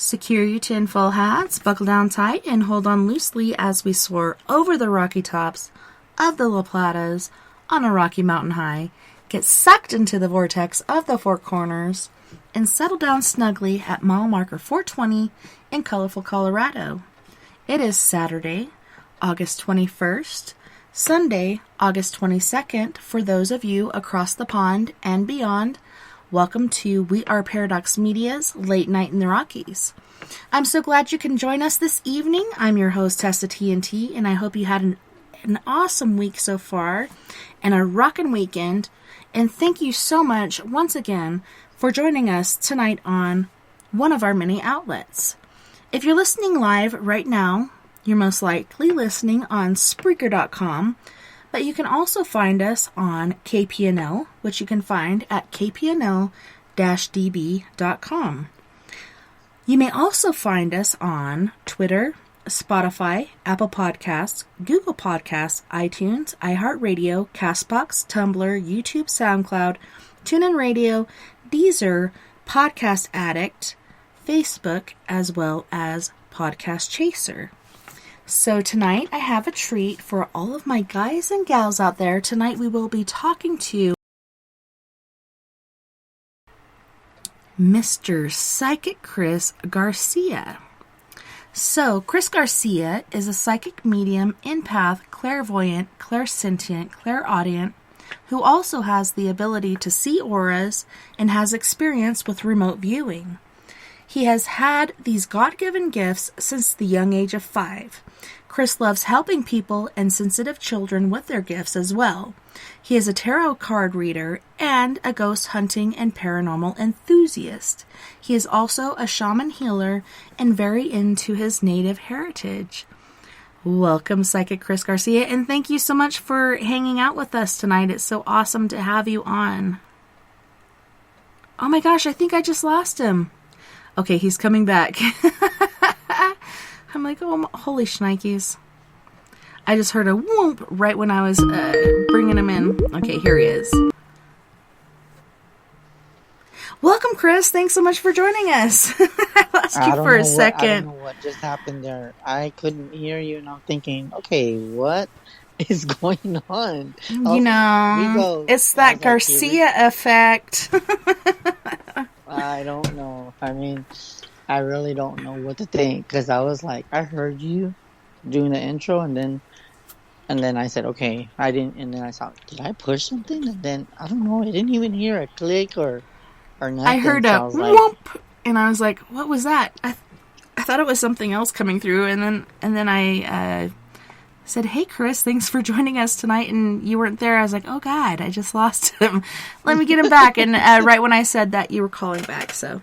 Secure your tinfoil hats, buckle down tight, and hold on loosely as we soar over the rocky tops of the La Platas on a rocky mountain high, get sucked into the vortex of the Four Corners, and settle down snugly at mile marker 420 in colorful Colorado. It is Saturday, August 21st, Sunday, August 22nd, for those of you across the pond and beyond. Welcome to We Are Paradox Media's Late Night in the Rockies. I'm so glad you can join us this evening. I'm your host, TessaTNT, and I hope you had an awesome week so far and a rockin' weekend. And thank you so much once again for joining us tonight on one of our many outlets. If you're listening live right now, you're most likely listening on Spreaker.com, but you can also find us on KPNL, which you can find at kpnl-db.com. You may also find us on Twitter, Spotify, Apple Podcasts, Google Podcasts, iTunes, iHeartRadio, CastBox, Tumblr, YouTube, SoundCloud, TuneIn Radio, Deezer, Podcast Addict, Facebook, as well as Podcast Chaser. So tonight I have a treat for all of my guys and gals out there. Tonight we will be talking to Mr. Psychic Chris Garcia. So Chris Garcia is a psychic medium, empath, clairvoyant, clairsentient, clairaudient, who also has the ability to see auras and has experience with remote viewing. He has had these God-given gifts since the young age of 5. Chris loves helping people and sensitive children with their gifts as well. He is a tarot card reader and a ghost hunting and paranormal enthusiast. He is also a shaman healer and very into his native heritage. Welcome, Psychic Chris Garcia, and thank you so much for hanging out with us tonight. It's so awesome to have you on. Oh my gosh, I think I just lost him. Okay, he's coming back. I'm like, oh, holy shnikes. I just heard a whoomp right when I was bringing him in. Okay, here he is. Welcome, Chris. Thanks so much for joining us. I lost you for a second. I don't know what just happened there. I couldn't hear you, and I'm thinking, okay, what is going on? You know, it's that Garcia effect. I don't know. I mean, I really don't know what to think, because I was like, I heard you doing the intro, and then I said, okay, I didn't, and then I thought, did I push something? And then, I don't know, I didn't even hear a click or nothing. I heard a whoop, and I was like, what was that? I thought it was something else coming through, and then I said, hey, Chris, thanks for joining us tonight, and you weren't there. I was like, oh, God, I just lost him. Let me get him back, and right when I said that, you were calling back, so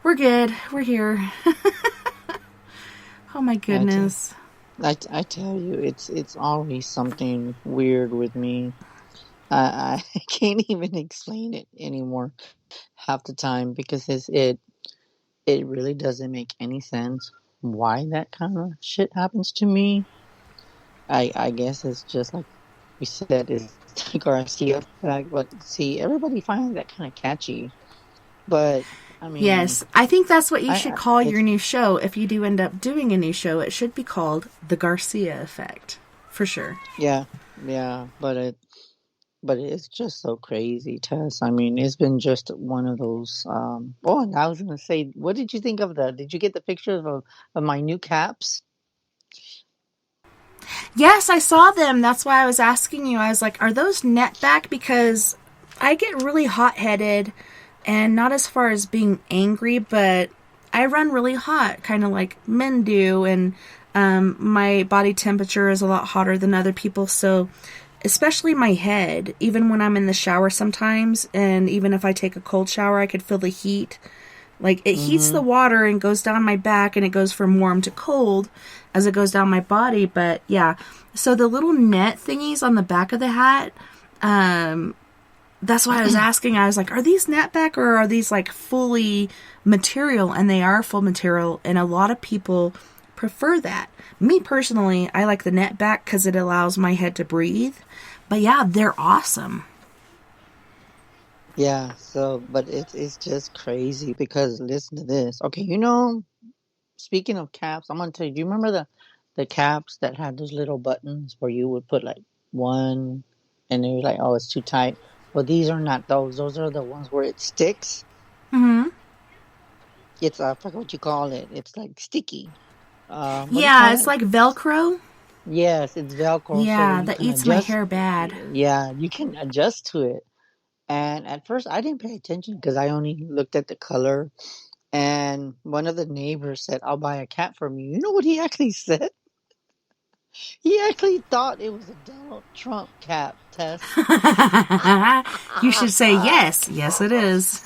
we're good. We're here. Oh, my goodness. I tell you, it's always something weird with me. I can't even explain it anymore half the time, because it really doesn't make any sense why that kind of shit happens to me. I guess it's just like we said, it's the Garcia effect. But see, everybody finds that kind of catchy. But I mean, yes, I think that's what you should call your new show. If you do end up doing a new show, it should be called the Garcia Effect, for sure. Yeah, but it's just so crazy, Tess. I mean, it's been just one of those. And I was gonna say, what did you think of Did you get the pictures of my new caps? Yes, I saw them. That's why I was asking you. I was like, are those net back? Because I get really hot-headed, and not as far as being angry, but I run really hot, kind of like men do, and my body temperature is a lot hotter than other people, so especially my head, even when I'm in the shower sometimes, and even if I take a cold shower, I could feel the heat. Like, it heats the water and goes down my back, and it goes from warm to cold as it goes down my body. But yeah, so the little net thingies on the back of the hat, that's why I was asking. I was like, are these net back, or are these like fully material? And they are full material, and a lot of people prefer that. Me personally, I like the net back because it allows my head to breathe. But yeah, they're awesome. Yeah, so, but it's just crazy, because listen to this. Okay, speaking of caps, I'm gonna tell you. Do you remember the caps that had those little buttons where you would put like one, and then you're like, oh, it's too tight. Well, these are not those. Those are the ones where it sticks. Mm-hmm. It's I forgot what you call it. It's like sticky. What do you Yeah, call it's it? like Velcro. Yes, it's Velcro, so Yeah, you that can eats my adjust. hair bad. Yeah, you can adjust to it. And at first, I didn't pay attention because I only looked at the color. And one of the neighbors said, "I'll buy a cat from you." You know what he actually said? He actually thought it was a Donald Trump cap, Tess. You should say yes. Yes, it is.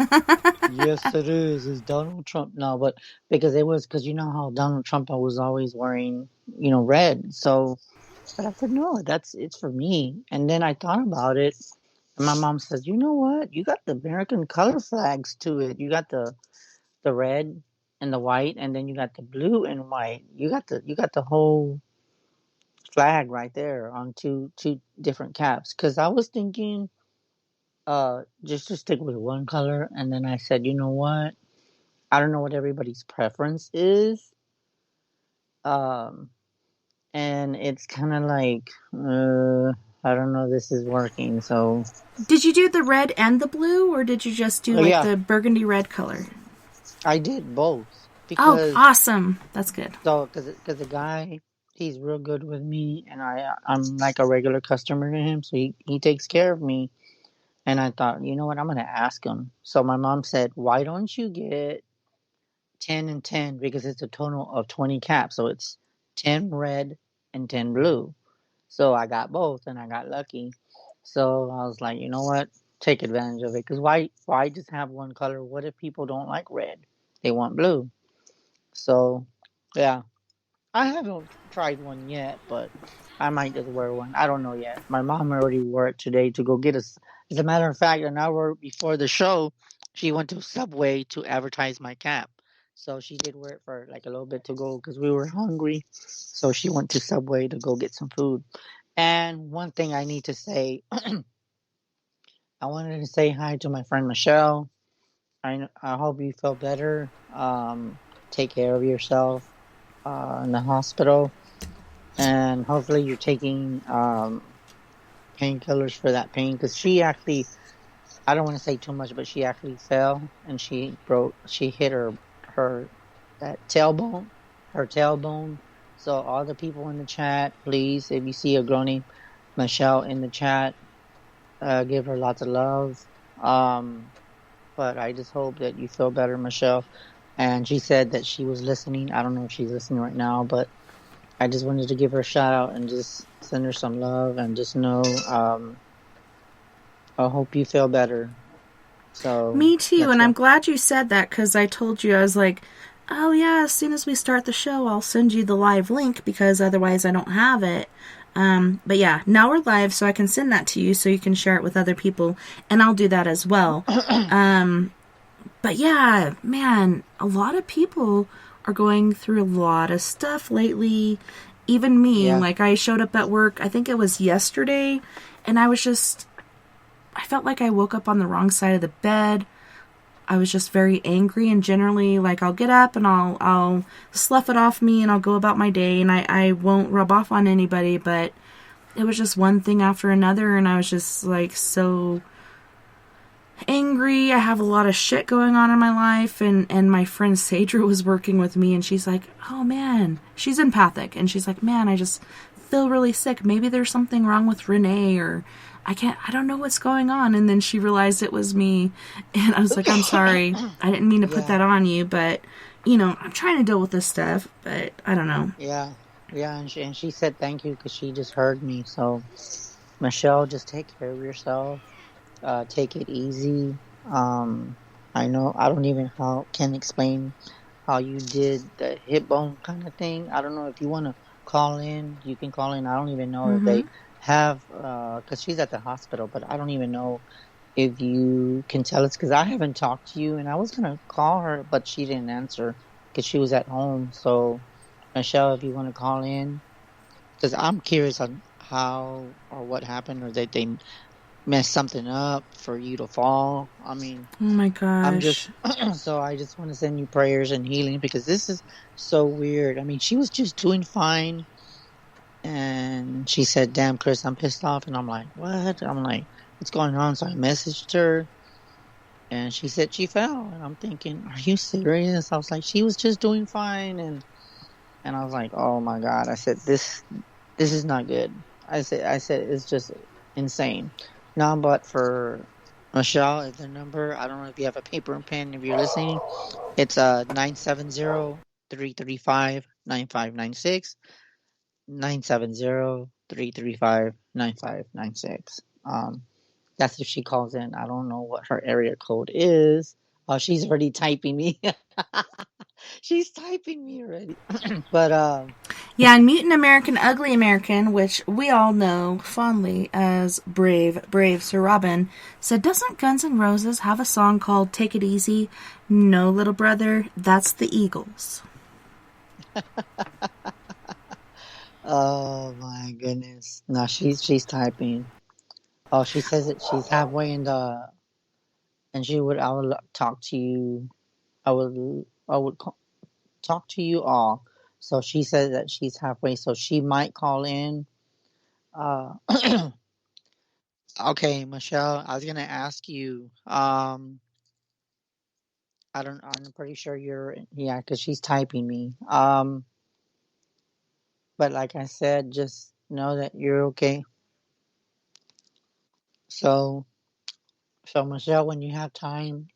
Yes, it is. It's Donald Trump. No, but because it was because you know how Donald Trump was always wearing, red. So, but I said no, it's for me. And then I thought about it, and my mom says, you know what? You got the American color flags to it. You got the red and the white, and then you got the blue and white. You got the whole flag right there on two different caps. Because I was thinking, just to stick with one color, and then I said, you know what? I don't know what everybody's preference is. Um, and it's kind of like, I don't know, this is working. So, Did you do the red and the blue, or did you just do like yeah, the burgundy red color? I did both Oh, because awesome. That's good. because the guy he's real good with me, and I'm like a regular customer to him, so he takes care of me. And I thought, you know what, I'm gonna ask him. So my mom said, why don't you get 10 and 10 because it's a total of 20 caps, so it's 10 red and 10 blue. So I got both, and I got lucky. So I was like, you know what? Take advantage of it. Because why just have one color? What if people don't like red? They want blue. So, yeah, I haven't tried one yet, but I might just wear one. I don't know yet. My mom already wore it today to go get us. As a matter of fact, an hour before the show, she went to Subway to advertise my cap. So she did wear it for like a little bit to go because we were hungry. So she went to Subway to go get some food. And one thing I need to say, I wanted to say hi to my friend Michelle. I hope you feel better. Take care of yourself in the hospital, and hopefully you're taking painkillers for that pain because she actually, I don't want to say too much, but she actually fell and she hit her that tailbone, her tailbone. So all the people in the chat, please, if you see a girl named Michelle in the chat, give her lots of love. Um, but I just hope that you feel better, Michelle. And she said that she was listening. I don't know if she's listening right now, but I just wanted to give her a shout out and just send her some love and just know, I hope you feel better. So Me too, that's and I'm what. glad you said that because I told you, I was like, oh yeah, as soon as we start the show, I'll send you the live link because otherwise I don't have it. But yeah, now we're live, so I can send that to you so you can share it with other people, and I'll do that as well. But yeah, man, a lot of people are going through a lot of stuff lately. Even me, Yeah. like I showed up at work, I think it was yesterday, and I felt like I woke up on the wrong side of the bed. I was just very angry, and generally, like, I'll get up and I'll slough it off me and I'll go about my day, and I won't rub off on anybody, but it was just one thing after another, and I was just like so angry. I have a lot of shit going on in my life, and my friend Sadra was working with me, and she's like, oh man, she's empathic, and she's like, man, I just feel really sick. Maybe there's something wrong with Renee, or I don't know what's going on. And then she realized it was me, and I was like, I'm sorry, I didn't mean to put Yeah. that on you, but I'm trying to deal with this stuff, but I don't know. Yeah. Yeah. And she said thank you because she just heard me. So Michelle, just take care of yourself. Take it easy. Um, I know I don't even how can explain how you did the hip bone kind of thing. I don't know if you want to call in. You can call in. I don't even know if Mm-hmm. they have because she's at the hospital, but I don't even know if you can tell us because I haven't talked to you, and I was gonna call her, but she didn't answer because she was at home. So Michelle, if you want to call in, because I'm curious on how or what happened, or that they mess something up for you to fall. I mean, Oh my I'm gosh. just so I just want to send you prayers and healing because this is so weird. I mean, she was just doing fine, and she said, "Damn, Chris, I'm pissed off," and I'm like, "What?" I'm like, "What's going on?" So I messaged her, and she said she fell, and I'm thinking, "Are you serious?" I was like, "She was just doing fine," and I was like, "Oh my god!" I said, "This is not good." I said it's just insane. Now, but for Michelle, is the number. I don't know if you have a paper and pen. If you're listening, it's 970-335-9596. 970-335-9596. That's if she calls in. I don't know what her area code is. Oh, she's already typing me. She's typing me already. But Yeah, and Mutant American Ugly American, which we all know fondly as Brave Sir Robin, said, doesn't Guns N' Roses have a song called Take It Easy? No, little brother, that's the Eagles. oh my goodness. No, she's typing. Oh, she says that she's halfway in the, and I would talk to you. I would talk to you all. So she says that she's halfway, so she might call in. Uh, okay, Michelle, I was gonna ask you. I don't. I'm pretty sure you're. Yeah, because she's typing me. But like I said, just know that you're okay. So, so Michelle, when you have time,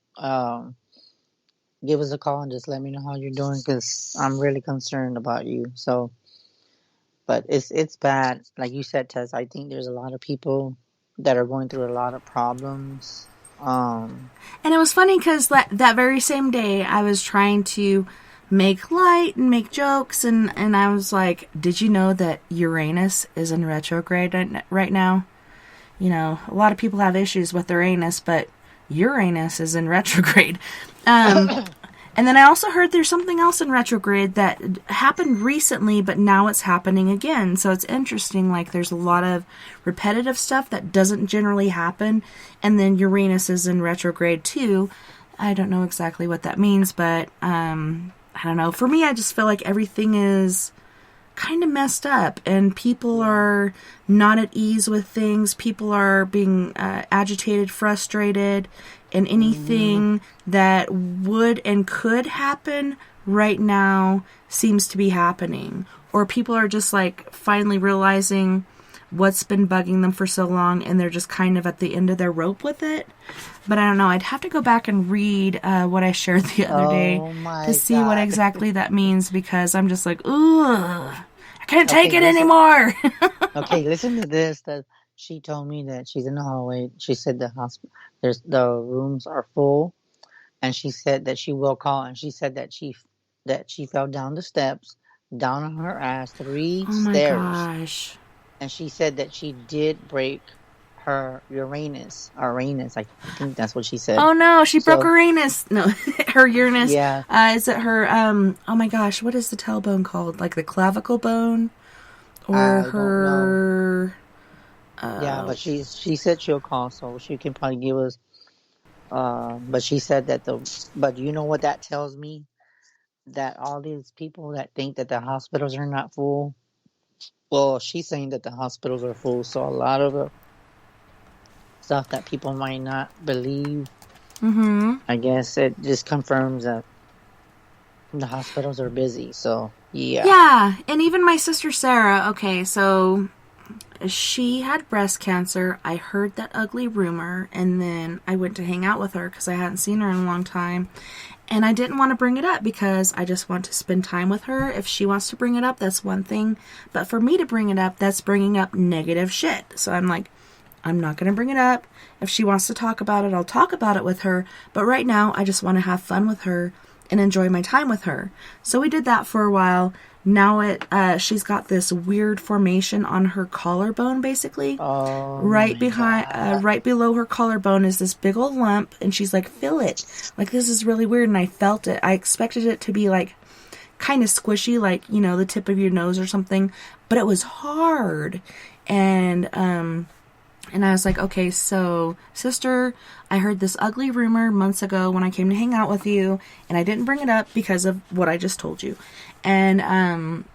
give us a call and just let me know how you're doing because I'm really concerned about you. So, but it's bad. Like you said, Tess, I think there's a lot of people that are going through a lot of problems. And it was funny because that very same day I was trying to make light and make jokes, and I was like, did you know that Uranus is in retrograde right now? You know, a lot of people have issues with their anus, but Uranus is in retrograde. And then I also heard there's something else in retrograde that happened recently, but now it's happening again. So it's interesting. Like, there's a lot of repetitive stuff that doesn't generally happen. And then Uranus is in retrograde too. I don't know exactly what that means, but I don't know. For me, I just feel like everything is kind of messed up and people are not at ease with things. People are being agitated, frustrated, and anything that would and could happen right now seems to be happening. Or people are just like finally realizing what's been bugging them for so long and they're just kind of at the end of their rope with it. But I don't know. I'd have to go back and read what I shared the other day to see what God. exactly that means because I'm just like, ugh. I can't take it anymore. Okay, listen to this. That she told me that she's in the hallway. She said the rooms are full, and she said that she will call. And she said that she fell down the steps, down on her ass, three Oh my stairs, gosh. and she said that she did break her Uranus. I think that's what she said. Oh no, she broke So her anus. No, her Uranus. yeah, Is it her, oh my gosh, what is the tailbone called? Like the clavicle bone? Or I don't know. her, Yeah, but she said she'll call, so she can probably give us. But she said that but you know what that tells me? That all these people that think that the hospitals are not full, well, she's saying that the hospitals are full. So a lot of the stuff that people might not believe, I guess it just confirms that the hospitals are busy. So yeah. yeah, and even my sister Sarah, okay, so she had breast cancer. I heard that ugly rumor, and then I went to hang out with her because I hadn't seen her in a long time. And I didn't want to bring it up because I just want to spend time with her. If she wants to bring it up, that's one thing. But for me to bring it up, that's bringing up negative shit. So I'm like, I'm not going to bring it up. If she wants to talk about it, I'll talk about it with her. But right now, I just want to have fun with her and enjoy my time with her. So we did that for a while. Now she's got this weird formation on her collarbone, basically. Oh, Right behind, right below her collarbone is this big old lump, and she's like, feel it. Like, this is really weird, and I felt it. I expected it to be like kind of squishy, like, you know, the tip of your nose or something, but it was hard. And And I was like, okay, so, sister, I heard this ugly rumor months ago when I came to hang out with you, and I didn't bring it up because of what I just told you. And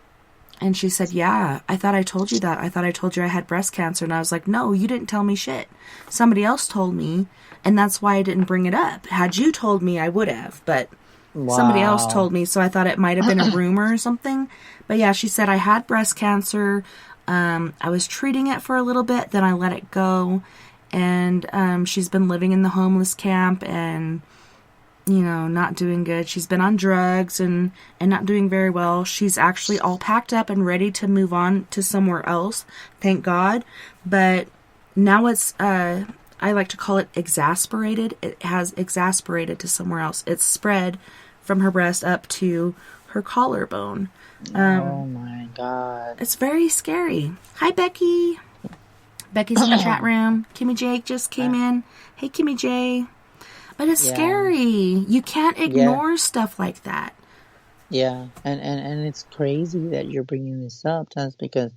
she said, yeah, I thought I told you that. I thought I told you I had breast cancer. And I was like, no, you didn't tell me shit. Somebody else told me, and that's why I didn't bring it up. Had you told me, I would have, but somebody else Wow. told me, so I thought it might have been a rumor or something. But yeah, she said I had breast cancer. I was treating it for a little bit, then I let it go. And she's been living in the homeless camp and, not doing good. She's been on drugs and not doing very well. She's actually all packed up and ready to move on to somewhere else, thank God. But now it's, I like to call it exasperated. It has exasperated to somewhere else. It's spread from her breast up to her collarbone. Oh my God. It's very scary. Hi, Becky. Becky's in the chat room. Kimmy Jake just came in. Hey, Kimmy J. But it's scary. You can't ignore stuff like that. Yeah, and it's crazy that you're bringing this up, Tess, because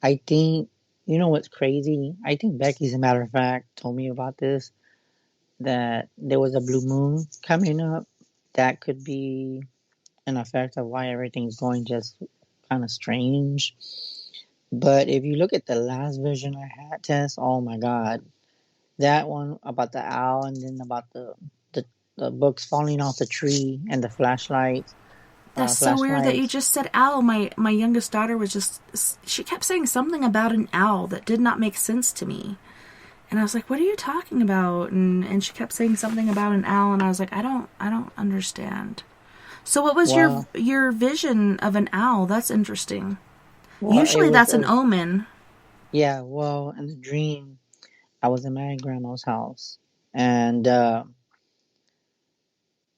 I think, you know what's crazy? I think Becky, as a matter of fact, told me about this, that there was a blue moon coming up. That could be an effect of why everything's going just kind of strange. But if you look at the last vision I had, Tess, oh my God. That one about the owl, and then about the books falling off the tree and the flashlights. That's so weird that you just said owl. My youngest daughter she kept saying something about an owl that did not make sense to me. And I was like, what are you talking about? And she kept saying something about an owl, and I was like, I don't understand. So what was your vision of an owl? That's interesting. Well, usually that's an omen. Yeah, well, in the dream, I was in my grandma's house, and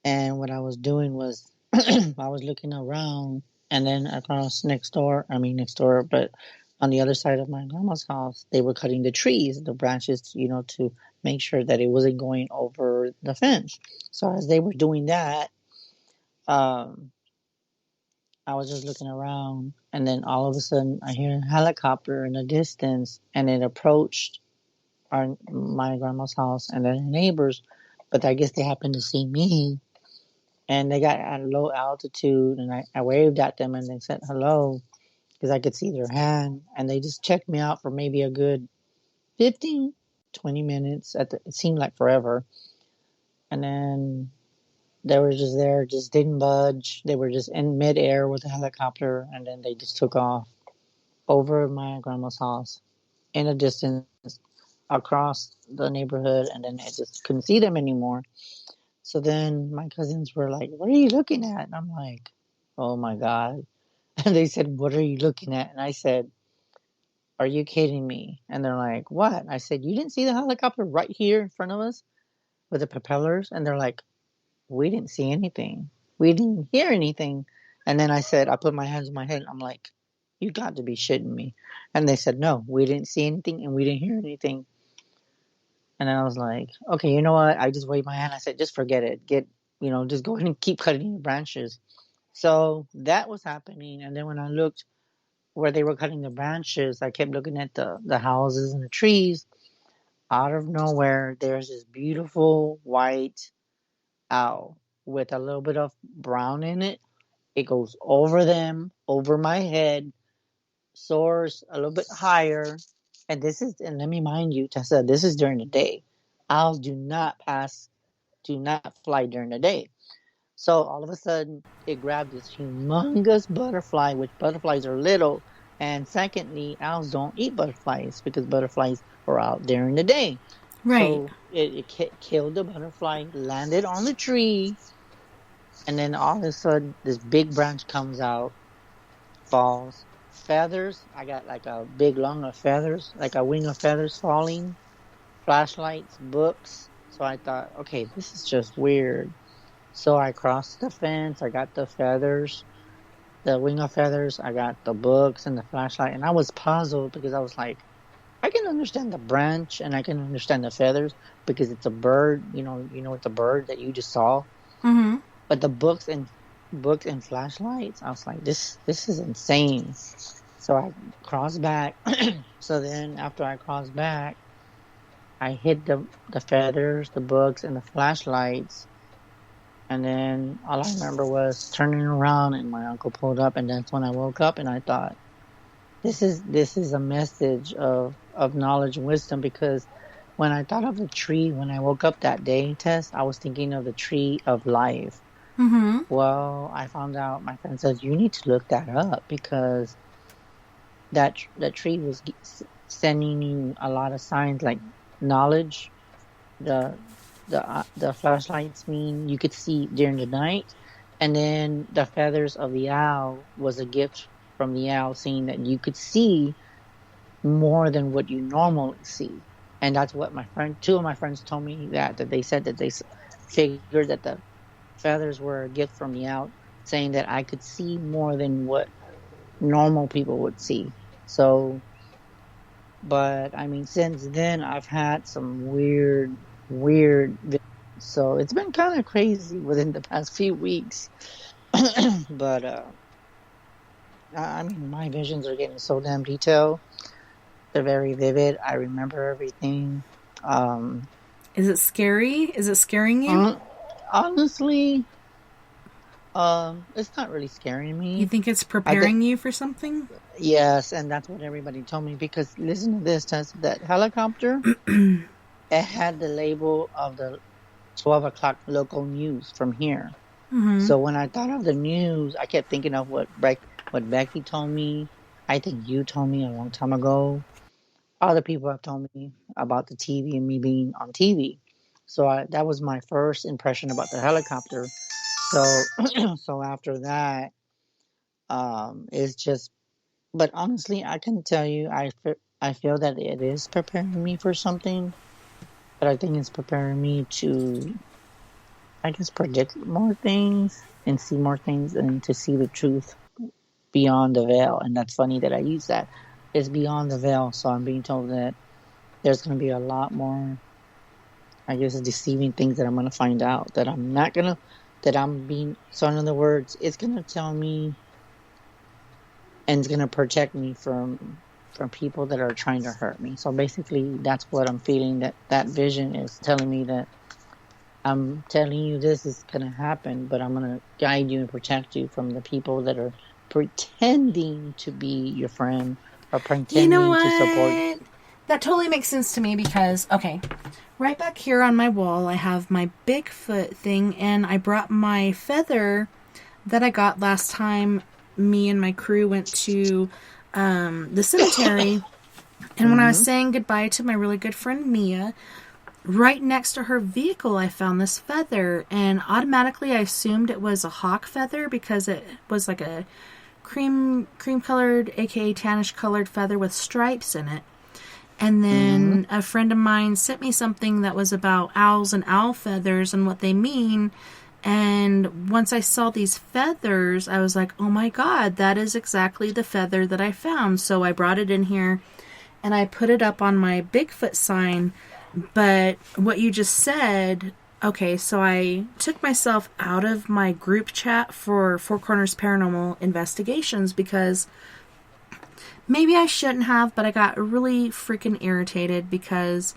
what I was doing was I was looking around, and then across next door, but on the other side of my grandma's house, they were cutting the trees, the branches, to make sure that it wasn't going over the fence. So as they were doing that, I was just looking around, and then all of a sudden, I hear a helicopter in the distance, and it approached my grandma's house and then her neighbors. But I guess they happened to see me, and they got at a low altitude, and I waved at them, and they said hello because I could see their hand, and they just checked me out for maybe a good 15, 20 minutes. It seemed like forever, and then they were just there, just didn't budge. They were just in midair with the helicopter, and then they just took off over my grandma's house in a distance across the neighborhood, and then I just couldn't see them anymore. So then my cousins were like, "What are you looking at?" And I'm like, "Oh my God." And they said, "What are you looking at?" And I said, "Are you kidding me?" And they're like, "What?" I said, "You didn't see the helicopter right here in front of us with the propellers?" And they're like, "We didn't see anything. We didn't hear anything." And then I said, I put my hands on my head. I'm like, "You got to be shitting me." And they said, "No, we didn't see anything and we didn't hear anything." And then I was like, "Okay, you know what?" I just waved my hand. I said, "Just forget it. Just go ahead and keep cutting your branches." So that was happening. And then when I looked where they were cutting the branches, I kept looking at the houses and the trees. Out of nowhere, there's this beautiful white owl with a little bit of brown in it. It goes over them, over my head, soars a little bit higher. And let me mind you, Tessa, this is during the day. Owls do not fly during the day. So all of a sudden, it grabbed this humongous butterfly, which butterflies are little. And secondly, owls don't eat butterflies because butterflies are out during the day. Right. So it killed the butterfly, landed on the tree, and then all of a sudden, this big branch comes out, falls. Feathers, I got like a big lung of feathers, like a wing of feathers falling. Flashlights, books. So I thought, okay, this is just weird. So I crossed the fence. I got the feathers, the wing of feathers. I got the books and the flashlight. And I was puzzled because I was like, I can understand the branch and I can understand the feathers because it's a bird. It's a bird that you just saw. Mm-hmm. But the books and flashlights, I was like, this is insane. So I crossed back. So then after I crossed back, I hid the feathers, the books, and the flashlights. And then all I remember was turning around and my uncle pulled up, and that's when I woke up and I thought, this is a message of knowledge and wisdom, because when I thought of the tree when I woke up that day, Tess, I was thinking of the tree of life. Mm-hmm. Well, I found out, my friend says, you need to look that up, because that tree was sending you a lot of signs like knowledge. The the flashlights mean you could see during the night, and then the feathers of the owl was a gift from the owl, saying that you could see more than what you normally see. And that's what two of my friends told me, that they said that they figured that the feathers were a gift from the owl, saying that I could see more than what normal people would see. So, but I mean, since then I've had some weird visions. So it's been kind of crazy within the past few weeks. But I mean, my visions are getting so damn detailed. They're very vivid. I remember everything. Is it scary? Is it scaring you? Honestly, it's not really scaring me. You think it's preparing you for something? Yes, and that's what everybody told me, because listen to this, Tess, that helicopter, it had the label of the 12 o'clock local news from here. Mm-hmm. So when I thought of the news, I kept thinking of what Becky told me. I think you told me a long time ago. Other people have told me about the TV and me being on TV. So that was my first impression about the helicopter. So so after that, it's just. But honestly, I can tell you, I feel that it is preparing me for something. But I think it's preparing me to, I guess, predict more things and see more things, and to see the truth beyond the veil. And that's funny that I use that. It's beyond the veil. So I'm being told that there's going to be a lot more, I guess, deceiving things that I'm going to find out, that I'm not going to, that I'm being, so in other words, it's going to tell me, and it's going to protect me from people that are trying to hurt me. So basically, that's what I'm feeling, that vision is telling me that I'm telling you this is going to happen, but I'm going to guide you and protect you from the people that are pretending to be your friend, or pretending to support. That totally makes sense to me, because, okay, right back here on my wall, I have my Bigfoot thing, and I brought my feather that I got last time me and my crew went to the cemetery. And when I was saying goodbye to my really good friend Mia, right next to her vehicle, I found this feather, and automatically I assumed it was a hawk feather, because it was like a cream colored, aka tannish colored feather with stripes in it. And then a friend of mine sent me something that was about owls and owl feathers and what they mean. And once I saw these feathers, I was like, oh my God, that is exactly the feather that I found. So I brought it in here and I put it up on my Bigfoot sign. But what you just said, okay, so I took myself out of my group chat for Four Corners Paranormal Investigations, because maybe I shouldn't have, but I got really freaking irritated, because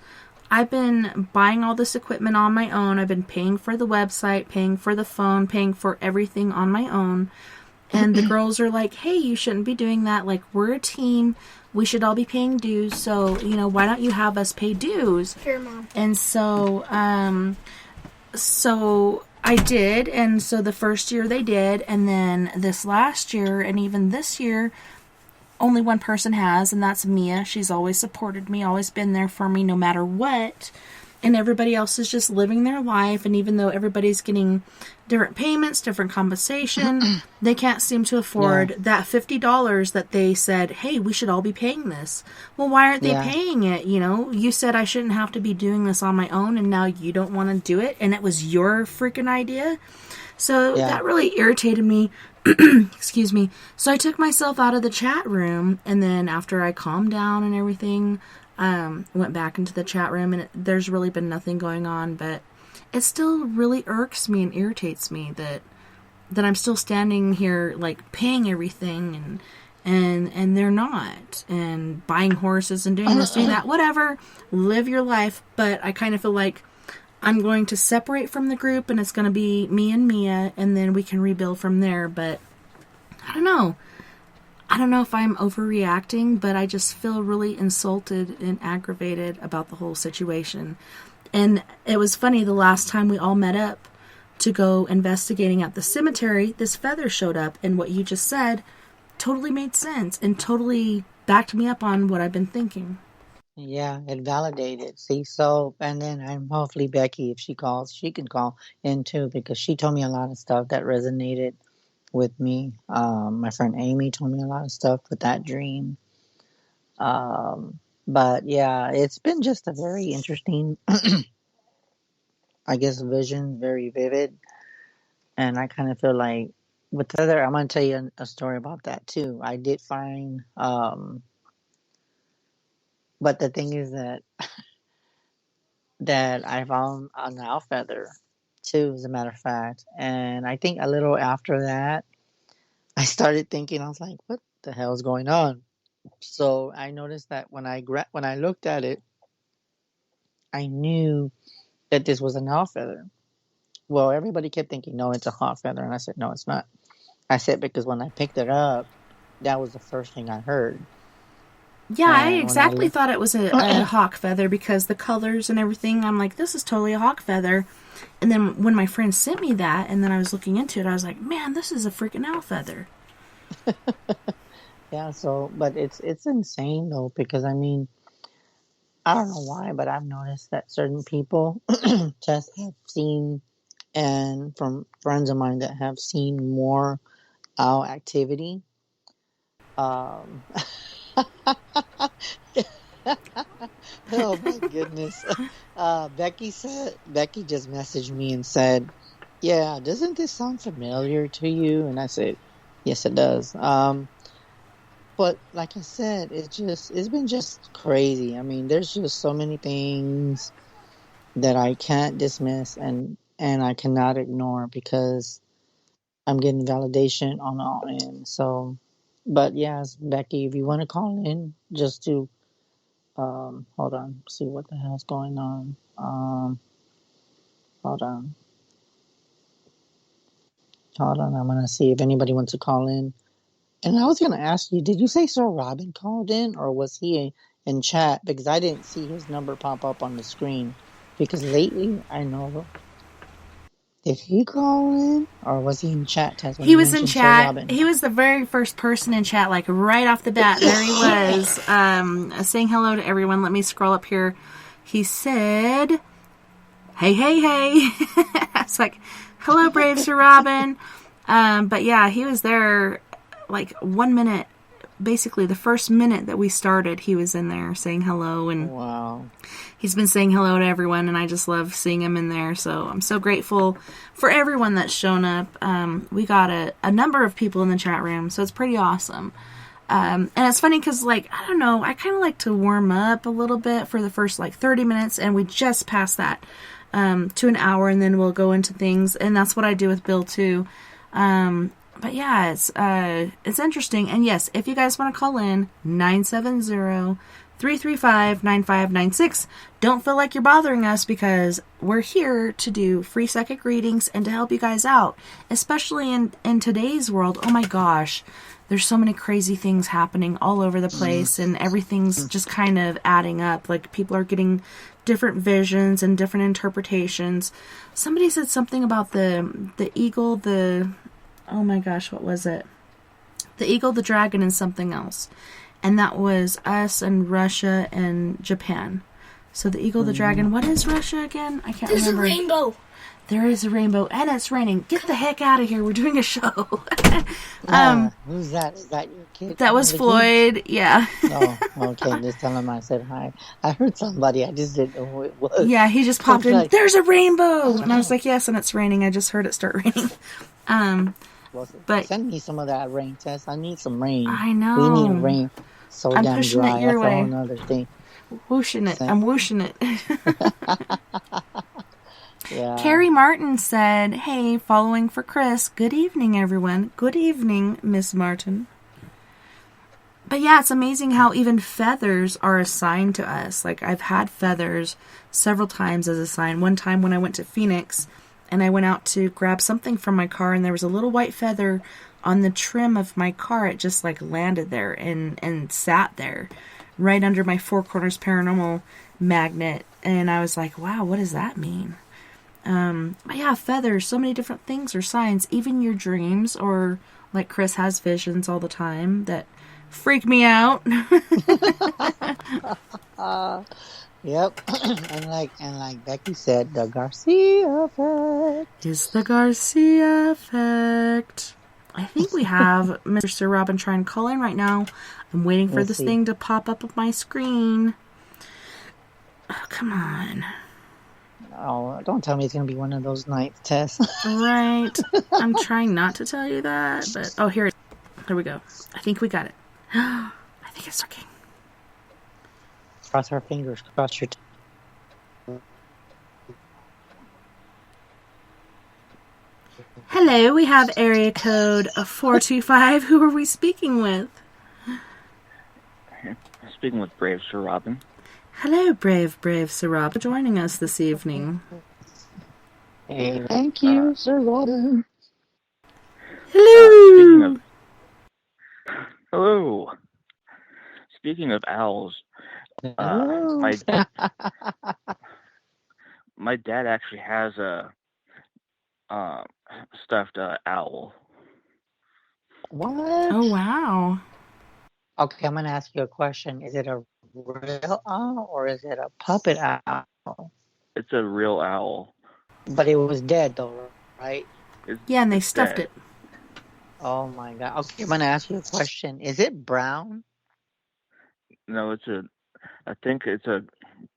I've been buying all this equipment on my own. I've been paying for the website, paying for the phone, paying for everything on my own. And the girls are like, hey, you shouldn't be doing that. Like, we're a team. We should all be paying dues. So, why don't you have us pay dues? Sure, Mom. And so, so I did. And so the first year they did. And then this last year and even this year, only one person has, and that's Mia. She's always supported me, always been there for me no matter what. And everybody else is just living their life. And even though everybody's getting different payments, different compensation, they can't seem to afford that $50 that they said, hey, we should all be paying this. Well, why aren't they paying it? You said I shouldn't have to be doing this on my own, and now you don't want to do it, and it was your freaking idea. So that really irritated me. Excuse me. So I took myself out of the chat room, and then after I calmed down and everything, went back into the chat room, and there's really been nothing going on, but it still really irks me and irritates me that I'm still standing here, like, paying everything, and they're not, and buying horses and doing this, doing that, whatever, live your life. But I kind of feel like I'm going to separate from the group, and it's going to be me and Mia, and then we can rebuild from there. But I don't know. I don't know if I'm overreacting, but I just feel really insulted and aggravated about the whole situation. And it was funny, the last time we all met up to go investigating at the cemetery, this feather showed up, and what you just said totally made sense and totally backed me up on what I've been thinking. Yeah, it validated. See, so, and then I'm hopefully Becky, if she calls, she can call in too, because she told me a lot of stuff that resonated with me. My friend Amy told me a lot of stuff with that dream. But yeah, it's been just a very interesting, I guess, vision, very vivid. And I kind of feel like with the other, I'm going to tell you a story about that too. I did find, but the thing is that I found an owl feather too, as a matter of fact. And I think a little after that, I started thinking, I was like, what the hell is going on? So I noticed that when I looked at it, I knew that this was an owl feather. Well, everybody kept thinking, no, it's a hawk feather. And I said, no, it's not. I said, because when I picked it up, that was the first thing I heard. Yeah, I And when exactly thought it was a hawk feather because the colors and everything, I'm like, this is totally a hawk feather. And then when my friend sent me that, and then I was looking into it, I was like, man, this is a freaking owl feather. Yeah, so, but it's insane though, because I mean, I don't know why, but I've noticed that certain people just have seen, and from friends of mine that have seen more owl activity. Um, oh my goodness. Becky just messaged me and said, yeah, doesn't this sound familiar to you? And I said, yes, it does. But like I said, it's been just crazy. I mean, there's just so many things that I can't dismiss and I cannot ignore because I'm getting validation on all ends. So, but yes, Becky, if you want to call in, just to hold on, see what the hell's going on. Hold on, I'm gonna see if anybody wants to call in. And I was gonna ask you, did you say Sir Robin called in, or was he in chat? Because I didn't see his number pop up on the screen. Because lately, I know. Did he call in, or was he in chat? Tess, when He you was in mentioned Sir chat. Robin? He was the very first person in chat, like right off the bat. There he was, saying hello to everyone. Let me scroll up here. He said, "Hey, hey, hey!" I was like, "Hello, brave Sir Robin." But yeah, he was there like 1 minute. Basically, the first minute that we started, he was in there saying hello, and Wow. he's been saying hello to everyone, and I just love seeing him in there. So I'm so grateful for everyone that's shown up. We got a number of people in the chat room, so it's pretty awesome. And it's funny because, like, I don't know, I kind of like to warm up a little bit for the first, like, 30 minutes, and we just passed that to an hour, and then we'll go into things, and that's what I do with Bill, too. But yeah, it's interesting. And yes, if you guys want to call in, 970-335-9596. Don't feel like you're bothering us because we're here to do free psychic readings and to help you guys out. Especially in today's world. Oh my gosh. There's so many crazy things happening all over the place and everything's just kind of adding up. Like people are getting different visions and different interpretations. Somebody said something about the eagle, oh my gosh, what was it? The eagle, the dragon, and something else. And that was us and Russia and Japan. So the eagle, the dragon, what is Russia again? I can't remember. There's a rainbow. There is a rainbow, and it's raining. Get the heck out of here. We're doing a show. Who's that? Is that your kid? That was Floyd. Yeah. Oh, okay. Just tell him I said hi. I heard somebody. I just didn't know who it was. Yeah, he just popped in. Like, there's a rainbow. And I was like, yes, and it's raining. I just heard it start raining. But send me some of that rain, Tess. I need some rain. I know. We need rain. So I'm damn pushing dry. it your That's way. a whole nother thing. Whooshing it. I'm whooshing it. Yeah. Carrie Martin said, hey, following for Chris. Good evening, everyone. Good evening, Miss Martin. But yeah, it's amazing how even feathers are assigned to us. Like, I've had feathers several times as a sign. One time when I went to Phoenix and I went out to grab something from my car, and there was a little white feather on the trim of my car. It just like landed there and sat there right under my Four Corners Paranormal magnet. And I was like, wow, what does that mean? But yeah, feathers, so many different things are signs. Even your dreams, or like Chris has visions all the time that freak me out. Yep. and like Becky said, the Garcia effect. Is the Garcia effect. I think we have Mr. Sir Robin trying to call in right now. I'm waiting for this thing to pop up on my screen. Oh, come on. Oh, don't tell me it's going to be one of those nights, Tess. Right. I'm trying not to tell you that, but... Oh, here we go. I think we got it. I think it's working. Cross our fingers. Cross your... Hello, we have area code 425. Who are we speaking with? I'm speaking with Brave Sir Robin. Hello, brave Sir Rob, for joining us this evening. Hey, thank you, Sir Robin. Hello. Hello. Speaking of owls, my dad actually has a stuffed owl. What? Oh, wow. Okay, I'm going to ask you a question. Is it a real owl or is it a puppet owl? It's a real owl. But it was dead, though, right? Yeah, and they stuffed it. Oh, my God. Okay, I'm going to ask you a question. Is it brown? No, I think it's a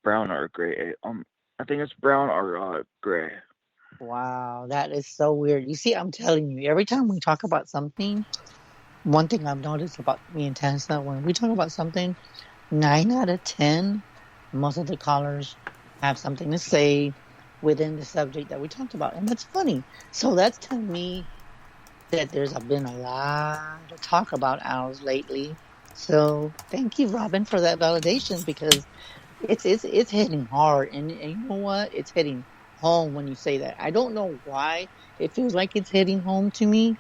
brown or gray. I think it's brown or gray. Wow, that is so weird. You see, I'm telling you, every time we talk about something, one thing I've noticed about me and Tessa, when we talk about something, 9 out of 10, most of the callers have something to say within the subject that we talked about. And that's funny. So that's telling me that there's been a lot of talk about owls lately. So thank you, Robin, for that validation, because it's hitting hard. And you know what? It's hitting home when you say that. I don't know why it feels like it's hitting home to me,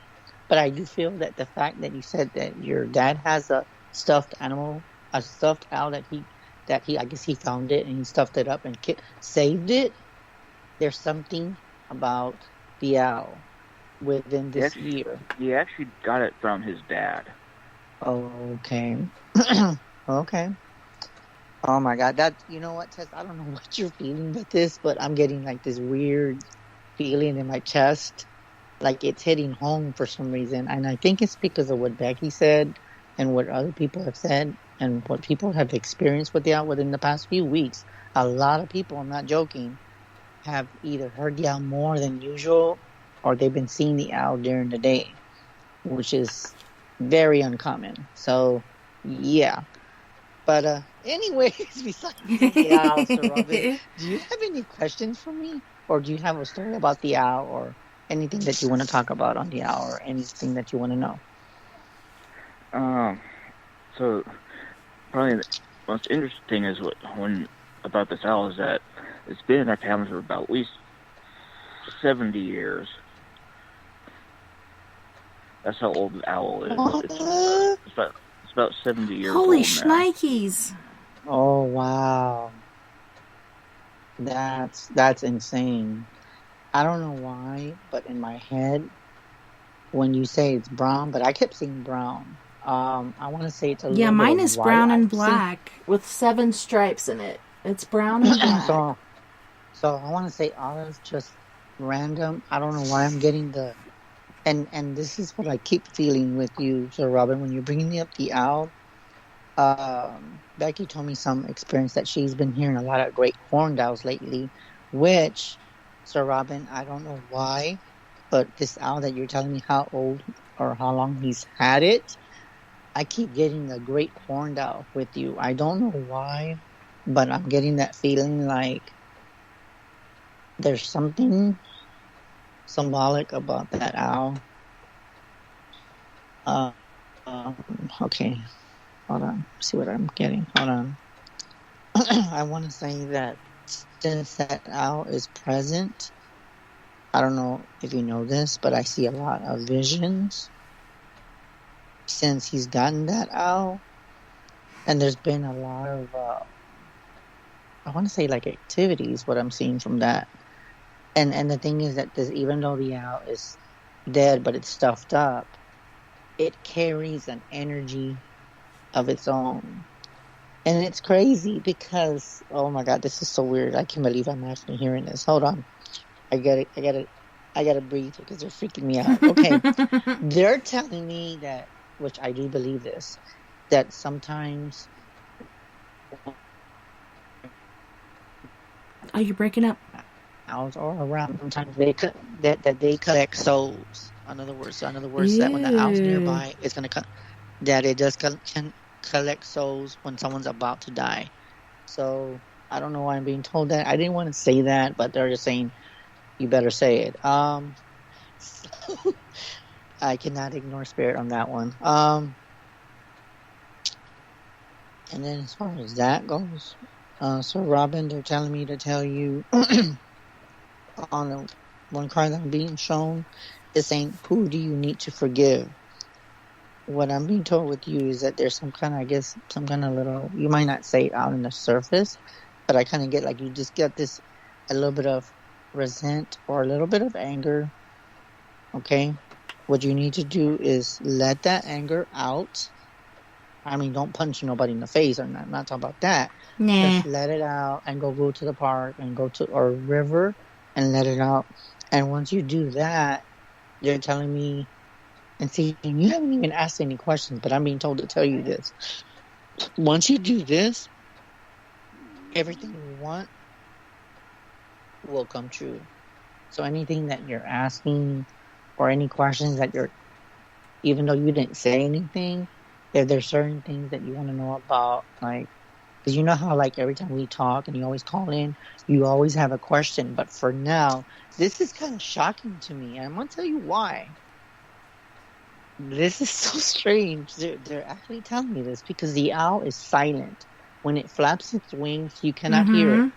but I do feel that the fact that you said that your dad has a stuffed animal, a stuffed owl that he I guess he found it and he stuffed it up and saved it. There's something about the owl within this year. He actually got it from his dad. Okay. Okay. Oh my God, you know what, Tess? I don't know what you're feeling with this, but I'm getting like this weird feeling in my chest, like it's hitting home for some reason. And I think it's because of what Becky said and what other people have said and what people have experienced with the owl within the past few weeks. A lot of people, I'm not joking, have either heard the owl more than usual or they've been seeing the owl during the day, which is very uncommon. So, yeah. But anyways, besides the owl, Sir Robin, do you have any questions for me? Or do you have a story about the owl or anything that you want to talk about on the owl or anything that you want to know? So probably the most interesting thing is about this owl is that it's been in our family for about at least 70 years. That's how old the owl is. It's about 70 years old. Holy shnikes. Oh, wow. That's insane. I don't know why, but in my head, when you say it's brown, but I kept seeing brown. I want to say it's a little bit mine is white. brown and black with 7 stripes in it. It's brown and black. So I want to say olive, just random. I don't know why I'm getting the... And this is what I keep feeling with you, Sir Robin, when you're bringing me up the owl. Becky told me some experience that she's been hearing a lot of great horned owls lately, which, Sir Robin, I don't know why, but this owl that you're telling me how old or how long he's had it, I keep getting a great horned owl with you. I don't know why, but I'm getting that feeling like there's something symbolic about that owl. Okay. Hold on. See what I'm getting. Hold on. I want to say that since that owl is present, I don't know if you know this, but I see a lot of visions since he's gotten that owl. And there's been a lot of, I want to say like activities, what I'm seeing from that. And the thing is that this, even though the owl is dead, but it's stuffed up, it carries an energy of its own. And it's crazy because, oh my God, this is so weird. I can't believe I'm actually hearing this. Hold on. I gotta breathe because they're freaking me out. Okay. They're telling me that, which I do believe this, that sometimes. Are you breaking up? Owls are around. Sometimes they collect souls. In other words, that when the owl's nearby, it's gonna that it does can collect souls when someone's about to die. So I don't know why I'm being told that. I didn't want to say that, but they're just saying you better say it. So I cannot ignore spirit on that one. And then as far as that goes, so Robin, they're telling me to tell you on one card that I'm being shown is saying, who do you need to forgive? What I'm being told with you is that there's some kind of, I guess, some kind of little, you might not say it out on the surface, but I kind of get like you just get this, a little bit of resent or a little bit of anger. Okay? What you need to do is let that anger out. I mean, don't punch nobody in the face. I'm not talking about that. Nah. Just let it out and go to the park and go to a river and let it out. And once you do that, they're telling me, and see, you haven't even asked any questions, but I'm being told to tell you this. Once you do this, everything you want will come true. So anything that you're asking or any questions that you're, even though you didn't say anything, if there's certain things that you want to know about, like, because you know how like every time we talk and you always call in, you always have a question. But for now, this is kind of shocking to me. And I'm going to tell you why. This is so strange. They're actually telling me this because the owl is silent. When it flaps its wings, you cannot hear it.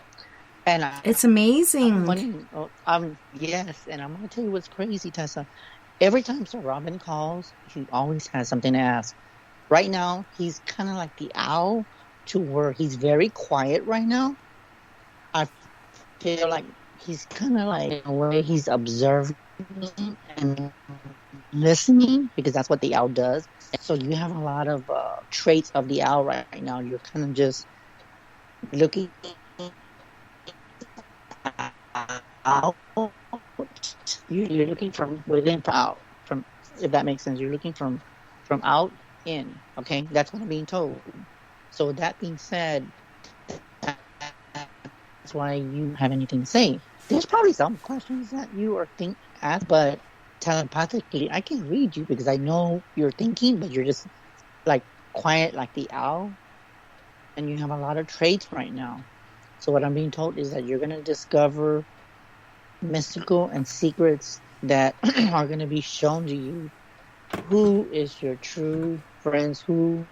And it's amazing. Yes, and I'm going to tell you what's crazy, Tessa. Every time Sir Robin calls, he always has something to ask. Right now, he's kind of like the owl to where he's very quiet right now. I feel like he's kind of like, in a way, he's observing and listening because that's what the owl does. So you have a lot of traits of the owl right now. You're kind of just looking out. You're looking from within out. From, if that makes sense, you're looking from out in. Okay, that's what I'm being told. So with that being said, that's why you have anything to say. There's probably some questions that you are asked, but telepathically, I can read you because I know you're thinking, but you're just like quiet like the owl, and you have a lot of traits right now. So what I'm being told is that you're going to discover mystical and secrets that are going to be shown to you. Who is your true friends? Who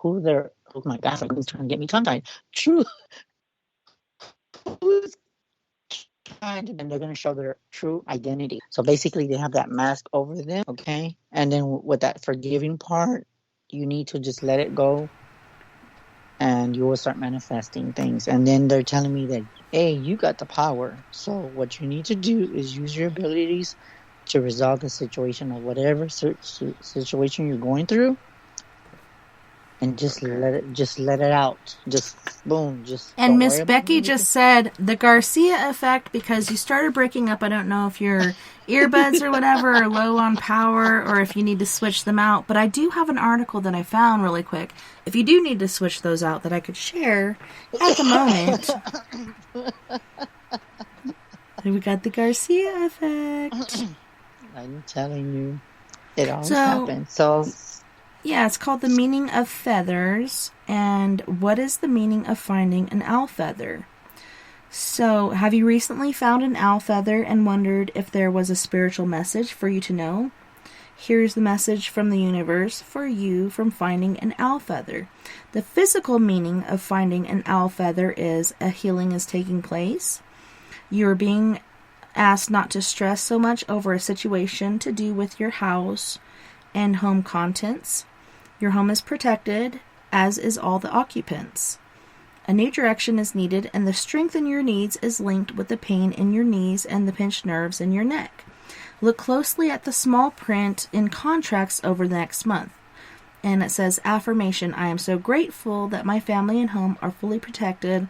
they're? Oh my gosh! Who's trying to get me tongue-tied? True. Who's and they're going to show their true identity. So basically, they have that mask over them, okay? And then with that forgiving part, you need to just let it go, and you will start manifesting things. And then they're telling me that, hey, you got the power. So what you need to do is use your abilities to resolve the situation of whatever situation you're going through. And just let it out. Just boom. And Miss Becky just said the Garcia effect because you started breaking up. I don't know if your earbuds or whatever are low on power or if you need to switch them out. But I do have an article that I found really quick. If you do need to switch those out, that I could share at the moment. We got the Garcia effect. I'm telling you, it always happens. So. Yeah, it's called The Meaning of Feathers, and what is the meaning of finding an owl feather? So, have you recently found an owl feather and wondered if there was a spiritual message for you to know? Here's the message from the universe for you from finding an owl feather. The physical meaning of finding an owl feather is a healing is taking place. You're being asked not to stress so much over a situation to do with your house and home contents. Your home is protected, as is all the occupants. A new direction is needed, and the strength in your needs is linked with the pain in your knees and the pinched nerves in your neck. Look closely at the small print in contracts over the next month. And it says, affirmation, I am so grateful that my family and home are fully protected.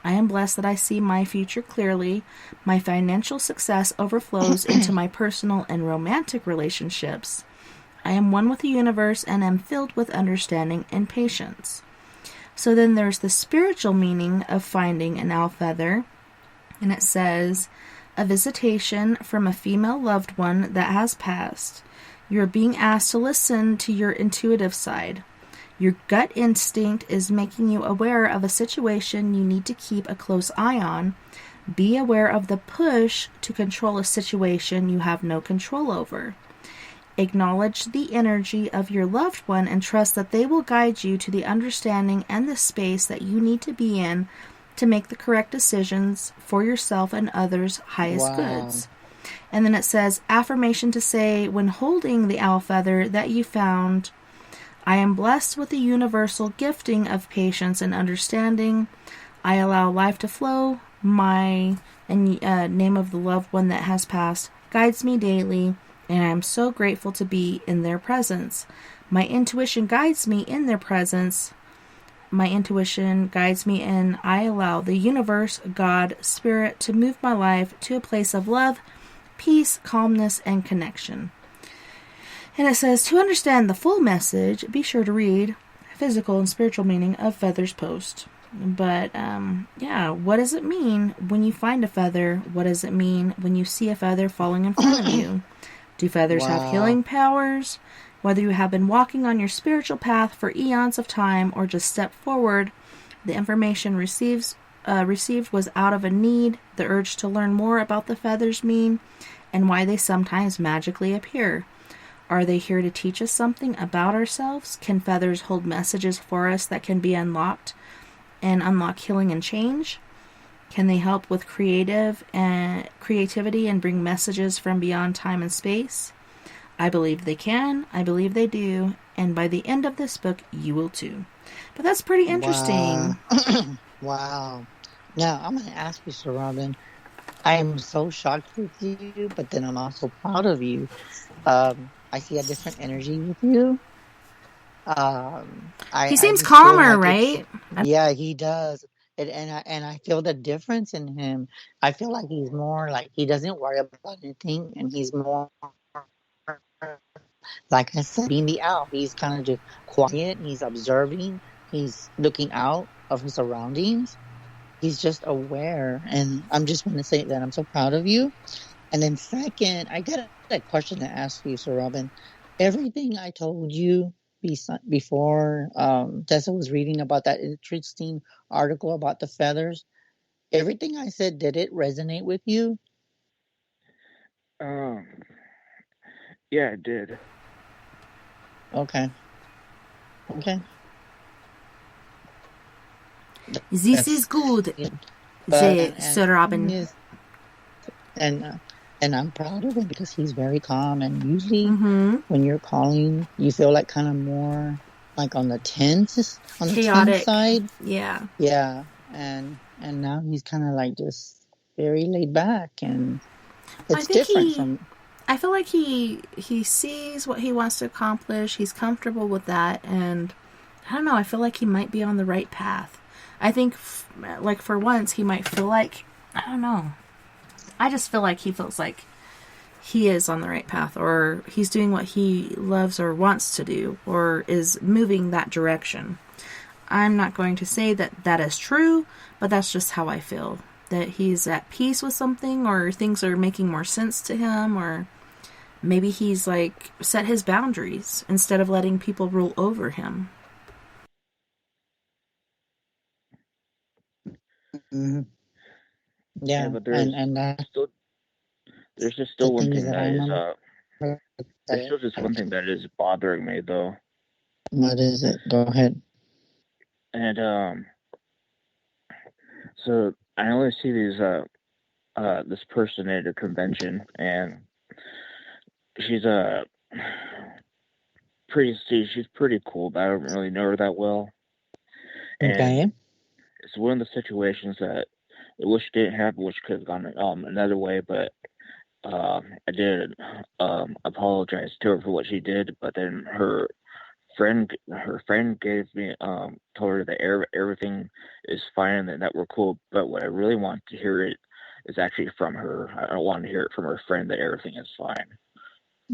I am blessed that I see my future clearly. My financial success overflows into my personal and romantic relationships. I am one with the universe and am filled with understanding and patience. So then there's the spiritual meaning of finding an owl feather. And it says, a visitation from a female loved one that has passed. You're being asked to listen to your intuitive side. Your gut instinct is making you aware of a situation you need to keep a close eye on. Be aware of the push to control a situation you have no control over. Acknowledge the energy of your loved one and trust that they will guide you to the understanding and the space that you need to be in to make the correct decisions for yourself and others' highest goods. And then it says, affirmation to say, when holding the owl feather that you found, I am blessed with the universal gifting of patience and understanding. I allow life to flow. My name of the loved one that has passed guides me daily, and I am so grateful to be in their presence. My intuition guides me in their presence. My intuition guides me in. I allow the universe, God, Spirit to move my life to a place of love, peace, calmness, and connection. And it says, to understand the full message, be sure to read Physical and Spiritual Meaning of Feathers post. But, what does it mean when you find a feather? What does it mean when you see a feather falling in front of you? Do feathers have healing powers? Whether you have been walking on your spiritual path for eons of time or just stepped forward, the information received was out of a need, the urge to learn more about the feathers mean, and why they sometimes magically appear. Are they here to teach us something about ourselves? Can feathers hold messages for us that can be unlocked and unlock healing and change? Can they help with creativity and bring messages from beyond time and space? I believe they can. I believe they do. And by the end of this book, you will too. But that's pretty interesting. Wow. Now, I'm going to ask you, Sir Robin. I am so shocked with you, but then I'm also proud of you. I see a different energy with you. He seems calmer, right? Yeah, he does. And I feel the difference in him. I feel like he's more like he doesn't worry about anything, and he's more, like I said, being the owl. He's kind of just quiet. He's observing. He's looking out of his surroundings. He's just aware. And I'm just want to say that I'm so proud of you. And then second, I got a question to ask you, Sir Robin. Everything I told you before Tessa was reading about that interesting article about the feathers, everything I said, did it resonate with you? Yeah, it did. Okay. This is good, Sir Robin. Yes, and I'm proud of him because he's very calm. And usually, when you're calling, you feel like kind of more like on the tense side. Yeah. And now he's kind of like just very laid back, and it's different from. I feel like he sees what he wants to accomplish. He's comfortable with that, and I don't know. I feel like he might be on the right path. I think, like, for once, he might feel like, I don't know. I just feel like he feels like he is on the right path, or he's doing what he loves or wants to do, or is moving that direction. I'm not going to say that that is true, but that's just how I feel. That he's at peace with something, or things are making more sense to him, or maybe he's, like, set his boundaries instead of letting people rule over him. Mm-hmm. Yeah, but there's and there's just still one thing that is There's still just one thing that is bothering me, though. What is it? Go ahead. And, so I always see these, this person at a convention, and she's, she's pretty cool, but I don't really know her that well. Okay. And it's one of the situations that I wish didn't happen, which could have gone another way, but I did apologize to her for what she did, but then her friend gave me told her that everything is fine and that we're cool, but what I really want to hear it is actually from her. I don't want to hear it from her friend that everything is fine.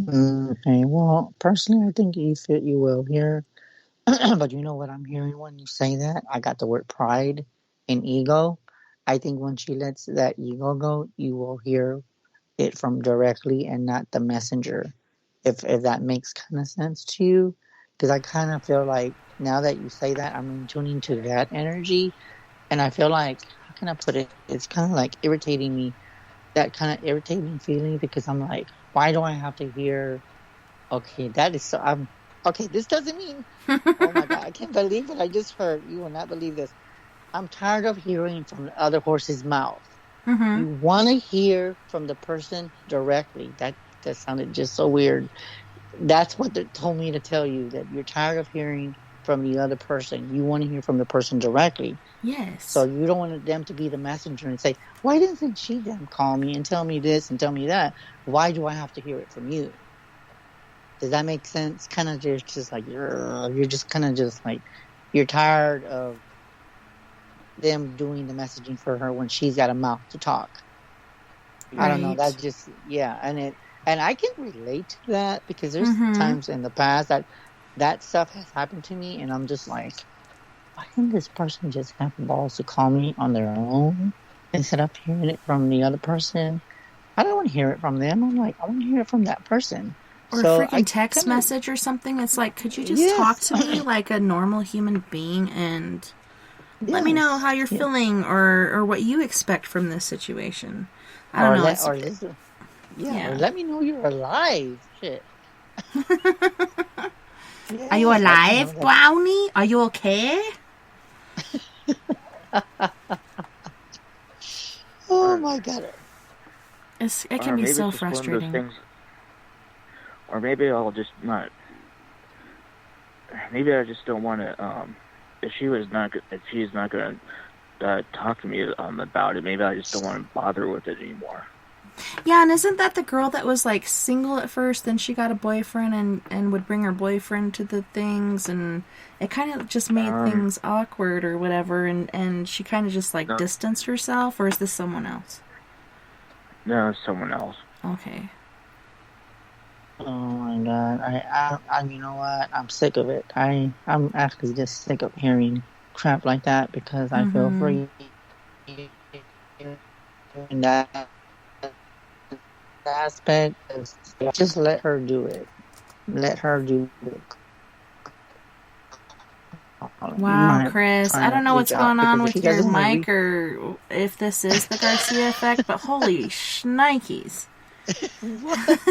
Okay, well, personally, I think you will here. But you know what I'm hearing when you say that? I got the word pride and ego. I think when she lets that ego go, you will hear it from directly and not the messenger. If that makes kind of sense to you, because I kind of feel like now that you say that, I'm tuning to that energy, and I feel like, how can I put it? It's kind of like irritating me, that kind of irritating feeling, because I'm like, why do I have to hear? Okay, that is so. Okay. This doesn't mean. Oh my God! I can't believe what I just heard. You will not believe this. I'm tired of hearing from the other horse's mouth. Mm-hmm. You want to hear from the person directly. That sounded just so weird. That's what they told me to tell you, that you're tired of hearing from the other person. You want to hear from the person directly. Yes. So you don't want them to be the messenger and say, why didn't she then call me and tell me this and tell me that? Why do I have to hear it from you? Does that make sense? Kind of just like, you're just kind of just like, you're tired of them doing the messaging for her when she's got a mouth to talk. Right. I don't know. That just, yeah. And I can relate to that, because there's times in the past that stuff has happened to me, and I'm just like, why didn't this person just have the balls to call me on their own instead of hearing it from the other person? I don't want to hear it from them. I'm like, I want to hear it from that person. Or a freaking text message or something. It's like, could you just talk to me like a normal human being and let me know how you're feeling or what you expect from this situation? I don't know. Or let me know you're alive. Shit. Are you alive, Brownie? Are you okay? Oh my God. It can be so frustrating. Or maybe I'll just not. Maybe I just don't want to. If she's not going to talk to me about it, maybe I just don't want to bother with it anymore. Yeah, and isn't that the girl that was like single at first, then she got a boyfriend and would bring her boyfriend to the things, and it kind of just made things awkward or whatever, and she kind of just like distanced herself, or is this someone else? No, it's someone else. Okay. Oh my God! I you know what? I'm sick of it. I'm actually just sick of hearing crap like that, because I feel for you. And that aspect is just let her do it. Let her do it. Wow, Chris, I don't know what's going on with your mic or if this is the Garcia effect, but holy shnikes. What?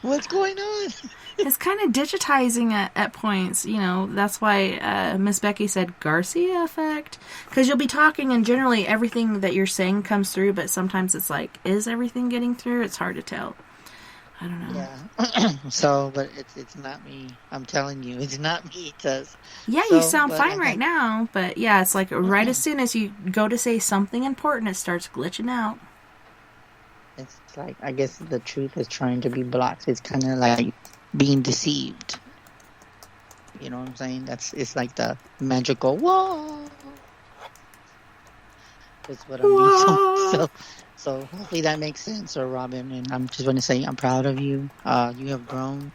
What's going on? It's kind of digitizing at points, you know. That's why Miss Becky said Garcia effect, because you'll be talking and generally everything that you're saying comes through, but sometimes it's like, is everything getting through? It's hard to tell. I don't know. Yeah. So, but it's not me. I'm telling you, it's not me, Tess. Yeah, you sound fine right now, but yeah, it's like right as soon as you go to say something important, it starts glitching out. It's like, I guess the truth is trying to be blocked. It's kind of like being deceived. You know what I'm saying? It's like the magical whoa. That's what I'm doing. So hopefully that makes sense, or Robin. And I'm just going to say I'm proud of you. You have grown.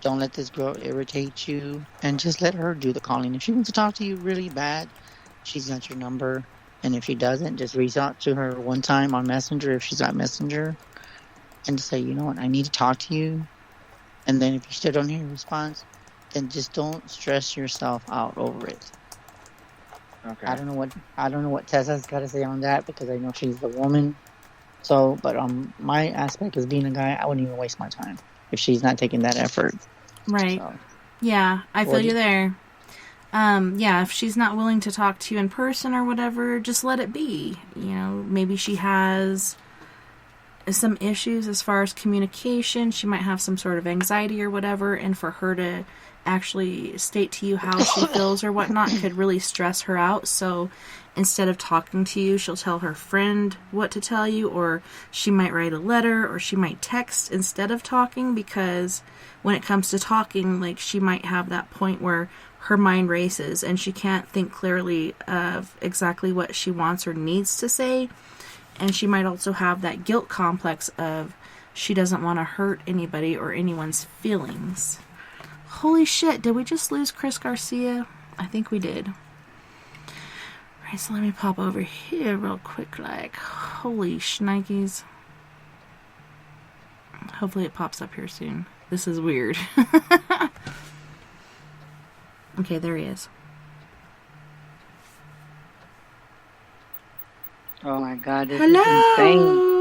Don't let this girl irritate you, and just let her do the calling. If she wants to talk to you really bad, she's got your number. And if she doesn't, just reach out to her one time on Messenger, if she's got Messenger, and just say, you know what, I need to talk to you. And then if you still don't hear a response, then just don't stress yourself out over it. Okay. I don't know what Tessa's got to say on that, because I know she's the woman. So, but my aspect as being a guy, I wouldn't even waste my time. if she's not taking that effort. Right. So, Yeah, I feel what do you you- there. Yeah, if she's not willing to talk to you in person or whatever, just let it be. You know, maybe she has some issues as far as communication. She might have some sort of anxiety or whatever, and for her to actually state to you how she feels or whatnot could really stress her out. So instead of talking to you, she'll tell her friend what to tell you, or she might write a letter, or she might text instead of talking, because when it comes to talking, like, she might have that point where her mind races and she can't think clearly of exactly what she wants or needs to say. And she might also have that guilt complex of she doesn't want to hurt anybody or anyone's feelings. Holy shit, did we just lose Chris Garcia? I think we did. Alright, so let me pop over here real quick, like, holy shnikes. Hopefully it pops up here soon. This is weird. Okay, there he is. Oh my God, this is insane.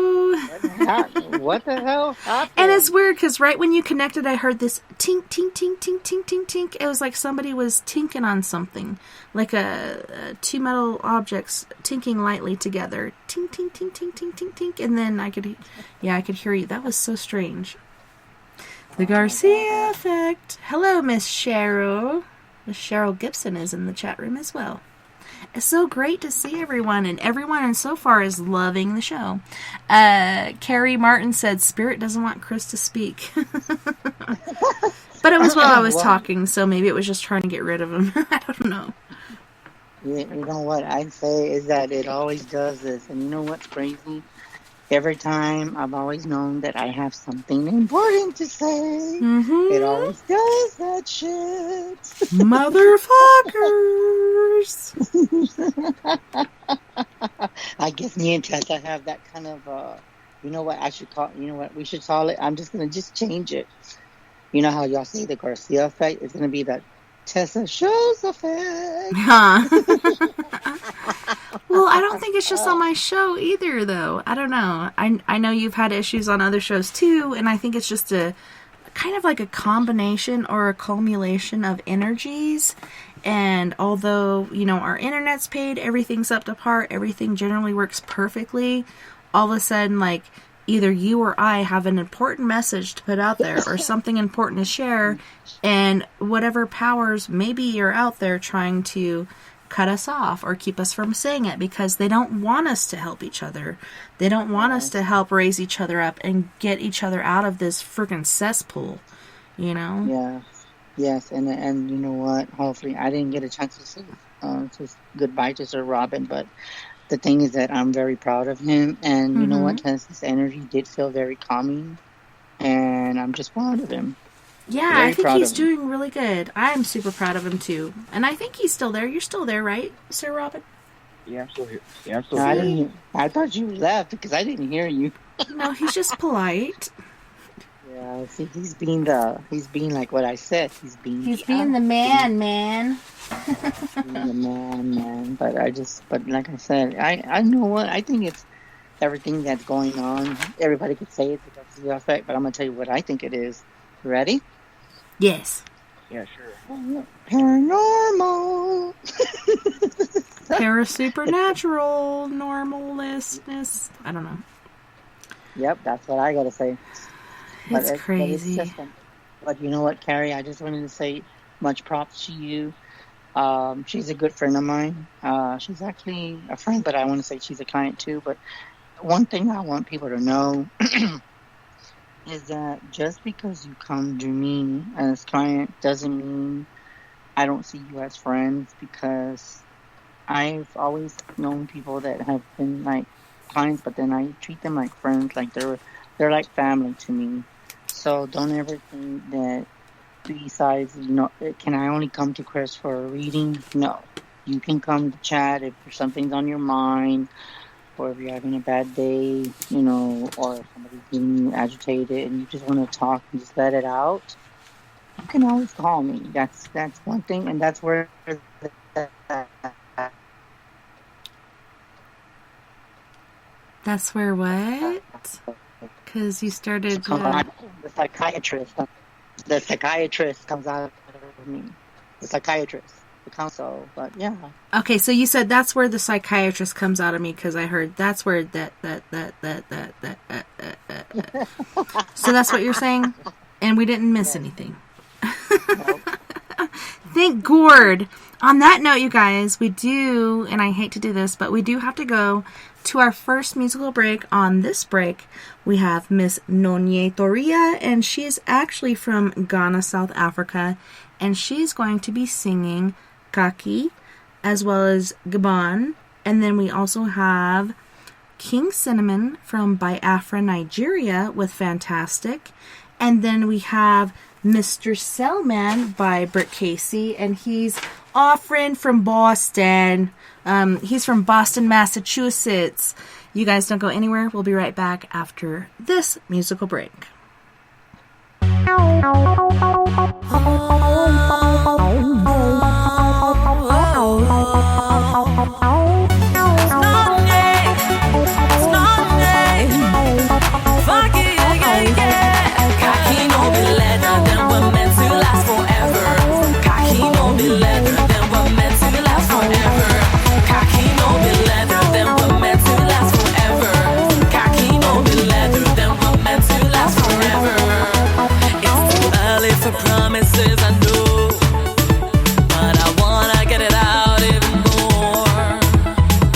Hello! What the hell happened? And it's weird because right when you connected, I heard this tink, tink, tink, tink, tink, tink, tink. It was like somebody was tinking on something, like two metal objects tinking lightly together. Tink, tink, tink, tink, tink, tink, tink. And then I could hear you. That was so strange. The Garcia effect. Hello, Miss Cheryl. Miss Cheryl Gibson is in the chat room as well. It's so great to see everyone, and everyone so far is loving the show. Carrie Martin said Spirit doesn't want Chris to speak. But it was while I was talking, so maybe it was just trying to get rid of him. I don't know. Yeah, you know what I'd say is that it always does this. And you know what's crazy? Every time I've always known that I have something important to say. Mm-hmm. It always does that shit. Motherfuckers! I guess me and Tessa have that kind of, you know what I should call, you know what we should call it? I'm just going to just change it. You know how y'all say the Garcia effect? It's going to be the Tessa shows effect. Huh. Well, I don't think it's just on my show either, though. I don't know. I know you've had issues on other shows, too, and I think it's just a kind of like a combination or a culmination of energies. And although, you know, our internet's paid, everything's up to par, everything generally works perfectly, all of a sudden, like, either you or I have an important message to put out there or something important to share, and whatever powers maybe are out there trying to cut us off or keep us from saying it because they don't want us to help each other. They don't want us to help raise each other up and get each other out of this freaking cesspool, you know? Yeah. Yes, and you know what? Hopefully, I didn't get a chance to say goodbye to Sir Robin, but the thing is that I'm very proud of him, and you know what? His energy did feel very calming, and I'm just proud of him. Yeah, I think he's doing really good. I'm super proud of him, too. And I think he's still there. You're still there, right, Sir Robin? Yeah, I'm still here. Yeah, I'm still here. I thought you left because I didn't hear you. No, he's just polite. Yeah, see, he's being like what I said. He's being the man. The man. But like I said, I know what I think it's everything that's going on. Everybody could say it's because of the effect, but I'm gonna tell you what I think it is. Ready? Yes. Yeah, sure. Paranormal. Parasupernatural normalness. I don't know. Yep, that's what I gotta say. It's crazy. But you know what, Carrie? I just wanted to say much props to you. She's a good friend of mine. She's actually a friend, but I want to say she's a client too. But one thing I want people to know is that just because you come to me as client doesn't mean I don't see you as friends, because I've always known people that have been like clients, but then I treat them like friends, like they're like family to me. So don't ever think that besides, you know, can I only come to Chris for a reading? No. You can come to chat if something's on your mind, or if you're having a bad day, you know, or if somebody's getting you agitated and you just want to talk and just let it out. You can always call me. That's one thing, and that's where That's where what? Because you started... the psychiatrist. The psychiatrist comes out of me. The psychiatrist, the counsel. But yeah. Okay, so you said that's where the psychiatrist comes out of me because I heard that's where that. So that's what you're saying, and we didn't miss anything. Nope. Thank Gord. On that note, you guys, we do, and I hate to do this, but we do have to go to our first musical break. On this break, we have Miss Nonye Toria, and she is actually from Ghana, South Africa, and she's going to be singing Kaki, as well as Gabon, and then we also have King Cinnamon from Biafra, Nigeria, with Fantastic, and then we have Mr. Cellman by Britt Casey, and he's offering from Boston. He's from Boston, Massachusetts. You guys don't go anywhere. We'll be right back after this musical break. Promises I know, but I wanna get it out even more.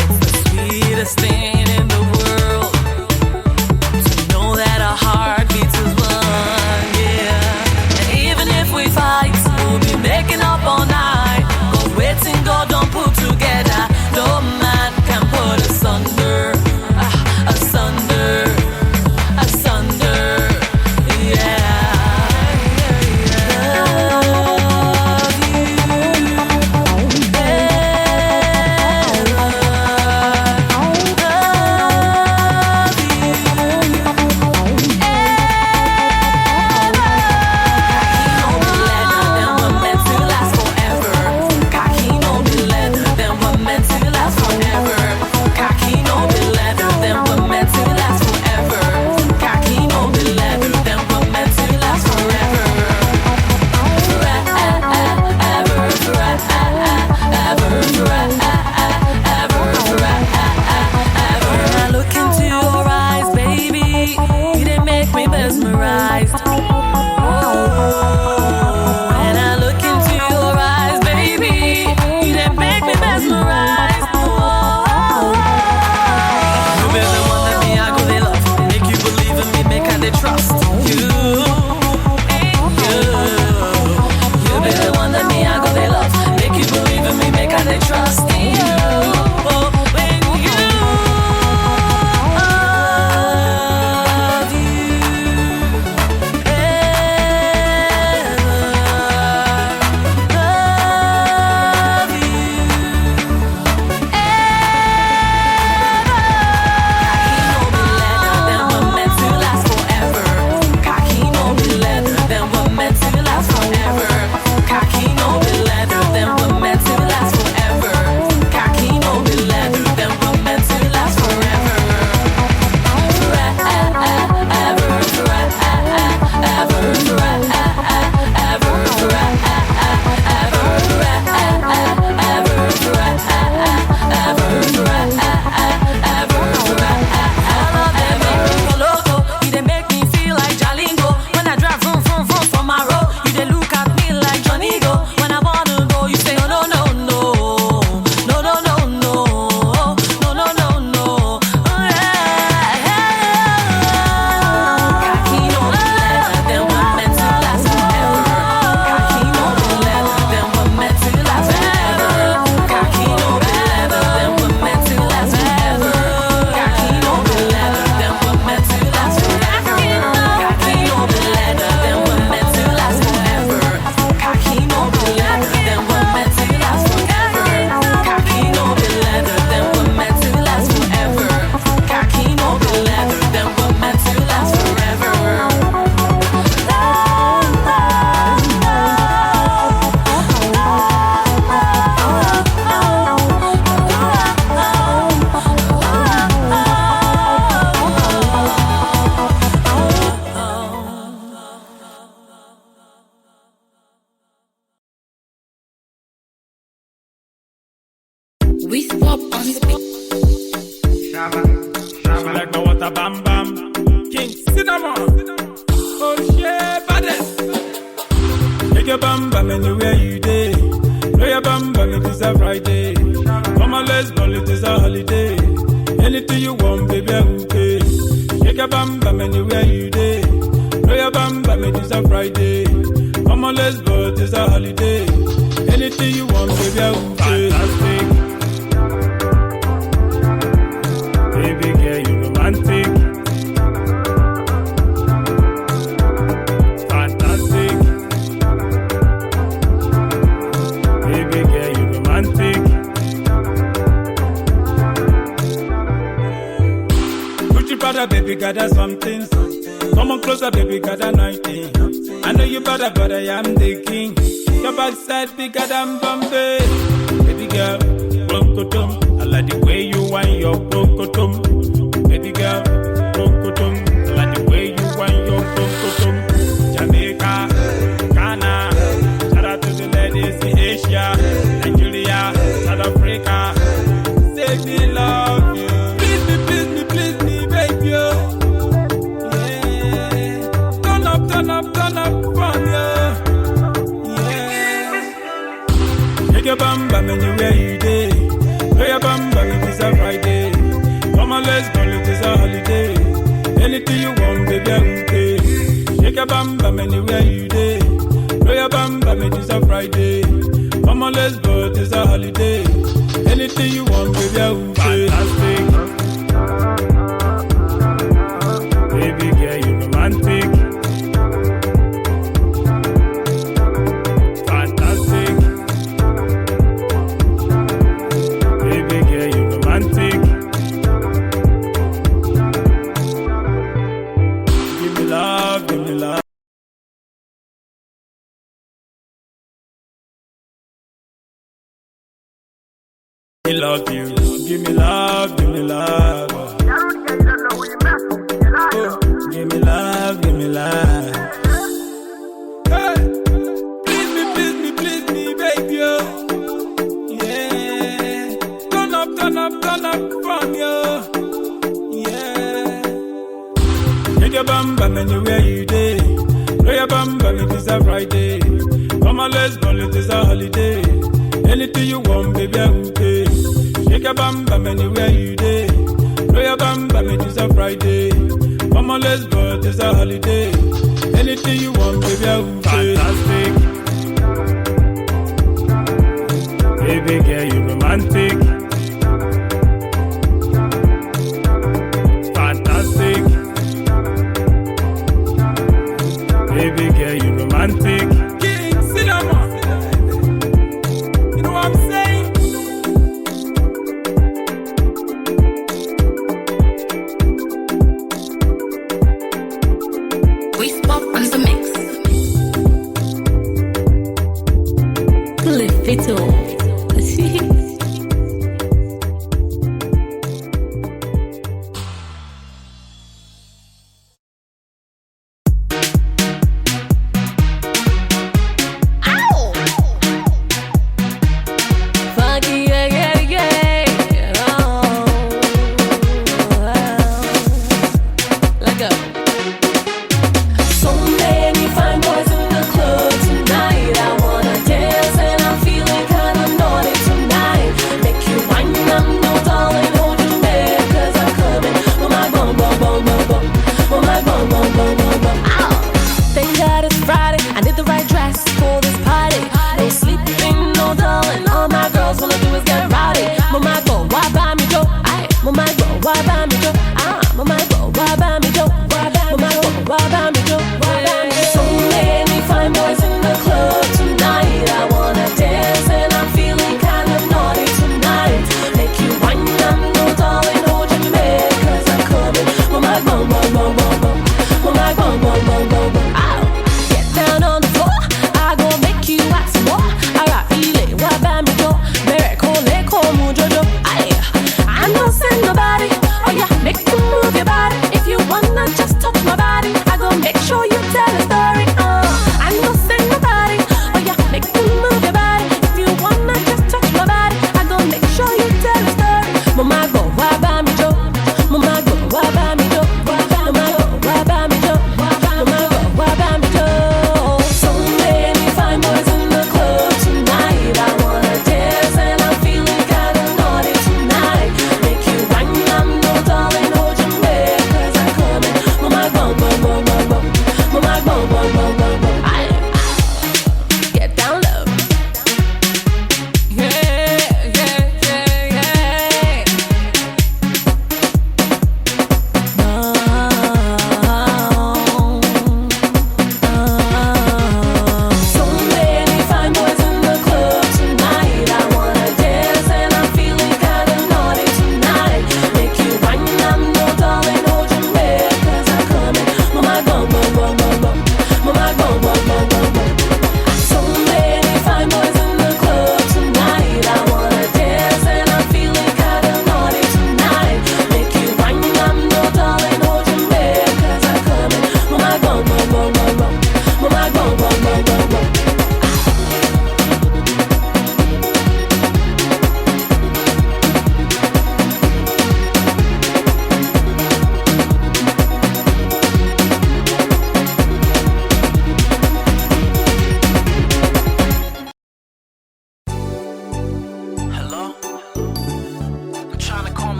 It's the sweetest thing in the world to know that our heart beats as one, yeah. And even if we fight, we'll be making up all night. But waiting God don't put together, no man can put asunder, asunder, asunder, yeah. We swap on the beat. She like my water bam bam. King cinnamon. Oh shit, baddest. Take your bam bam anywhere you day. Know your bam bam, it is a Friday. Come on, let's ball, it is a holiday. Anything you want, baby, I will pay. Take your bam bam anywhere you day. Know your bam bam, it is a Friday. Come on, let's ball, it is a holiday. Anything you want, baby, I will pay. Fantastic. Baby girl, you romantic. Fantastic. Baby girl, you romantic. Gucci brother, baby, gather something. Come on closer, baby, gather 19. I know you better, but I am the king. Your backside bigger than Bombay. Baby girl, broncotum. I like the way you whine your broncotum. Baby girl, broncotum. I like the way you whine your broncotum. Jamaica, Ghana, shout out to the ladies in Asia, Nigeria, South Africa. Say me love you. Please me, baby. Yeah. Turn up from you. Take your bam bam anywhere you day. Know your bam bam, it is a Friday. Come on, let's go, it is a holiday. Anything you want, baby, I will pay. Take your bam bam anywhere you day. Know your bam bam, it is a Friday. Come on, let's go, it is a holiday. Anything you want, baby, I will pay. Fantastic. Baby girl, you romantic. I love you. Give me love, give me love. Oh, give me love, give me love. Hey, please me, baby. Oh. Yeah, turn up from you. Yeah, take your bam bam anywhere you day. Know your bam bam, it is a Friday. Come on, let's go, it is a holiday. Anything you want, baby, I will pay. Shake your bam bam anywhere you day. Know your bam bam, it is a Friday. Come on, let's go, it is a holiday. Anything you want, baby, I will pay. Fantastic. Baby girl, you romantic. Fantastic. Baby girl, you romantic. King cinnamon. You know what I'm saying? We swap on the mix. Lift it all. Nobody, oh yeah.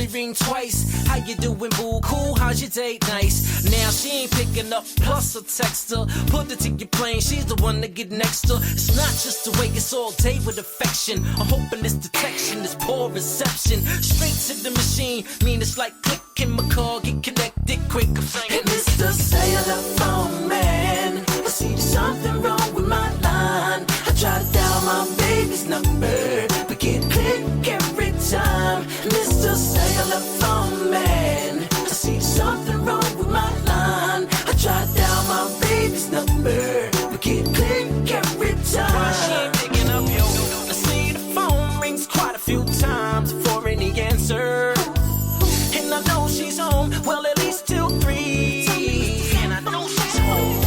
only ring twice. How you doing, boo? Cool, how's your date? Nice. Now she ain't picking up, plus a text her. Put the ticket plane, she's the one to get next to. It's not just the way it's all day with affection. I'm hoping this detection is poor reception. Straight to the machine, mean it's like clicking my car, get connected quick. I'm saying, hey, Mr. Cellular Phone Man, I see there's something wrong with my line. I try to dial my baby's number, but get click every time. Mr. Cellular Phone Man, I see there's something wrong with my line. I try to dial my baby's number, but get click every time. Why she ain't picking up, yo? I see the phone rings quite a few times before any answer. And I know she's home, well at least till 3. And I know she's home.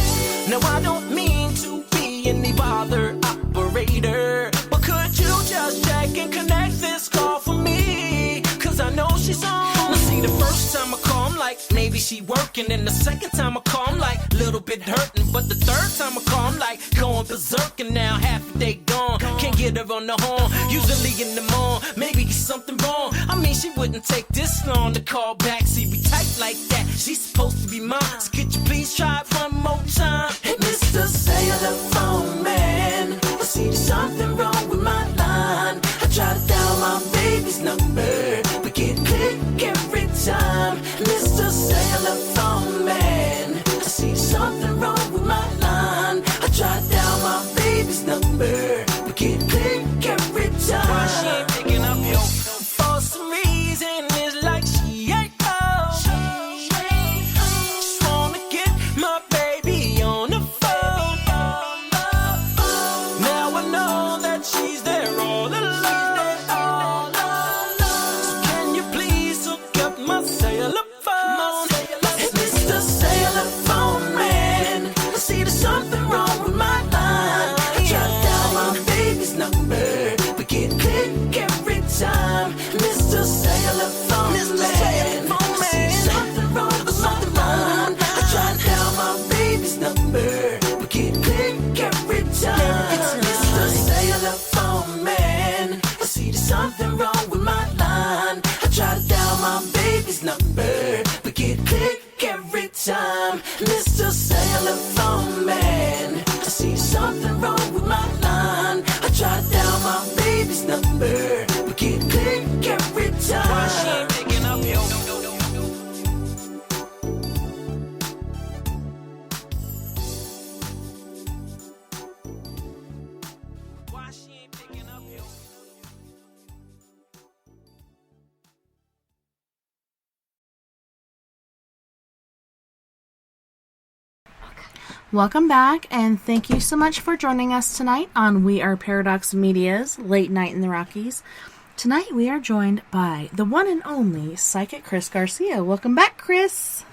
Now I don't mean to be any bother operator, but could you just check and connect this call for me? Cause I know she's home. Now see, the first time I call, I'm like, maybe she working. And the second time I call, I'm like, little bit hurting. But the third time I call, I'm like, going berserk. And now half the day gone, can't get her on the horn. Usually in the morning, maybe it's something wrong. I mean, she wouldn't take this long to call back. See, we tight like that, she's supposed to be mine. So could you please try it one more time? Hey, Mr. Cellular Phone Man, I see there's something wrong with my line. I try to dial my baby's number, but get click every time. Mr. Cellular Phone Man, I see there's something wrong with my line. I try to dial my baby's number, but get click every time. Why she ain't picking up, yo? For some reason, it's like she ain't home. Just wanna get my baby on the phone. Now I know that she's there all alone. So can you please hook up my cellular phone? Hey, Mr. Cellular Phone Man, I see there's something wrong with my line. I try to dial my baby's number, but get click every time. Mr. Cellular Phone Man, I see something wrong with my line. I try to dial my baby's number, but get click every time. Mr. Cellular Phone Man, I see there's something wrong with my line. I try to dial my baby's number, but get click every time. Mr. Cellular Phone Man, I see something wrong with my line. I try to dial my baby's number, but get click every time. Why she ain't picking up, yo? Why she ain't picking up, yo? Welcome back, and thank you so much for joining us tonight on We Are Paradox Media's Late Night in the Rockies. Tonight we are joined by the one and only Psychic Chris Garcia. Welcome back, Chris.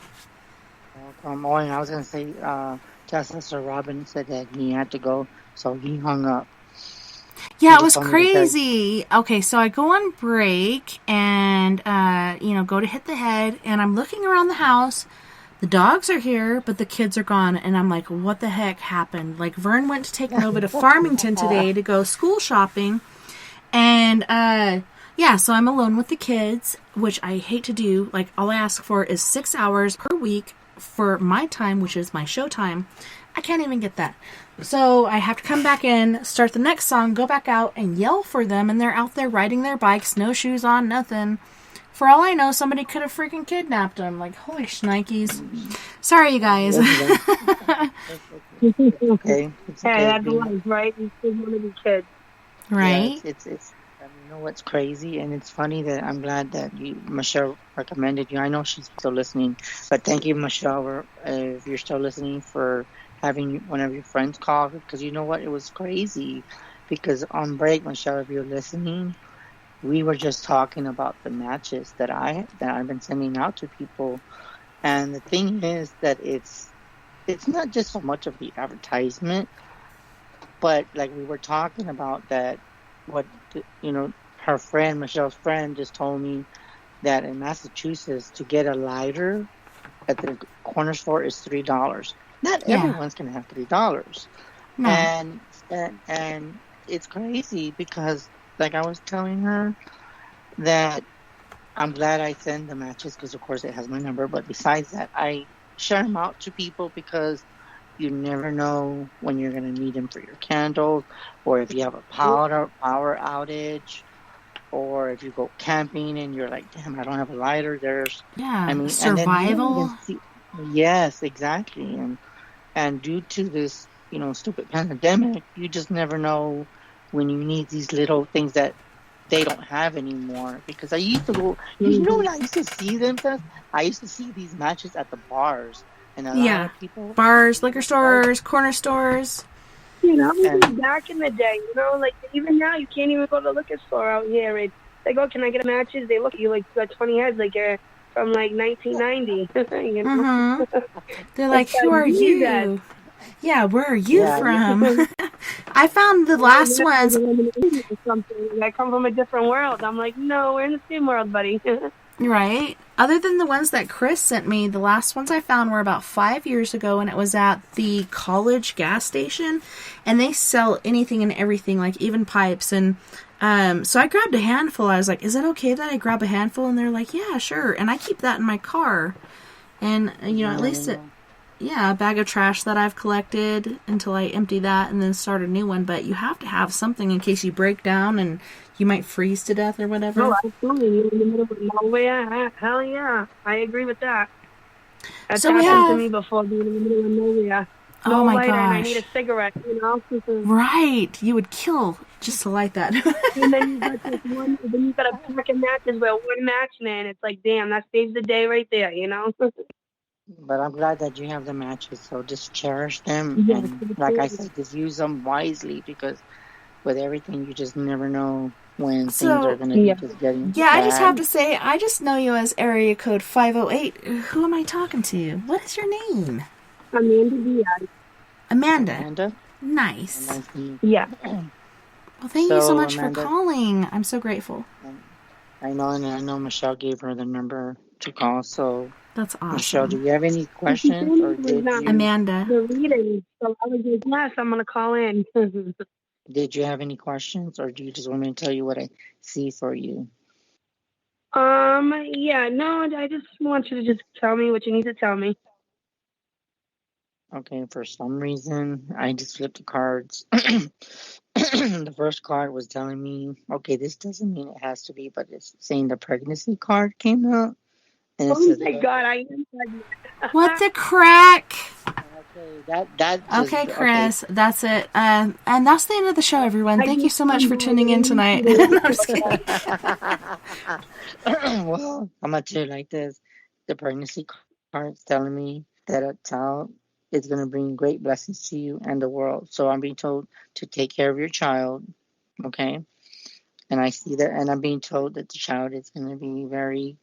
Welcome. Oh, and I was going to say, Sir Robin said that he had to go, so he hung up. Yeah, it was crazy. Okay, so I go on break and, go to hit the head, and I'm looking around the house. The dogs are here, but the kids are gone, and I'm like, what the heck happened? Like, Vern went to take Nova to Farmington today to go school shopping, and, so I'm alone with the kids, which I hate to do. Like, all I ask for is 6 hours per week for my time, which is my show time. I can't even get that. So I have to come back in, start the next song, go back out, and yell for them, and they're out there riding their bikes, no shoes on, nothing. For all I know, somebody could have freaking kidnapped them. Like, holy shnikes. Sorry, you guys. Okay. It's Hey, that's life, right? You still want to be kids. Right? Yeah, it's you know what's crazy, and it's funny that I'm glad that Michelle recommended you. I know she's still listening, but thank you, Michelle, if you're still listening, for having one of your friends call, because you know what? It was crazy, because on break, Michelle, if you're listening, we were just talking about the matches that I've been sending out to people, and the thing is that it's not just so much of the advertisement, but like we were talking about that, her friend, Michelle's friend, just told me that in Massachusetts to get a lighter at the corner store is $3. Not everyone's gonna have $3, No. and it's crazy because, like I was telling her, that I'm glad I send the matches because, of course, it has my number. But besides that, I share them out to people because you never know when you're going to need them for your candles, or if you have a power outage, or if you go camping and you're like, damn, I don't have a lighter. And then you don't even Survival. see. Yes, exactly. And due to this, stupid pandemic, you just never know when you need these little things that they don't have anymore. Because I used to go, when I used to see them, I used to see these matches at the bars, and a lot Yeah. of people, Bars, liquor stores, corner stores. Back in the day, like even now you can't even go to the liquor store out here. It's like, oh, can I get a matches? They look at you like you got 20 heads, like you're from like 1990. Mm-hmm. They're like, who are you? Yeah, where are you from? I found the last ones. I come from a different world. I'm like, no, we're in the same world, buddy. Right. Other than the ones that Chris sent me, the last ones I found were about 5 years ago, and it was at the college gas station, and they sell anything and everything, like even pipes. And so I grabbed a handful. I was like, is it okay that I grab a handful? And they're like, yeah, sure. And I keep that in my car. And, at least a bag of trash that I've collected until I empty that and then start a new one. But you have to have something in case you break down and you might freeze to death or whatever. No, absolutely. You're in the middle of nowhere. Hell yeah. I agree with that. That's happened to me before, being in the middle of nowhere. Oh my lighter, gosh. And I need a cigarette, Right. You would kill just to light that. And then you got a pack of matches where one match, man, it's like, damn, that saves the day right there, But I'm glad that you have the matches, so just cherish them. Yeah, and like I said, just use them wisely, because with everything, you just never know when things are going to be just getting bad. I just have to say, I just know you as area code 508. Who am I talking to? What is your name? Amanda Diaz. Amanda? Nice. Yeah. Well, thank you so much Amanda, for calling. I'm so grateful. I know Michelle gave her the number to call, so that's awesome. Michelle, do you have any questions? Or did you... Amanda. The reading, so I was like, yes, I'm going to call in. Did you have any questions, or do you just want me to tell you what I see for you? Yeah, no, I just want you to just tell me what you need to tell me. Okay, for some reason, I just flipped the cards. The first card was telling me, okay, this doesn't mean it has to be, but it's saying the pregnancy card came out. And it says, my God, I am pregnant. What the crack? Okay, Chris, that's it. And that's the end of the show, everyone. Thank you so much for tuning in tonight. No, I'm just kidding. Well, I'm going to tell you like this. The pregnancy card's telling me that a child is going to bring great blessings to you and the world. So I'm being told to take care of your child, okay? And I see that, and I'm being told that the child is going to be very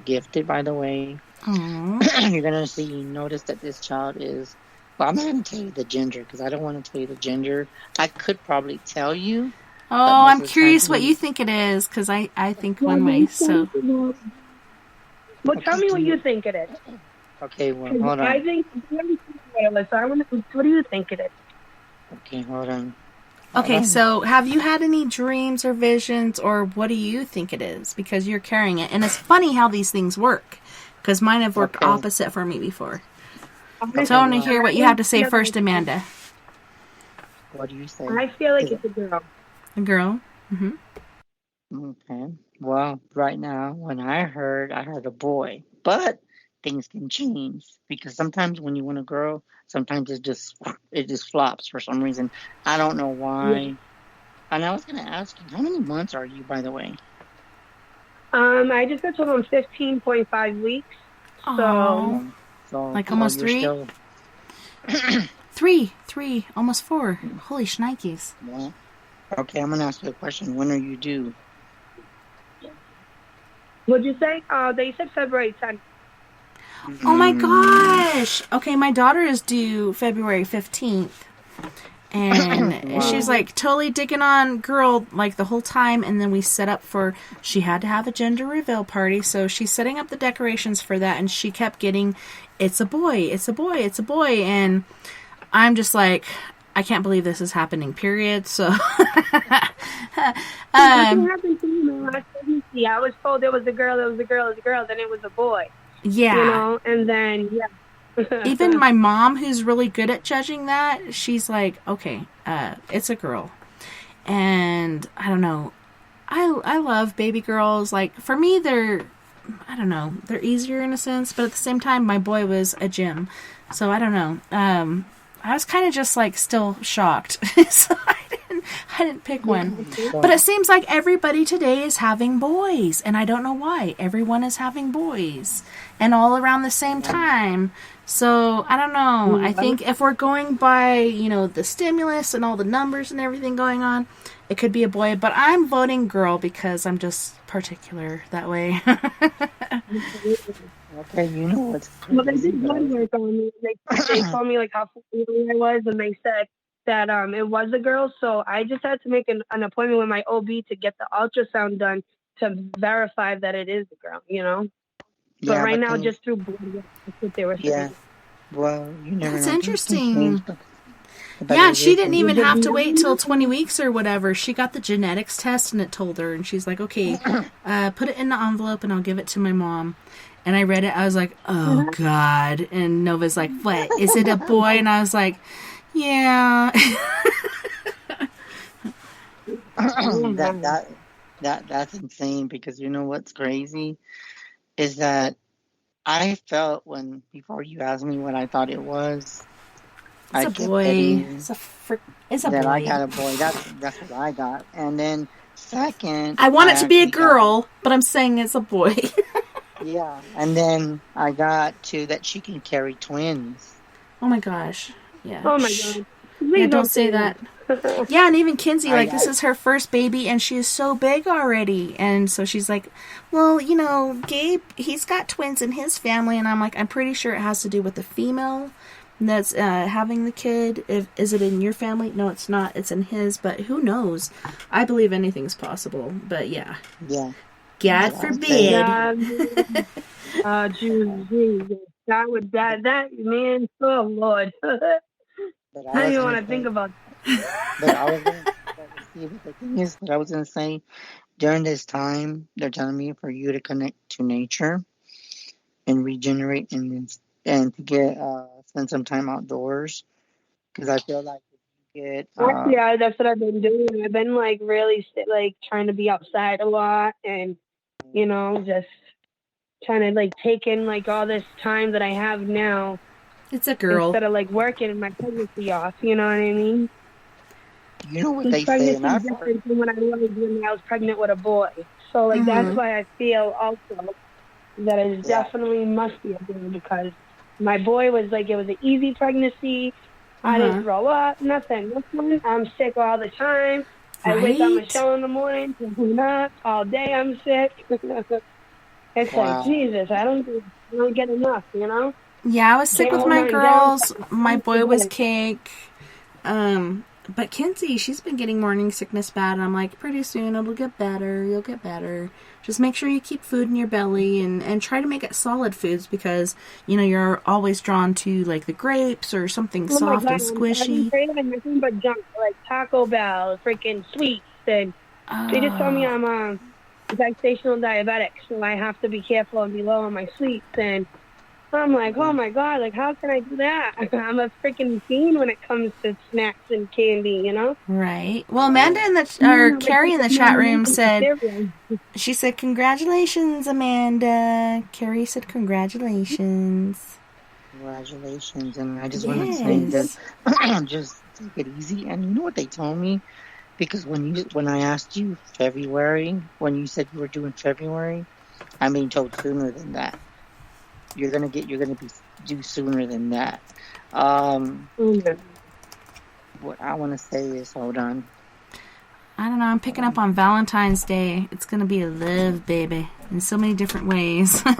gifted, by the way. You're going to notice that this child is, well, I'm not going to tell you the gender, because I don't want to tell you the gender. I could probably tell you. Oh, I'm curious what you think it is, because I think one way, so. Well, tell me what you think it is. Okay, well, hold on. I think, so I want to, what do you think it is? Okay, hold on. Okay, so have you had any dreams or visions, or what do you think it is? Because you're carrying it. And it's funny how these things work, because mine have worked opposite for me before. So I want to hear what you have to say first, Amanda. What do you say? I feel like it's a girl. A girl? Mm-hmm. Okay. Well, right now, when I heard a boy. But things can change, because sometimes when you want a girl, sometimes it just flops for some reason. I don't know why. Yeah. And I was going to ask you, how many months are you, by the way? I just got told I'm 15.5 weeks. So like almost 3? Still... 3, almost 4. Holy shnikes. Well, okay, I'm going to ask you a question. When are you due? What'd you say? They said February 10th. Oh my gosh. Okay, my daughter is due February 15th. And she's like totally digging on girl like the whole time. And then we set up she had to have a gender reveal party. So she's setting up the decorations for that. And she kept getting, it's a boy, it's a boy, it's a boy. And I'm just like, I can't believe this is happening, period. So, Nothing happened to me in my last pregnancy. I was told it was a girl, then it was a boy. yeah. You know, and then, yeah. Even my mom, who's really good at judging that, she's like, okay, it's a girl. And I don't know. I love baby girls. Like, for me, they're easier in a sense, but at the same time, my boy was a gym. So I don't know. I was kind of just like still shocked. So I didn't pick one. But it seems like everybody today is having boys, and I don't know why. Everyone is having boys, and all around the same time. So I don't know. I think if we're going by, the stimulus and all the numbers and everything going on, it could be a boy. But I'm voting girl because I'm just particular that way. Okay, you know what's Well, they crazy, did blood though? work on me. They told me like how young I was, and they said that it was a girl. So I just had to make an appointment with my OB to get the ultrasound done to verify that it is a girl. But Yeah, right but now, things, just through blood work, that's what they were yeah. saying. Well, you never That's know. Things can change, interesting. but Yeah, it she is. didn't You even just have to never wait till know. 20 weeks or whatever. She got the genetics test and it told her, and she's like, okay, put it in the envelope and I'll give it to my mom. And I read it. I was like, oh, God. And Nova's like, what? Is it a boy? And I was like, yeah. That's insane, because you know what's crazy is that I felt before you asked me what I thought it was, It's I a kept boy. getting It's a that I boy. got a boy. That's what I got. And then second, I want I it to be a actually got, girl, but I'm saying it's a boy. yeah. And then I got to that she can carry twins. Oh, my gosh. Yeah. Oh my Shh. God! Yeah, Please don't say that. Yeah, and even Kinsey, I like, this is her first baby, and she is so big already. And so she's like, well, Gabe, he's got twins in his family. And I'm like, I'm pretty sure it has to do with the female that's having the kid. Is it in your family? No, it's not. It's in his, but who knows? I believe anything's possible. But yeah, yeah. God But I would say, forbid. Jesus, that man, oh Lord, but I I don't was even gonna want to think say, about. but I was gonna see. But the thing is, what I was gonna say, during this time, they're telling me for you to connect to nature and regenerate and to get spend some time outdoors, because I feel like if you get Actually, that's what I've been doing. I've been like really like trying to be outside a lot, and just trying to like take in like all this time that I have now It's a girl. instead of like working my pregnancy off. You know what I mean? you know what This they say, and pregnancy is I've heard, different from when I was pregnant with a boy. So like that's why I feel also that it yeah, definitely must be a boy, because my boy was like, it was an easy pregnancy. I didn't throw up, nothing. This one, I'm sick all the time. I wake up Right? Michelle in the morning, clean up all day. I'm sick. It's like wow, Jesus. I don't get enough. Yeah, I was sick Can't with hold my nothing down. girls. My boy was cake. But Kinsey, she's been getting morning sickness bad, and I'm like, pretty soon it'll get better. You'll get better. Just make sure you keep food in your belly and try to make it solid foods, because, you're always drawn to, like, the grapes or something Oh my soft God, and I'm squishy. afraid of nothing but junk, like Taco Bell, freaking sweets, and they just told me I'm gestational diabetic, so I have to be careful and be low on my sweets. And I'm like, oh my God, like how can I do that? I'm a freaking fiend when it comes to snacks and candy, Right. Well, Amanda Carrie in the chat room said, she said, congratulations, Amanda. Carrie said, congratulations. congratulations. And I just wanted to say that just take it easy. And you know what they told me? Because when I asked you February, when you said you were doing February, I'm being told sooner than that. You're gonna be due sooner than that. What I want to say is, hold on. I don't know. I'm picking up on Valentine's Day. It's going to be a love baby in so many different ways. Yeah,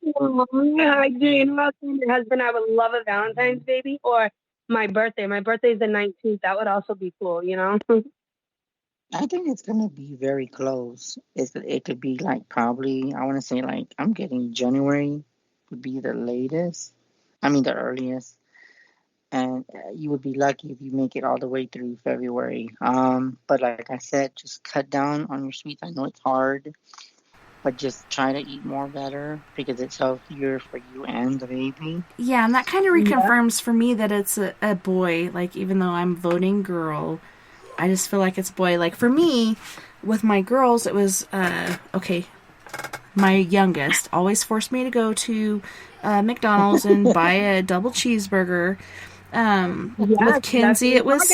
I do. I'll tell your husband I would love a Valentine's baby, or my birthday. My birthday is the 19th. That would also be cool, I think it's gonna be very close. It could be like probably, I want to say, like, I'm getting January would be the latest. I mean the earliest. and you would be lucky if you make it all the way through February. But like I said, just cut down on your sweets. I know it's hard, but just try to eat more better because it's healthier for you and the baby. Yeah, and that kind of reconfirms for me that it's a boy. Like, even though I'm voting girl, I just feel like it's boy. Like, for me, with my girls, it was, okay, my youngest always forced me to go to McDonald's and buy a double cheeseburger. With Kinsey, it was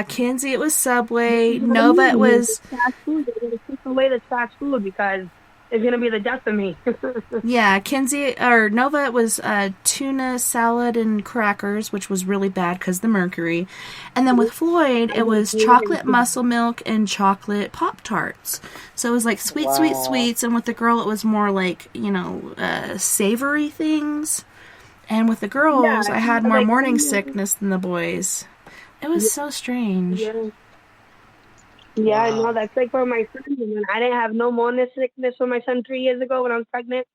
Kinsey, it was Subway. Nova, it was fast food. They're gonna take away the fast food because it's gonna be the death of me. Kinsey or Nova, it was tuna salad and crackers, which was really bad because the mercury. And then with Floyd, it was chocolate muscle milk and chocolate Pop-Tarts. So it was like sweets. And with the girl, it was more like, savory things. And with the girls, I had more morning sickness than the boys. It was so strange. Yeah, no, that's like for my son. And I didn't have no morning sickness for my son 3 years ago when I was pregnant.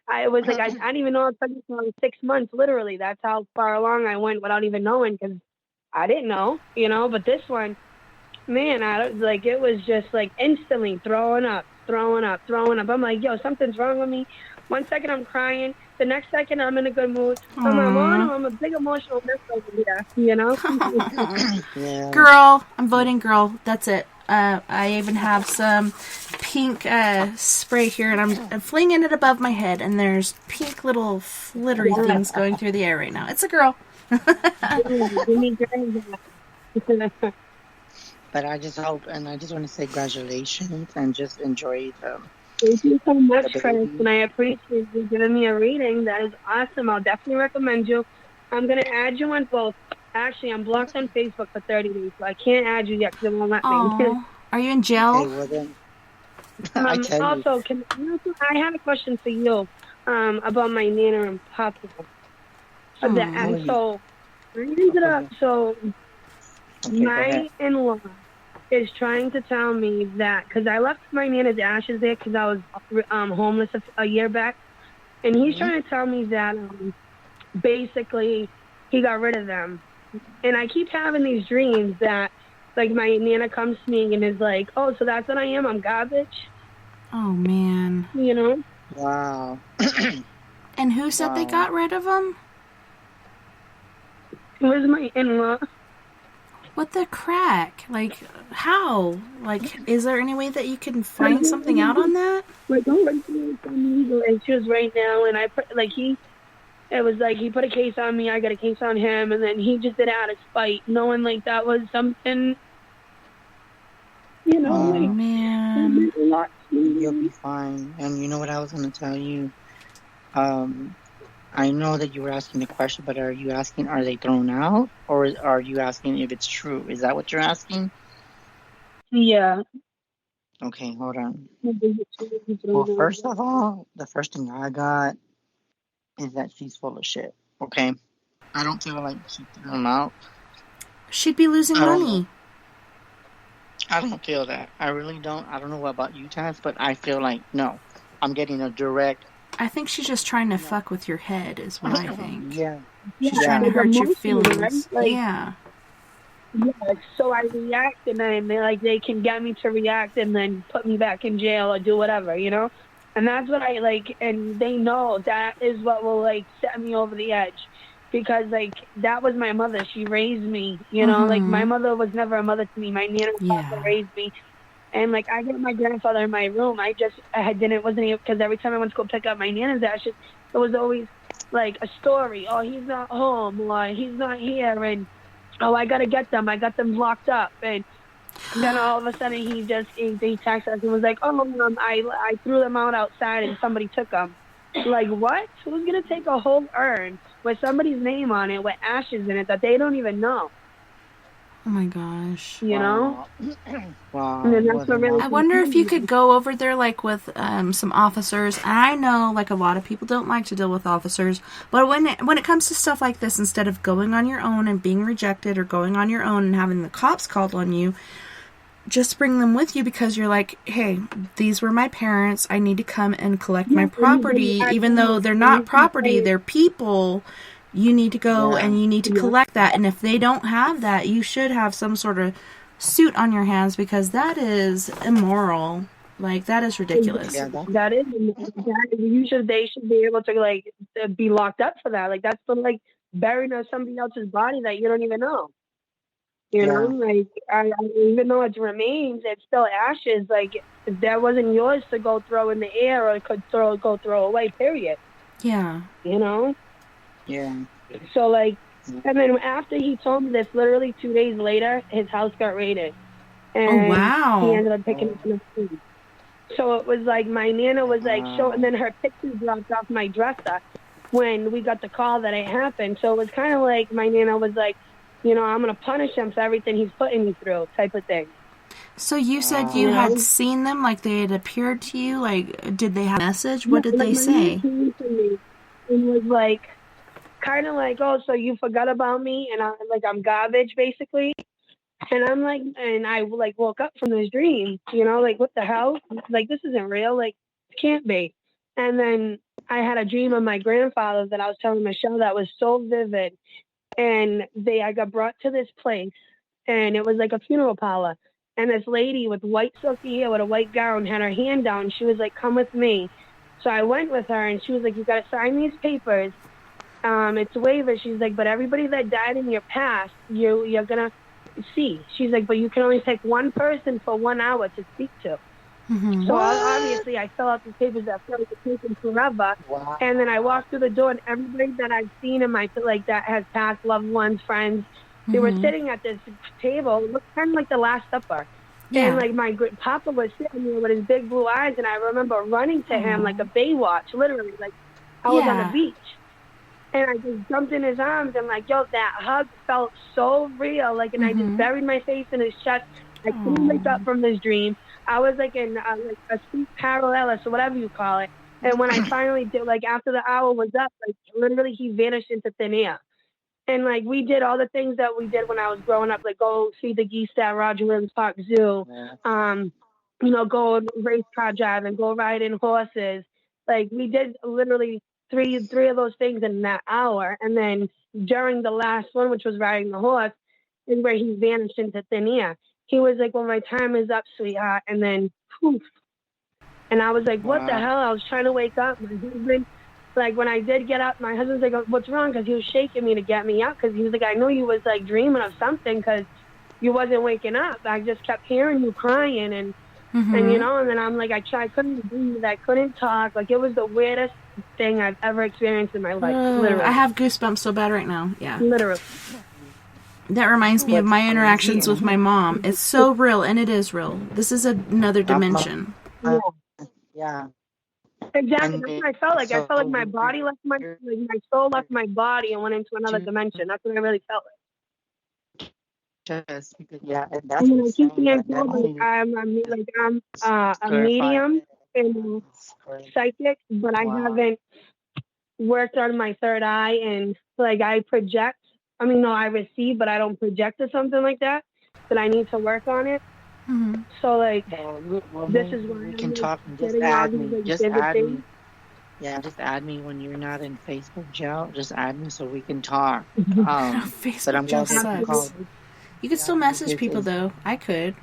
I was like, I didn't even know I was pregnant for 6 months, literally. That's how far along I went without even knowing because I didn't know, But this one, man, it was just like instantly throwing up. I'm like, yo, something's wrong with me. 1 second I'm crying. The next second I'm in a good mood. I'm a big emotional mess over here, Yeah. Girl, I'm voting girl. That's it. I even have some pink spray here, and I'm flinging it above my head, and there's pink little flittery things going through the air right now. It's a girl. But I just hope, and I just want to say congratulations and just enjoy them. Thank you so much, Chris, and I appreciate you giving me a reading. That is awesome. I'll definitely recommend you. I'm going to add you on both. Actually, I'm blocked on Facebook for 30 days, so I can't add you yet because it won't let me. Are you in jail? Okay, well then, I tell also, I had a question for you about my Nana and Papa. My in-law is trying to tell me that, because I left my Nana's ashes there because I was homeless a year back, and he's trying to tell me that basically he got rid of them. And I keep having these dreams that, like, my Nana comes to me and is like, oh, so that's what I am? I'm garbage? Oh, man. Wow. And who said they got rid of them? It was my in-law. What the crack? Like, how? Like, is there any way that you can find something out on that? Like, some legal issues right now, and I put, like, he put a case on me, I got a case on him, and then he just did it out of spite, knowing, like, that was something, man. You'll be fine. And you know what I was going to tell you? I know that you were asking the question, but are you asking, are they thrown out? Or are you asking if it's true? Is that what you're asking? Yeah. Okay, hold on. Well, first of all, the first thing I got is that she's full of shit, okay? I don't feel like she threw them out. She'd be losing money. I don't feel that. I really don't. I don't know about you, Tess, but I feel like, no. I'm getting a direct... I think she's just trying to fuck with your head, is what I think. Yeah. She's trying to hurt your feelings. Right? Like, yeah. Yeah, so I react, and then they can get me to react and then put me back in jail or do whatever, And that's what I like, and they know that is what will, set me over the edge. Because, that was my mother. She raised me, my mother was never a mother to me. My Nana raised me. And, I got my grandfather in my room. Because every time I went to go pick up my Nana's ashes, it was always, a story. Oh, he's not home, or he's not here, and, oh, I got to get them. I got them locked up. And then all of a sudden he texted us and was like, oh, I threw them out outside and somebody took them. Like, what? Who's going to take a whole urn with somebody's name on it with ashes in it that they don't even know? Oh my gosh. Wow. I wonder if you could go over there with some officers. I know a lot of people don't like to deal with officers, but when it comes to stuff like this, instead of going on your own and being rejected or going on your own and having the cops called on you, just bring them with you because you're like, hey, these were my parents. I need to come and collect my property, even though they're not property, they're people. You need to go and you need to Yeah. collect that. And if they don't have that, you should have some sort of suit on your hands, because that is immoral. Like, that is ridiculous. Yeah, They should be able to, like, be locked up for that. Like, that's for, like, burying somebody else's body that you don't even know. You know, like, even though it's remains, it's still ashes. Like, that wasn't yours to go throw in the air or could go throw away, period. Yeah. You know? Yeah. So, like, and then after he told me this, literally 2 days later, his house got raided. And wow. he ended up picking up the food. So it was like my Nana was like, and then her picture dropped off my dresser when we got the call that it happened. So it was kind of like my Nana was like, you know, I'm going to punish him for everything he's putting me through, type of thing. So you said you had seen them, like they had appeared to you? Like, did they have a message? What did they say? Came to me and was like, kind of like, oh, so you forgot about me, and I'm garbage, basically. And I'm like, and I like woke up from this dream, you know, like, what the hell? Like, this isn't real. Like, it can't be. And then I had a dream of my grandfather that I was telling Michelle that was so vivid. And I got brought to this place, and it was like a funeral parlor. And this lady with white silky hair with a white gown had her hand down. She was like, come with me. So I went with her, and she was like, you got to sign these papers. It's a waiver. She's like, but everybody that died in your past, you're going to see. She's like, but you can only take one person for 1 hour to speak to. Mm-hmm. So obviously I fill out these papers that feel like it's taking forever. Wow. And then I walked through the door, and everybody that I've seen in my, like, that has passed, loved ones, friends, they were sitting at this table. It looked kind of like the Last Supper. Yeah. And like my papa was sitting there with his big blue eyes, and I remember running to him like a Baywatch, literally, like I was on the beach. And I just jumped in his arms, and like, yo, that hug felt so real. Like, and I just buried my face in his chest. I couldn't wake up from this dream. I was like in like a sleep paralysis or whatever you call it. And when I finally did, like after the hour was up, like literally he vanished into thin air. And like we did all the things that we did when I was growing up, like go see the geese at Roger Williams Park Zoo, you know, go race car driving, go riding horses. Like we did literally three of those things in that hour. And then during the last one, which was riding the horse, is where he vanished into thin air. He was like, well, my time is up, sweetheart. And then poof. And I was like, what the hell? I was trying to wake up. My husband, like when I did get up, my husband's like, what's wrong? Because he was shaking me to get me up. Because he was like, I know you was like dreaming of something because you wasn't waking up. I just kept hearing you crying and you know, and then I'm like, I couldn't breathe. I couldn't talk. Like it was the weirdest thing I've ever experienced in my life. Literally. I have goosebumps so bad right now. Yeah. Literally. That reminds me of my interactions with my mom. It's so real, and it is real. This is another dimension. Yeah. Exactly. That's what I felt like. I felt like my body left my soul left my body and went into another dimension. That's what I really felt like. Just because, and that's I mean, I keep being told I'm a medium and psychic, but I haven't worked on my third eye, and like I project. I mean, no, I receive, but I don't project or something like that. But I need to work on it. So, like, this is why we can talk and just add me. Just add me. Yeah, just add me when you're not in Facebook jail. Just add me so we can talk. Facebook jail sucks. You could still message people, though. I could.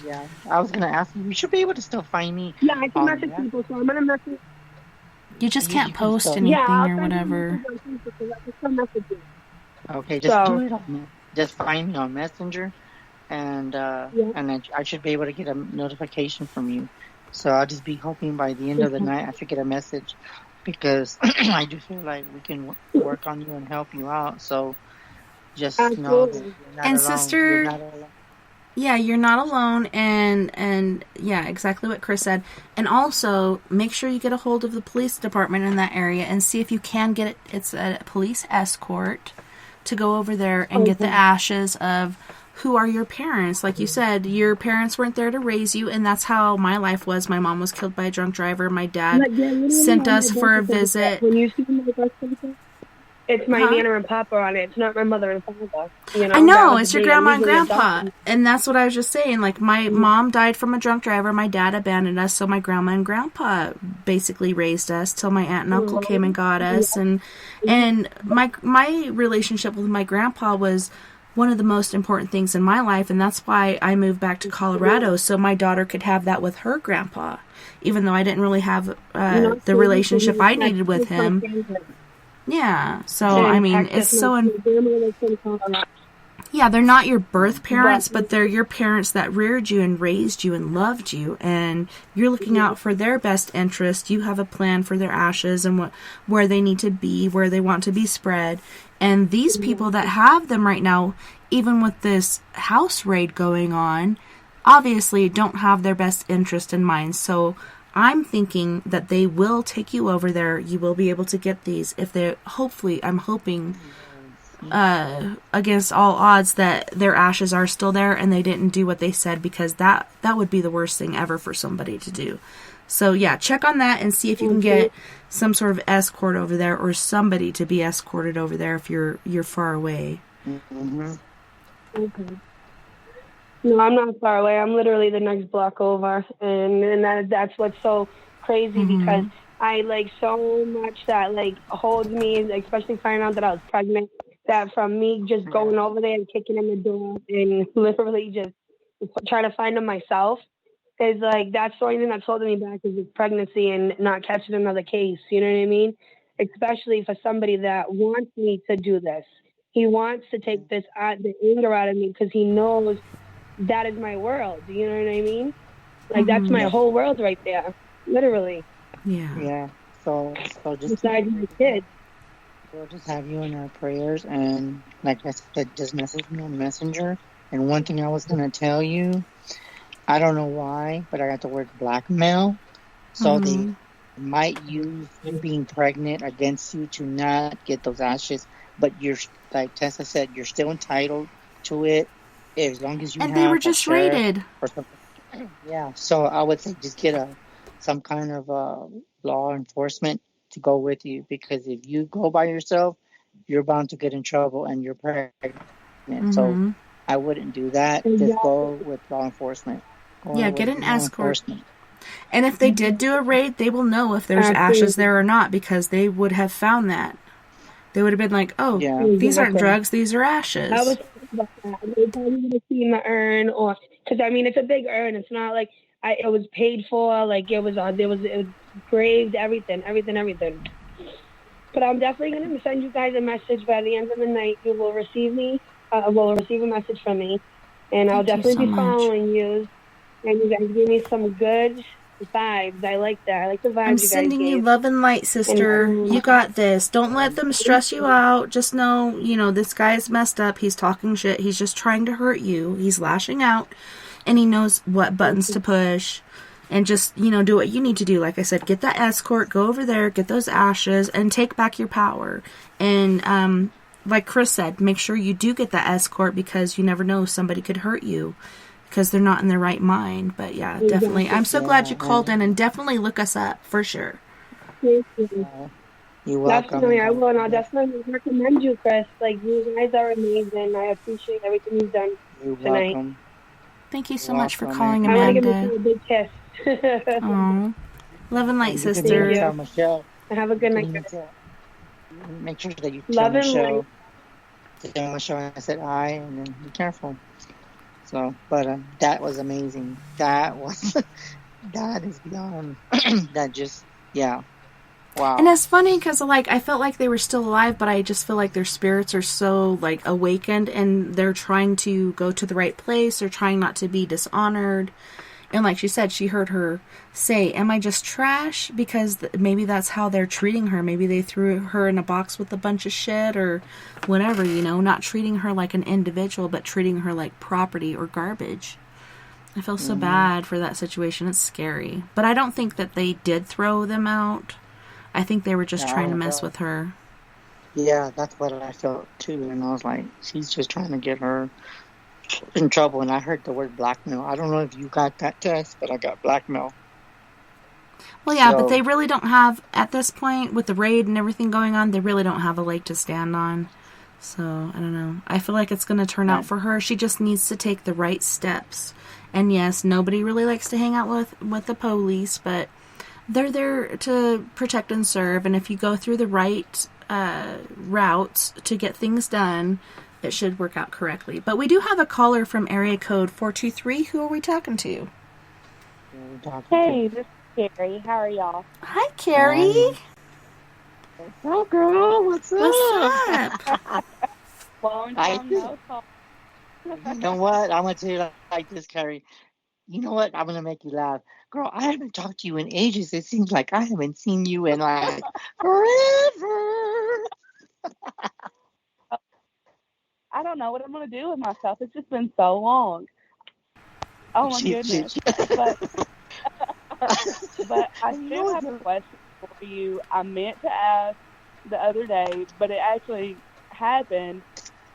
Yeah, I was gonna ask you. You should be able to still find me. Yeah, I can message people, so I'm gonna message. You just can't post anything or whatever. Okay, just do it just find me on Messenger, and then I should be able to get a notification from you. So I'll just be hoping by the end of the night I should get a message, because I do feel like we can work on you and help you out. So just know that you're not alone. Sister, you're not alone. Yeah, you're not alone, and yeah, exactly what Chris said. And also, make sure you get a hold of the police department in that area and see if you can get it. It's a police escort to go over there and get the ashes of who are your parents. Like you said, your parents weren't there to raise you, and that's how my life was. My mom was killed by a drunk driver. My dad sent us for a visit. When you see my birth certificate, It's my Nana and Papa on it. It's not my mother and father. You know, I know, it's your grandma and grandpa. And that's what I was just saying. Like, my mom died from a drunk driver. My dad abandoned us, so my grandma and grandpa basically raised us till my aunt and uncle came and got us. And my relationship with my grandpa was one of the most important things in my life, and that's why I moved back to Colorado, so my daughter could have that with her grandpa, even though I didn't really have the relationship I needed with him. Yeah, so, I mean, it's so... Yeah, they're not your birth parents, but they're your parents that reared you and raised you and loved you, and you're looking out for their best interest. You have a plan for their ashes and where they need to be, where they want to be spread. And these people that have them right now, even with this house raid going on, obviously don't have their best interest in mind. So I'm thinking that they will take you over there. You will be able to get these if they, hopefully, I'm hoping, against all odds, that their ashes are still there and they didn't do what they said, because that would be the worst thing ever for somebody to do. So yeah, check on that and see if you can get some sort of escort over there, or somebody to be escorted over there if you're far away. Mm-hmm. Okay. No, I'm not far away. I'm literally the next block over, and that's what's so crazy, because I like so much that like holds me, especially finding out that I was pregnant. That from me just going over there and kicking in the door and literally just trying to find them myself is like, that's the only thing that's holding me back, is this pregnancy and not catching another case. You know what I mean? Especially for somebody that wants me to do this. He wants to take the anger out of me, because he knows that is my world. You know what I mean? Like, that's my whole world right there. Literally. Yeah. Yeah. So just besides my kids. We'll just have you in our prayers, and like I said, just message me on Messenger. And one thing I was going to tell you, I don't know why, but I got the word blackmail. So they might use you being pregnant against you to not get those ashes. But you're, like Tessa said, you're still entitled to it as long as you have. And they were just raided. Yeah. So I would say just get some kind of law enforcement to go with you, because if you go by yourself, you're bound to get in trouble and you're pregnant. So I wouldn't do that. Just go with law enforcement. Get an escort. And if they did do a raid, they will know if there's ashes there or not, because they would have found that. They would have been like, oh, these aren't drugs, these are ashes. I was thinking about that. They probably would have seen the urn, or, because I mean, it's a big urn. It's not like it was paid for, like it was graved, everything. But I'm definitely going to send you guys a message by the end of the night. You will receive a message from me, and I'll definitely be following you. And you guys give me some good vibes. I like that. I like the vibes. I'm sending you love and light, sister. You got this. Don't let them stress you out. Just know, this guy's messed up. He's talking shit. He's just trying to hurt you. He's lashing out, and he knows what buttons to push. And just, do what you need to do. Like I said, get that escort, go over there, get those ashes, and take back your power. And like Chris said, make sure you do get that escort, because you never know, somebody could hurt you because they're not in their right mind. But yeah, definitely. I'm so glad you called in, and definitely look us up for sure. Thank you. You're welcome. Definitely, I will. And I'll definitely recommend you, Chris. Like, you guys are amazing. I appreciate everything you've done tonight. Welcome. Thank you so much for calling, Amanda. I want to give you a big kiss. Aww. Love and light, sister. Michelle. Have a good night. Make sure that you tell Michelle. Tell Michelle I said hi, and then be careful. So, but that was amazing. That is beyond. That just, yeah. Wow. And it's funny because, I felt like they were still alive, but I just feel like their spirits are so, awakened, and they're trying to go to the right place. They're trying not to be dishonored. And like she said, she heard her say, am I just trash? Because maybe that's how they're treating her. Maybe they threw her in a box with a bunch of shit or whatever, not treating her like an individual, but treating her like property or garbage. I feel so bad for that situation. It's scary. But I don't think that they did throw them out. I think they were just trying to mess with her. Yeah, that's what I felt too. And I was like, she's just trying to get her in trouble. And I heard the word blackmail. I don't know if you got that test, but I got blackmail. Well, yeah, but So- they really don't have, at this point, with the raid and everything going on, they really don't have a leg to stand on. So, I don't know. I feel like it's going to turn out for her. She just needs to take the right steps. And yes, nobody really likes to hang out with the police, but they're there to protect and serve. And if you go through the right routes to get things done, it should work out correctly. But we do have a caller from area code 423. Who are we talking to? Hey, this is Carrie. How are y'all? Hi, Carrie. Oh, girl, what's up? What's up? Long time no talk. You know what? I'm going to tell you like this, Carrie. You know what? I'm going to make you laugh. Girl, I haven't talked to you in ages. It seems like I haven't seen you in like forever. I don't know what I'm going to do with myself. It's just been so long. Oh, my goodness. But I do have a question for you. I meant to ask the other day, but it actually happened,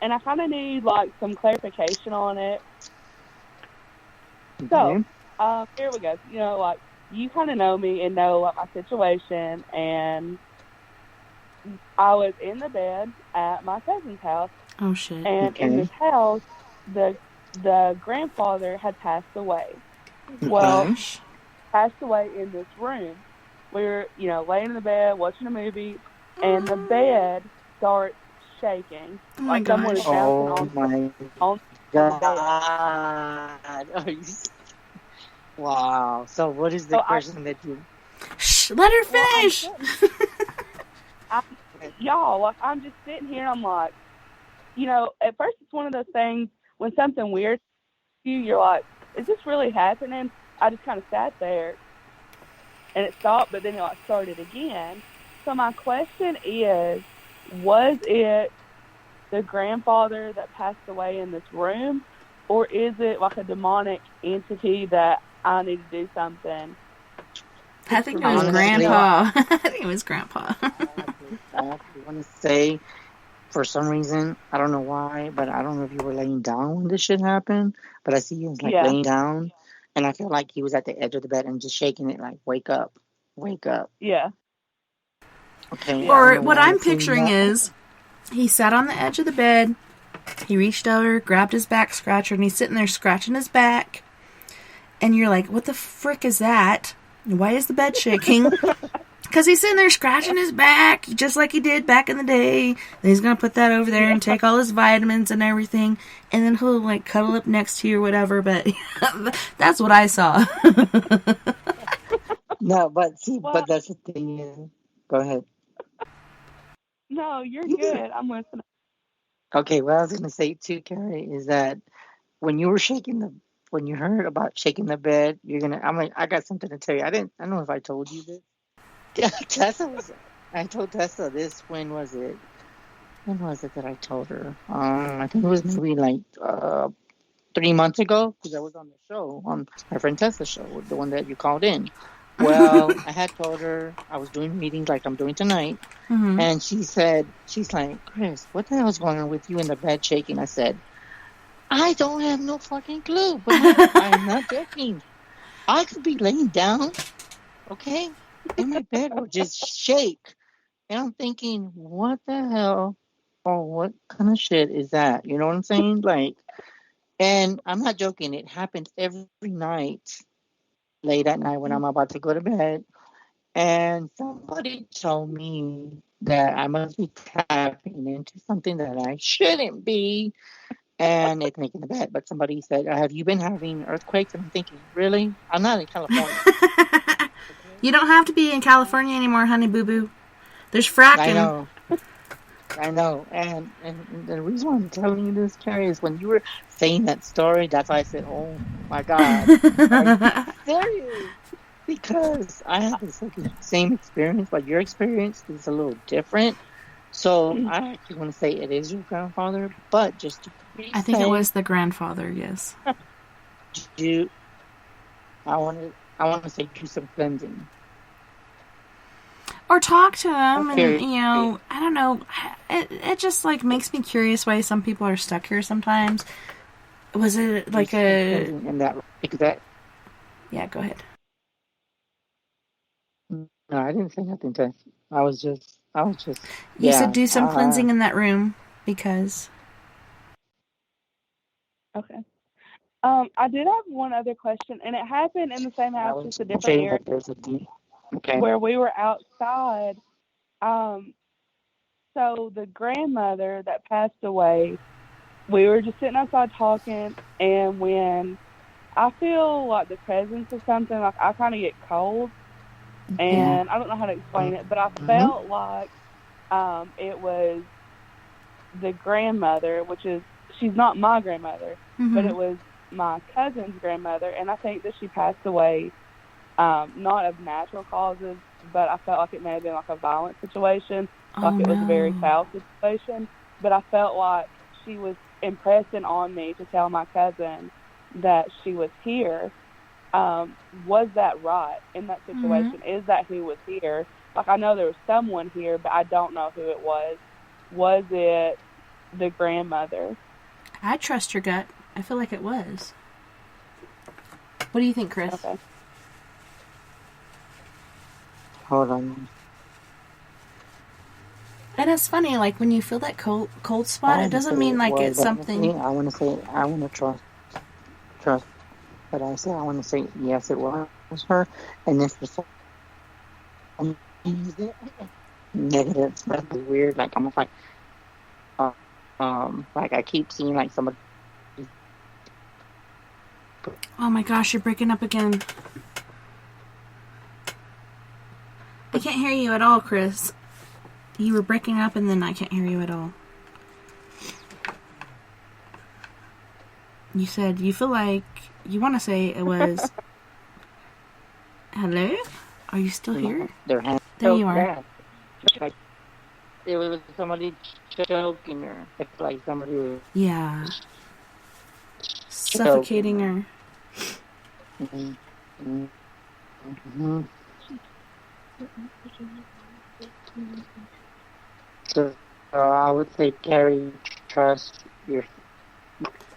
and I kind of need, like, some clarification on it. So, here we go. You know, like, you kind of know me and know, like, my situation, and I was in the bed at my cousin's house. Oh, shit. And in this house, the grandfather had passed away. Well, passed away in this room. We were, you know, laying in the bed, watching a movie, and the bed starts shaking. Oh, my like someone is bouncing on the bed. Wow. So what is the question that you... Shh, let her finish. Y'all, like, I'm just sitting here, and I'm like, you know, at first it's one of those things, when something weird to you, you're like, is this really happening? I just kind of sat there, and it stopped, but then it like started again. So my question is, was it the grandfather that passed away in this room, or is it like a demonic entity that I need to do something? I think it was Grandpa. I think it was Grandpa. I want to say, for some reason, I don't know why, but I don't know if you were laying down when this shit happened, but I see you laying down, and I feel like he was at the edge of the bed and just shaking it like, wake up, wake up. Yeah. Okay. Or what I'm picturing is, he sat on the edge of the bed, he reached over, grabbed his back scratcher, and he's sitting there scratching his back, and you're like, what the frick is that? Why is the bed shaking? Because he's sitting there scratching his back, just like he did back in the day. And he's going to put that over there and take all his vitamins and everything. And then he'll, like, cuddle up next to you or whatever. But that's what I saw. No, but see, but that's the thing is... Go ahead. No, you're good. I'm listening. Okay, what I was going to say, too, Carrie, is that when you were when you heard about shaking the bed, I got something to tell you. I don't know if I told you this. I told Tessa this, when was it that I told her? I think it was maybe like 3 months ago, because I was on the show, on my friend Tessa's show, the one that you called in. Well, I had told her I was doing meetings like I'm doing tonight, and she's like, Chris, what the hell is going on with you in the bed shaking? I said, I don't have no fucking clue, but I'm not joking. I could be laying down, okay? And my bed will just shake. And I'm thinking, what the hell? Or what kind of shit is that? You know what I'm saying? Like, and I'm not joking. It happens every night, late at night when I'm about to go to bed. And somebody told me that I must be tapping into something that I shouldn't be. And it's making the bed. But somebody said, have you been having earthquakes? And I'm thinking, really? I'm not in California. You don't have to be in California anymore, honey boo boo. There's fracking. I know. And the reason why I'm telling you this, Carrie, is when you were saying that story, that's why I said, oh my God. Are you serious? Because I have the same experience, but your experience is a little different. So I actually want to say it is your grandfather, but just to I think it was the grandfather, yes. I want to say do some cleansing. Or talk to him, and, you know, I don't know. It just, like, makes me curious why some people are stuck here sometimes. Was it, like, in that exact... Yeah, go ahead. No, I didn't say nothing, Tess. I was just, You said yeah. do some cleansing in that room because. Okay. I did have one other question, and it happened in the same I house, was just a different saying area, that there's a deep. Okay. where we were outside. So the grandmother that passed away, we were just sitting outside talking, and when I feel like the presence of something, like I kind of get cold, and I don't know how to explain it, but I felt like it was the grandmother, which is, she's not my grandmother, but it was my cousin's grandmother, and I think that she passed away not of natural causes, but I felt like it may have been like a violent situation, like it was a very foul situation, but I felt like she was impressing on me to tell my cousin that she was here. Was that right in that situation? Is that who was here? Like, I know there was someone here, but I don't know who it was. Was it the grandmother? I trust your gut. I feel like it was. What do you think, Chris? Okay. Hold on. And it's funny, like when you feel that cold spot, it doesn't mean like it's something. I want to trust. But I want to say yes, it was her, and this was some negative. That's weird. Like almost like I keep seeing like somebody. Oh my gosh, you're breaking up again. I can't hear you at all, Chris. You were breaking up and then I can't hear you at all. You said you feel like you want to say it was. Hello? Are you still here? Their hands. There you are. Like it was somebody choking her. It's like somebody was. Yeah. Suffocating her. So I would say, Carrie, trust your.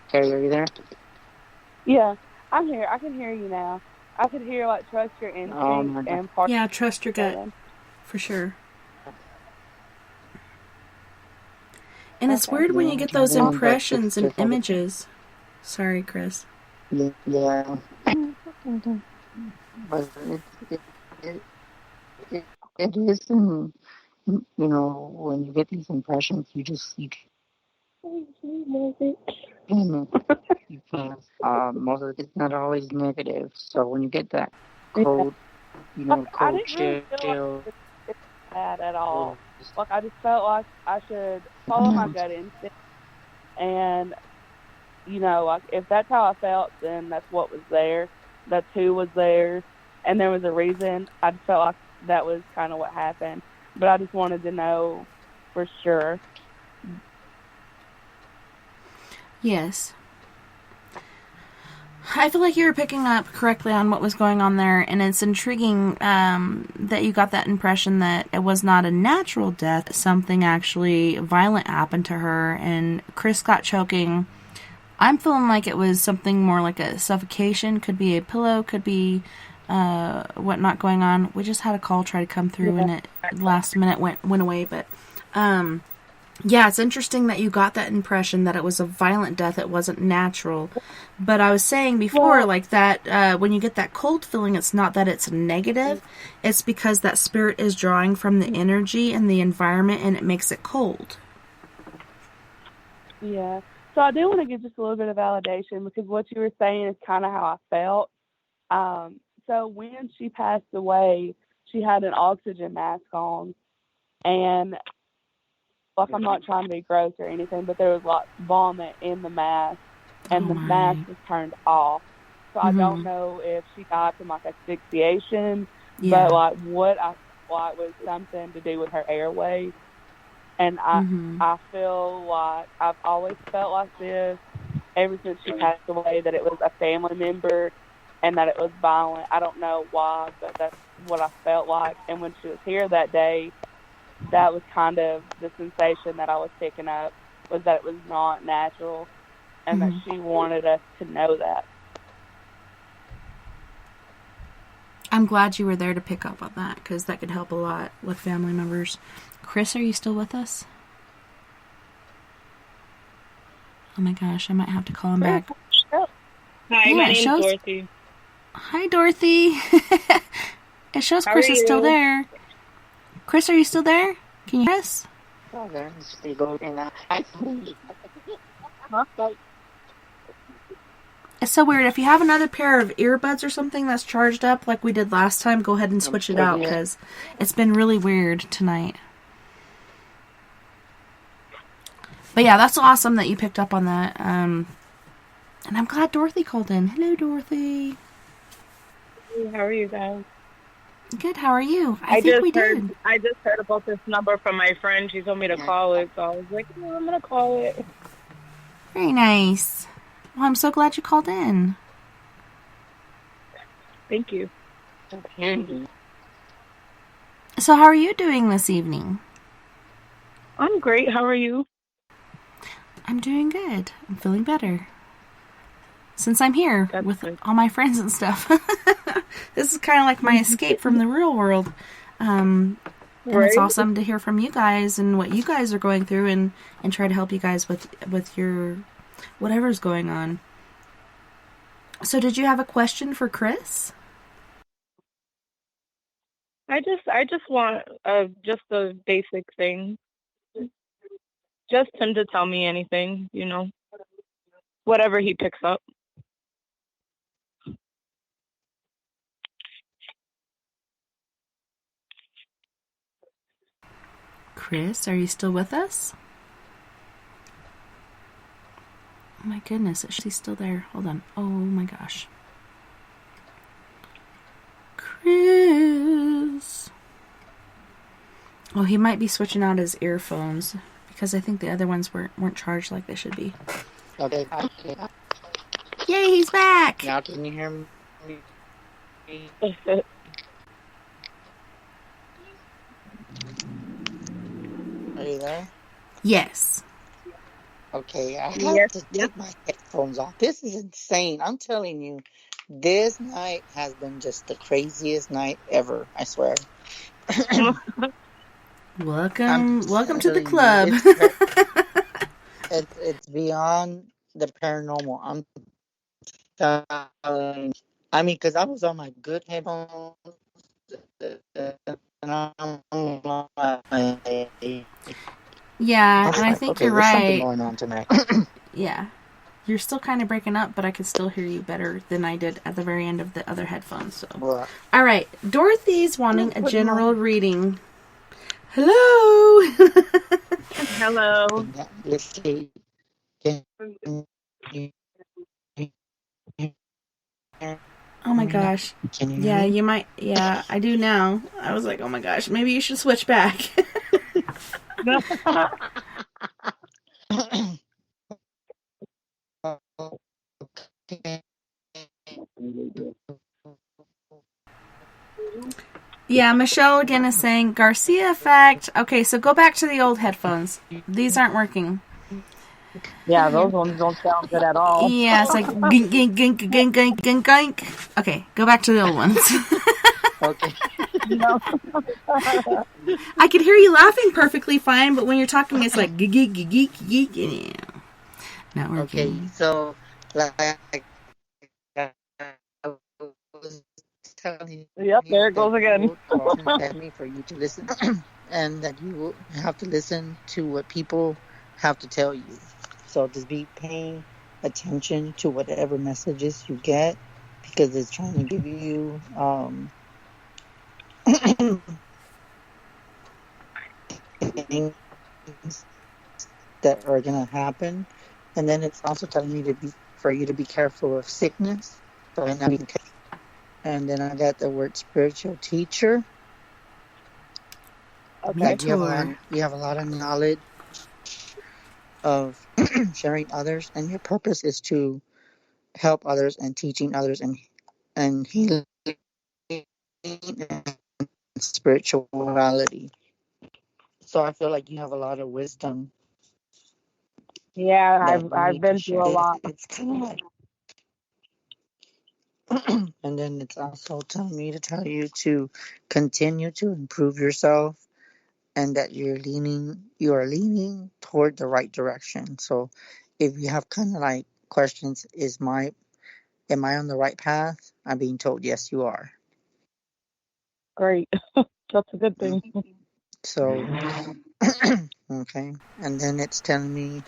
Carrie, are you there? Yeah, I'm here. I can hear you now. I could hear like trust your instinct and part. Yeah, trust your gut for sure. And it's weird when you get those impressions and images. Sorry, Chris. Yeah. But it is, when you get these impressions, you can't. Most of it's not always negative. So when you get that cold, cold I didn't really chill. feel like it's bad at all. Like I just felt like I should follow my gut instinct, and like if that's how I felt, then that's what was there. That's who was there, and there was a reason. I just felt like that was kind of what happened, but I just wanted to know for sure. Yes. I feel like you were picking up correctly on what was going on there, and it's intriguing that you got that impression that it was not a natural death. Something actually violent happened to her, and Chris got choking. I'm feeling like it was something more like a suffocation. Could be a pillow, could be whatnot going on. We just had a call try to come through, and it last minute went away, but yeah, it's interesting that you got that impression that it was a violent death. It wasn't natural. But I was saying before, like that, when you get that cold feeling, it's not that it's negative. It's because that spirit is drawing from the energy and the environment, and it makes it cold. Yeah. So I do want to give just a little bit of validation, because what you were saying is kind of how I felt. So when she passed away, she had an oxygen mask on, and like, I'm not trying to be gross or anything, but there was like vomit in the mask, and the mask was turned off. So I don't know if she died from like asphyxiation, but like what I thought was something to do with her airways. And I feel like I've always felt like this ever since she passed away, that it was a family member and that it was violent. I don't know why, but that's what I felt like. And when she was here that day, that was kind of the sensation that I was picking up, was that it was not natural, and that she wanted us to know that. I'm glad you were there to pick up on that, because that could help a lot with family members. Chris, are you still with us? Oh my gosh, I might have to call him back. Hi, my name's Dorothy. Hi, Dorothy. It shows Chris is still there. Chris, are you still there? Can you hear us? It's so weird. If you have another pair of earbuds or something that's charged up like we did last time, go ahead and switch it out, because it's been really weird tonight. But yeah, that's awesome that you picked up on that. And I'm glad Dorothy called in. Hello, Dorothy. How are you guys? Good. How are you? I think we did. I just heard about this number from my friend. She told me to call it, so I was like, no, I'm going to call it. Very nice. Well, I'm so glad you called in. Thank you. So how are you doing this evening? I'm great. How are you? I'm doing good. I'm feeling better. Since I'm here with all my friends and stuff. This is kind of like my escape from the real world. And it's awesome to hear from you guys and what you guys are going through, and try to help you guys with your whatever's going on. So did you have a question for Chris? I just want just a basic thing. Just him to tell me anything, whatever he picks up. Chris, are you still with us? Oh my goodness, is she still there? Hold on. Oh my gosh. Chris. Oh, he might be switching out his earphones, because I think the other ones weren't charged like they should be. Okay. Yay, he's back! Now can you hear me? Are you there? Yes. Okay, I have to take my headphones off. This is insane. I'm telling you, this night has been just the craziest night ever, I swear. Welcome to the club. It's beyond the paranormal. I'm telling you. I mean, because I was on my good headphones, and I'm on my... Yeah, and I think you're right. There's something going on tonight. Yeah. You're still kind of breaking up, but I can still hear you better than I did at the very end of the other headphones. So, all right. Dorothy's wanting a general reading. Hello. Hello. Let's see. Oh my gosh. Yeah, you might. Yeah, I do now. I was like, oh my gosh, maybe you should switch back. Yeah, Michelle again is saying Garcia effect. Okay, so go back to the old headphones. These aren't working. Yeah, those ones don't sound good at all. Yeah, it's like gink, gink, gink, gink, gink, gink, gink. Okay, go back to the old ones. Okay. No. I could hear you laughing perfectly fine, but when you're talking, it's like geek, geek, geek, geek. Yeah. Not working. Okay, so like I was telling you, Yep, there it goes again. Me for you to listen, and that you will have to listen to what people have to tell you. So just be paying attention to whatever messages you get, because it's trying to give you things that are going to happen. And then it's also telling me for you to be careful of sickness. And then I got the word spiritual teacher. Okay. Like you have a lot of knowledge of sharing others, and your purpose is to help others and teaching others and healing and spirituality. So I feel like you have a lot of wisdom. Yeah, I've been through a lot. It's kind of And then it's also telling me to tell you to continue to improve yourself, and that you are leaning toward the right direction. So if you have kind of like questions, am I on the right path? I'm being told yes, you are. Great. That's a good thing. So okay, and then it's telling me,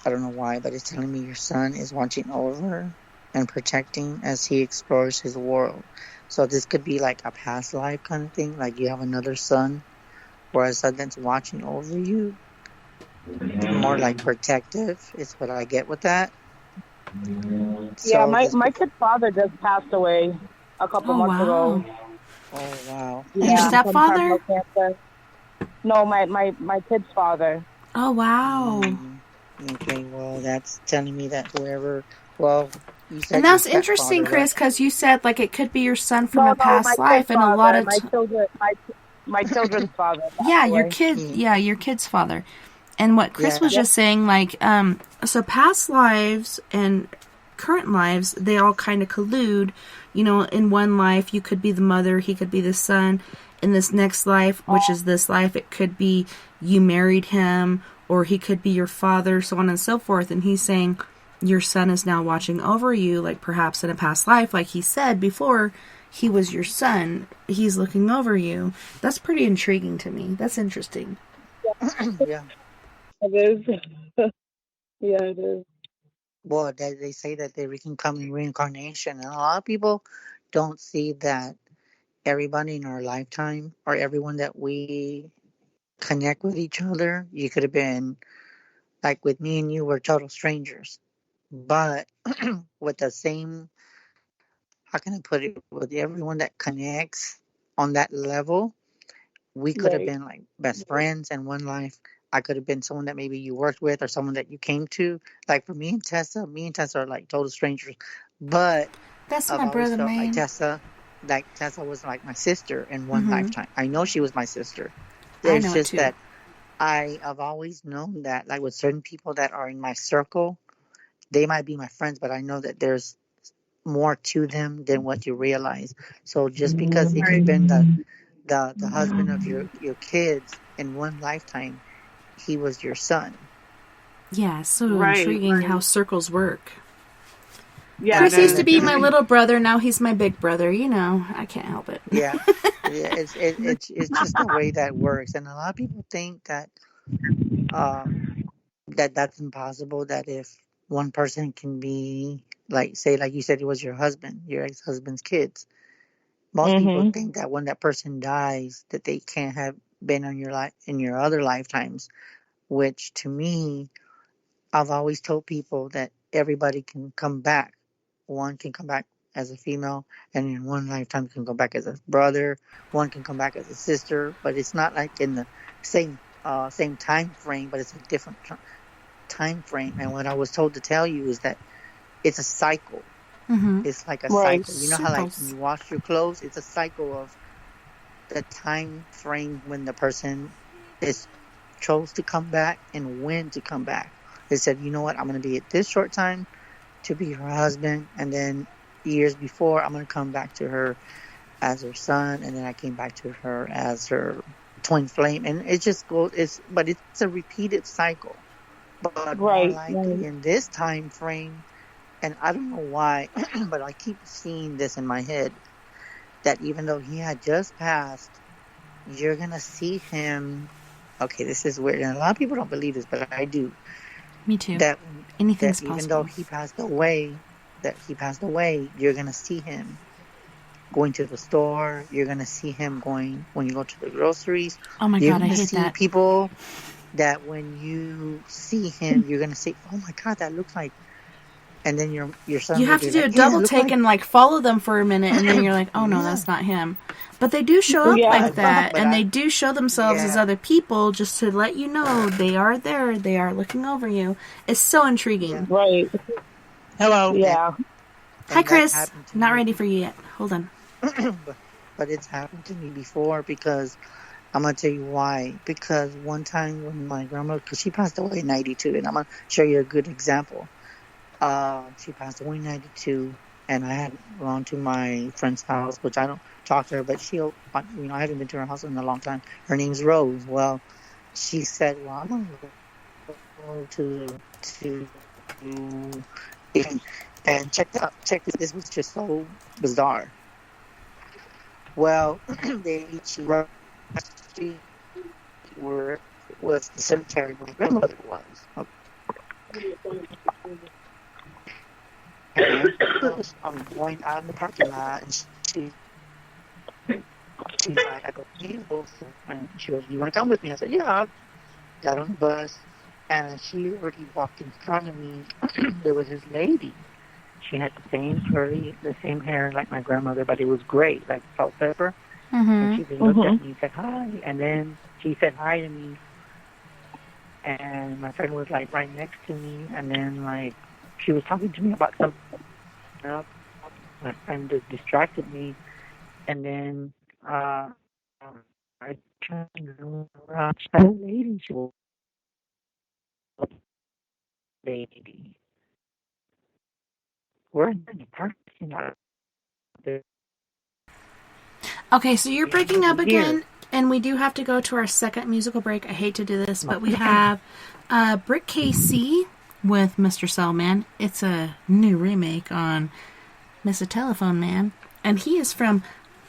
I don't know why, but it's telling me your son is watching over and protecting as he explores his world. So this could be like a past life kind of thing, like you have another son or a son that's watching over you, more like protective is what I get with that. Yeah, So my kid's father just passed away a couple months ago. Oh wow. Your Yeah, from stepfather? terminal cancer. No, my kid's father. Oh, wow. Okay, well, that's telling me that whoever, well, you said And your that's interesting, stepfather, Chris, right? because you said like it could be your son from a No, past my life, kid's and a lot father. of My children's father. yeah, Passed away. your kid's father. And what Chris was Yeah. just saying, like, so past lives and current lives, they all kind of collude. You know, in one life, you could be the mother, he could be the son. In this next life, which is this life, it could be you married him, or he could be your father, so on and so forth. And he's saying your son is now watching over you, like perhaps in a past life, like he said before, he was your son. He's looking over you. That's pretty intriguing to me. That's interesting. Yeah. It is. Yeah, it is. Well, they say that they can come in reincarnation, and a lot of people don't see that everybody in our lifetime, or everyone that we connect with each other, you could have been, like with me and you, we're total strangers. But with the same, how can I put it, with everyone that connects on that level, we could have Right. been like best friends in one life. I could have been someone that maybe you worked with or someone that you came to. Like for me and Tessa are like total strangers. But That's I've my always brother, felt man. like Tessa was like my sister in one Mm-hmm. lifetime. I know she was my sister. I It's know it just too. that I've always known that, like with certain people that are in my circle, they might be my friends, but I know that there's more to them than what you realize. So just because it could have Right. been the husband of your kids in one lifetime, he was your son. Yeah, it's so Right. intriguing how circles work. Yeah, And Chris it used then to is. be my little brother, now he's my big brother. You know, I can't help it. yeah, it's just the way that works. And a lot of people think that that's impossible. That if one person can be like, say, like you said, it was your husband, your ex-husband's kids. Most people Mhm. think that when that person dies, that they can't have been on your life in your other lifetimes. Which to me, I've always told people that everybody can come back. One can come back as a female, and in one lifetime can come back as a brother. One can come back as a sister, but it's not like in the same time frame, but it's a different time frame. And what I was told to tell you is that it's a cycle. Mm-hmm. It's like a Right. cycle. You know how like when Circles. you wash your clothes, it's a cycle of the time frame when the person is chose to come back and when to come back. They said, you know what, I'm going to be at this short time to be her husband, and then years before, I'm going to come back to her as her son, and then I came back to her as her twin flame, and it just goes. But it's a repeated cycle. But more Right. likely Right. in this time frame, and I don't know why, but I keep seeing this in my head that even though he had just passed, you're gonna see him. Okay, this is weird, and a lot of people don't believe this, but I do. Me too. That Anything's even though possible. he passed away, you're gonna see him going to the store. You're gonna see him going when you go to the groceries. Oh my You're God, I gonna hate see that. people that when you see him, you're gonna say, "Oh my God, that looks like." And then your son You will have be to do a like, "Yeah, it double looks take like." and like follow them for a minute, and then you're like, oh no, Yeah, that's not him. But they do show up Yeah. like that, but and they do show themselves as yeah, other people just to let you know they are there, they are looking over you. It's so yeah. intriguing. Right. Hello. And, Yeah. Hi, and that's Chris. happened to Not me. ready for you yet. Hold on. But it's happened to me before, because I'm gonna tell you why. Because one time when my grandmother, because she passed away in '92, and I'm gonna show you a good example. She passed away in '92, and I had gone to my friend's house, which I don't talk to her, but she'll, I haven't been to her house in a long time. Her name's Rose. Well, she said, well, I'm going to go to and check this. This was just so bizarre. Well, she wrote where was the cemetery where my grandmother was. And I'm going out in the parking lot, and she's like, I go, and she goes, you want to come with me? I said, yeah. I got on the bus, and she already walked in front of me. There was this lady. She had the same hair like my grandmother, but it was gray, like salt pepper. And she just looked at me and said, hi. And then she said hi to me. And my friend was like right next to me. And then like she was talking to me about something else. My friend just distracted me. And then I turned around. That lady, she was a lady. We're in the parking lot. Okay, so you're breaking up again, and we do have to go to our second musical break. I hate to do this, but we have Brick KC with Mr. Cellman. It's a new remake on Mr. Telephone Man, and he is from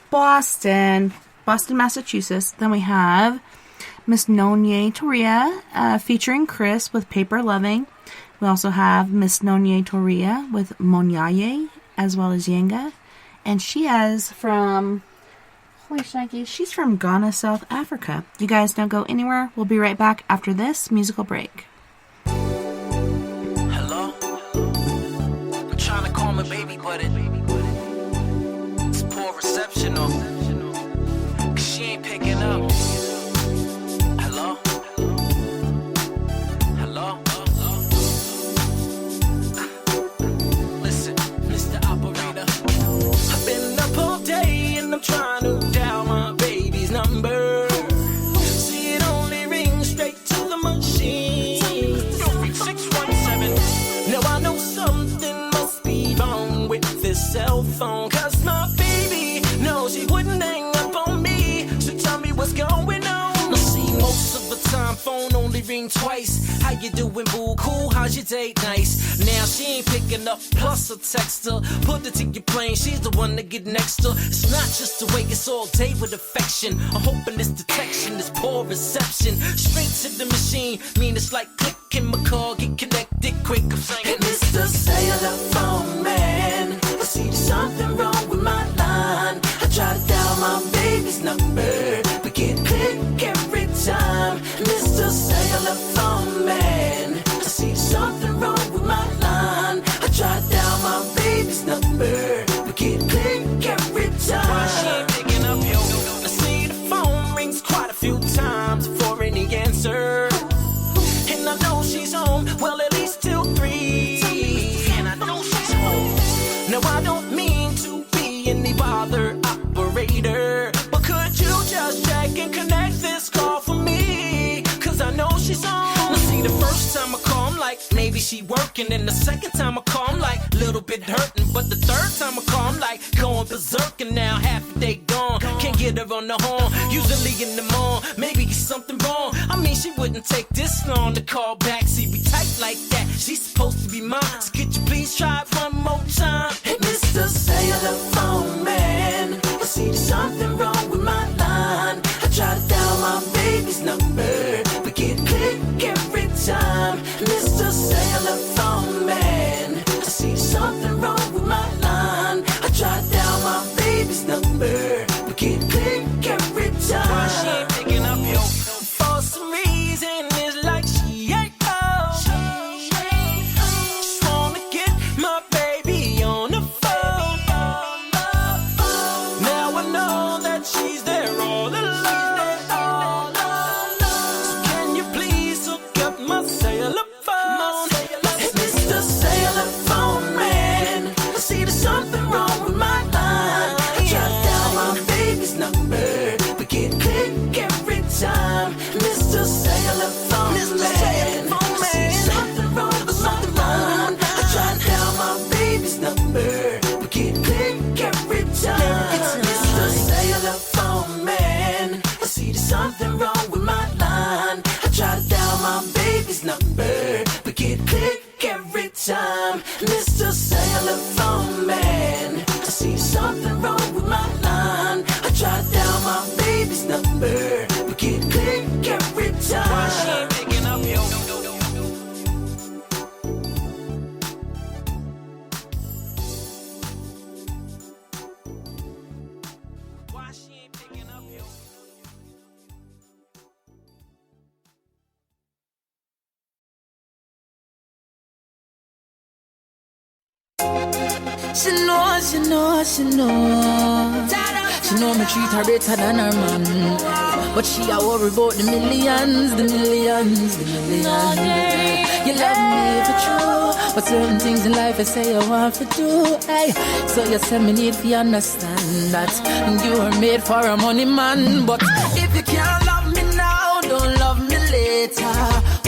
Boston, Massachusetts. Then we have Miss Nonye Toria featuring Chris with Paper Loving. We also have Miss Nonye Toria with Monyaye, as well as Yenga. And she is from... Holy shnikes, she's from Ghana, South Africa. You guys don't go anywhere. We'll be right back after this musical break. Hello? I'm trying to call my baby, but it's poor reception, cause she ain't picking up. Hello? Hello? Listen, Mr. Operator, I've been up all day and I'm trying to dial my baby's number. See, it only rings straight to the machine. 617. Now I know something must be wrong with this cell phone, cause my baby knows she wouldn't hang up on me. So tell me what's going on. Now see, most of the time phone only ring twice. How you doing, boo? Cool, how's your date? Nice. Now she ain't picking up, plus a text her. Put the ticket plane, she's the one to get next to. It's not just the way, it's all day with affection. I'm hoping this detection is poor reception. Straight to the machine, mean it's like clicking my call, get connected quick. I'm saying, hey, Mr. Cellular Phone Man, I see there's something wrong with my line. I try to dial my baby's number, but get click every time. Mr. Cellular Phone Man, I see there's something wrong with my line. I try to dial my baby's number, but get click every time. Why she ain't picking up, yo? I see the phone rings quite a few times before any answer. And I know she's home, well at least till 3. And I know she's home. Now I don't mean to be any bother operator, but could you just check and connect this call for me? Cause I know she's home. Now see, the first time I call, I'm like, maybe she working. And the second time I call, I'm like, little bit hurting. But the third time I call, I'm like, going berserk. And now half a day gone, can't get her on the horn. Usually in the morning, maybe it's something wrong. I mean, she wouldn't take this long to call back. See, we tight like that, she's supposed to be mine. So could you please try it one more time? Hey, Mr. Cellular Phone Man, I see there's something wrong with my line. I try to dial my baby's number, but get click every time. Mr. Cellular Phone Man, I see there's something wrong with my line. I try to dial my baby's number, but get click every time. Why she ain't picking up, yo? For some reason, it's like she ain't home. Just wanna get my baby on the phone. something wrong with my line. I try to dial my baby's number, but get click every time. Mr. Cellular Phone Man, I see something wrong with my line. I try to dial my baby's number, but get click every time. Why she ain't picking up, yo? Why she ain't picking up, yo? She know. She know me treat her better than her man, but she a worry about the millions. You love me for true, but certain things in life I say I want to do. Hey, so you say me need to understand that you are made for a money man. But if you can't love me now, don't love me later.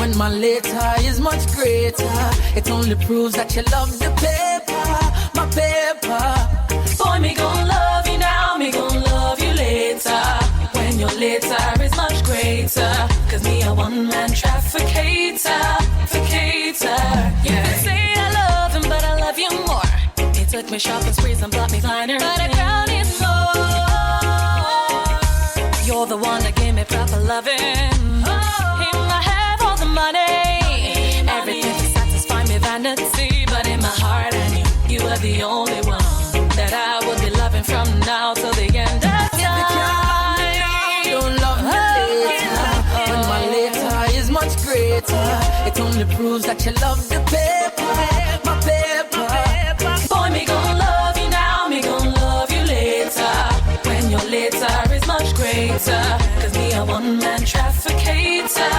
When my later is much greater, it only proves that you love the paper, my paper. Boy, me gon' love you now, me gon' love you later. When your later is much greater, cause me a one-man trafficator, yeah. They say I love him, but I love you more. He took me shopping sprees and bought me finer, but I crown it more. You're the one that gave me proper loving. Him, I have all the money, everything to satisfy me vanity, but in my heart I knew you were the only one that I would be loving from now till the end of time. Don't love me later. When my later is much greater, it only proves that you love the paper, my paper. Boy, me gon' love you now, me gon' love you later. When your later is much greater, cause me a one-man trafficator,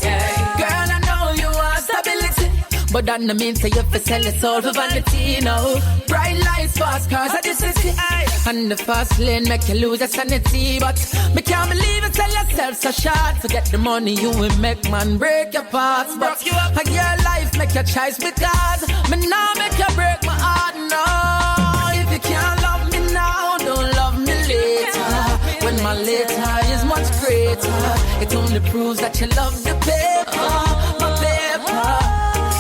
yeah. Girl, I know you want stability, but that no mean say you fi sell your soul for vanity, no. Bright lights, fast cars, I just see. And the fast lane make you lose your sanity. But me can't believe you sell yourself so short. Forget the money you will make, man, break your parts. But your life make your choice because me now make you break my heart, no. If you can't love me now, don't love me later. When my later is much greater, it only proves that you love the paper, my paper.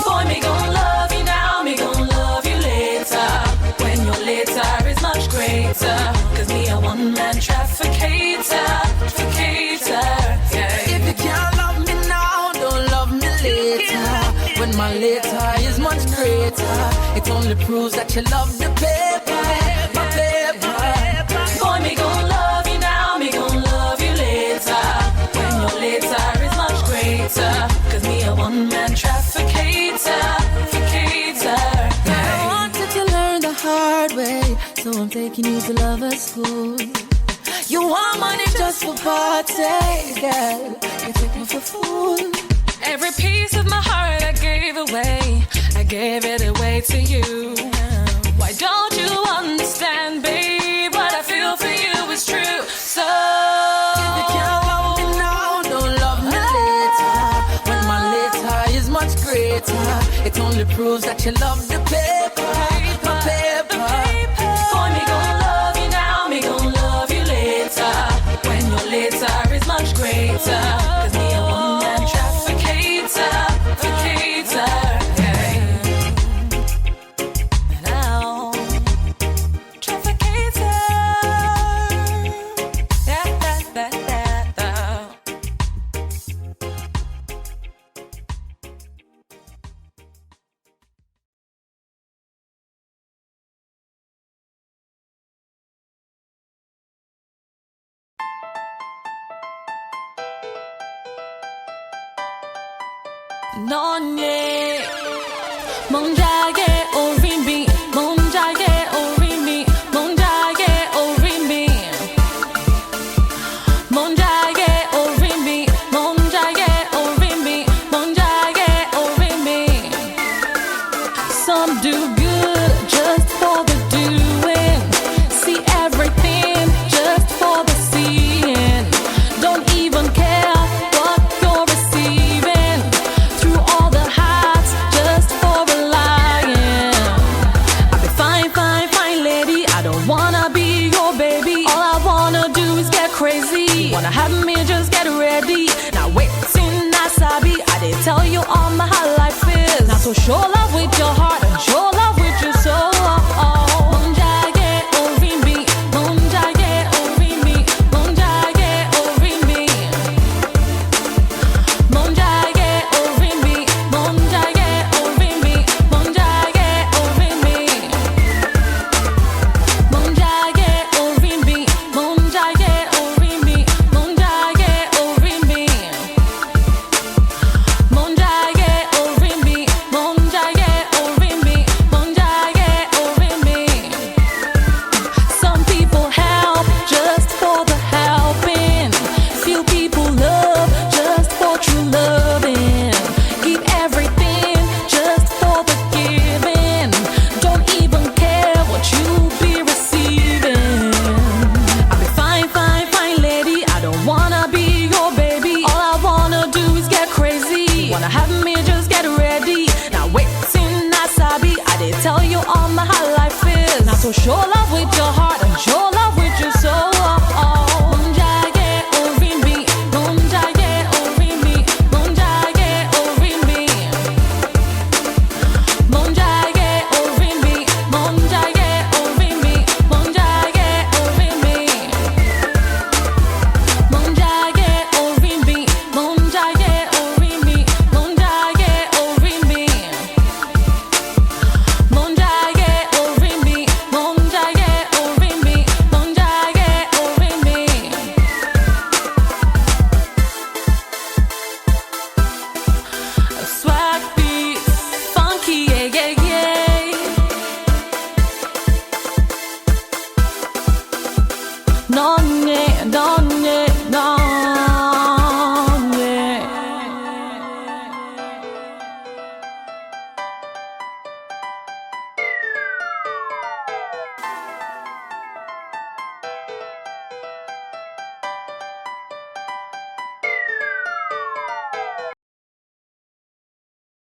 Boy, me gon' love you now, me gon' love you later. When your later is much greater, cause me a one-man trafficator, yeah. If you can't love me now, don't love me later. When my later is much greater, it only proves that you love the paper, my paper. Boy, me gon' love you now, me gon' love you later. When your later is much greater, cause me a one-man trafficator, yeah. I wanted to learn the hard way, so I'm taking you to lover school. You want money just for party, girl. You take me for fool. Every piece of my heart I gave away, I gave it away to you. Why don't you understand, babe? What I feel for you is true. So if you can't love me now, don't love me later. When my later is much greater, it only proves that you love the paper, my paper. Boy, me gon' love you now, me gon' love you later. When your later is much greater, cause me a one-man trafficator, yeah. Now, trafficator, yeah. 너의 몽자의 오리미 몽자의 오리미 몽자의 오리미 몽자의 오리미 몽자의 오리미 몽자의 오리미 Some do good just for the doing, see everything just for the seeing, don't even care what you're receiving, through all the heights just for the lying. I be fine, fine, fine lady, I don't wanna be your baby, all I wanna do is get crazy. crazy. Wanna have me, just get ready. Now waiting, Nasabi, I did tell you all my how life is. Now so show love with your heart and show love with your soul. So show love with your heart and show love with your soul.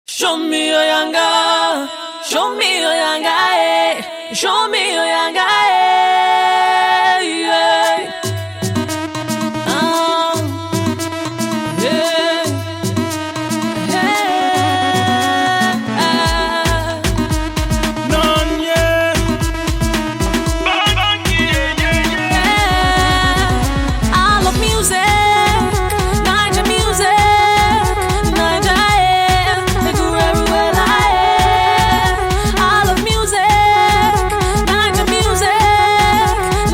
Show me your yanga, show me your yanga, eh. Show me your yanga, eh. Yeah. Yeah. Yeah. None, yeah. Yeah. I love music, Niger music, Niger, yeah. They go everywhere like, yeah. I love music, Niger music,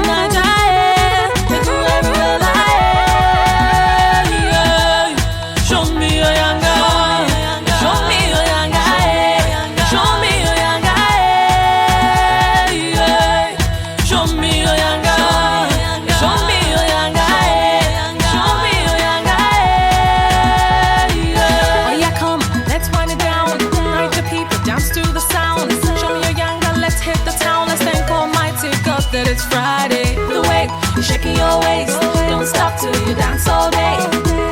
Niger, yeah. They go everywhere like, yeah. Show me your yanga, show me your yanga, yeah. Show me your yanga, yeah. Show me your yanga, show me your yanga, show me your yanga, yeah. Oh yeah, come, let's wind it down. Night the people dance to the sound. Show me your yanga, let's hit the town. Let's thank Almighty God that it's Friday. The way you're shaking your waist, don't stop till you dance all day.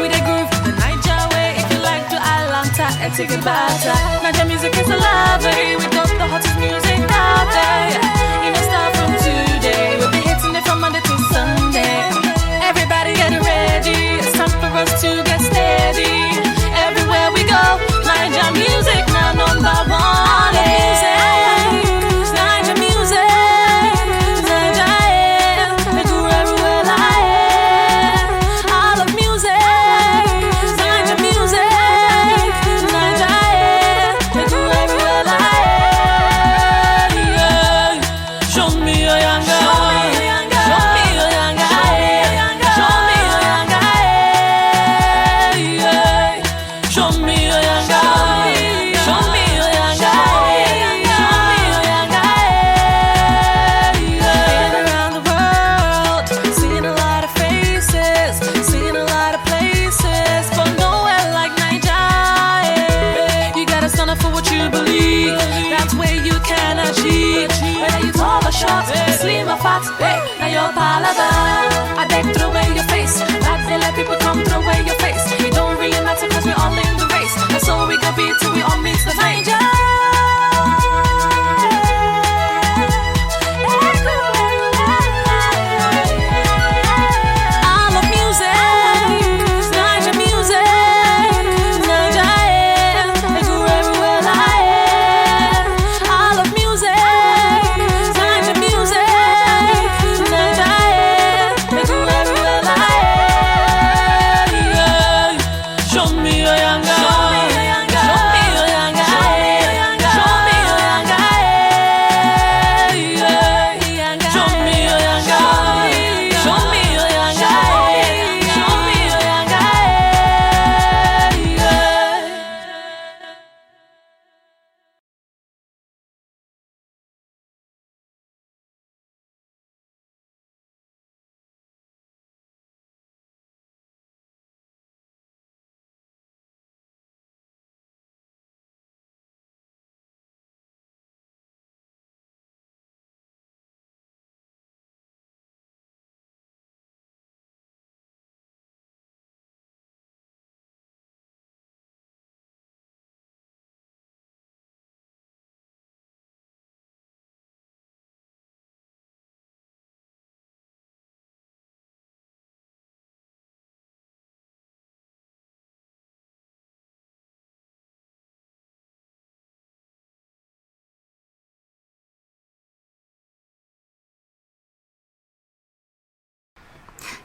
With a groove, the Niger way. If you like to Atlanta, take it back. Niger music is alive, eh? We got the hottest music out there. Even start from today, we'll be hitting it from Monday to Sunday. Everybody get ready, it's time for us to get steady. Everywhere we go, Niger music now number one. Niger music, Niger, yeah. They go everywhere like, yeah. I love music, Niger music, Niger, yeah. They go everywhere like, yeah. Show me your yanga, show me your yanga, show me your yanga, yeah. Show me your yanga, show me your yanga, show me your yanga, yeah. Been around the world, seen a lot of faces, seen a lot of places, but nowhere like Niger, yeah. You gotta stand up for what you believe, that's where you can achieve. Whether you tall or short, slim or fat, hey, now you're Palaban. I beg, throw away your face, like they let people come throw away your face. It don't really matter cause we're all in the race. That's all we gonna be till we all meet the Niger. I love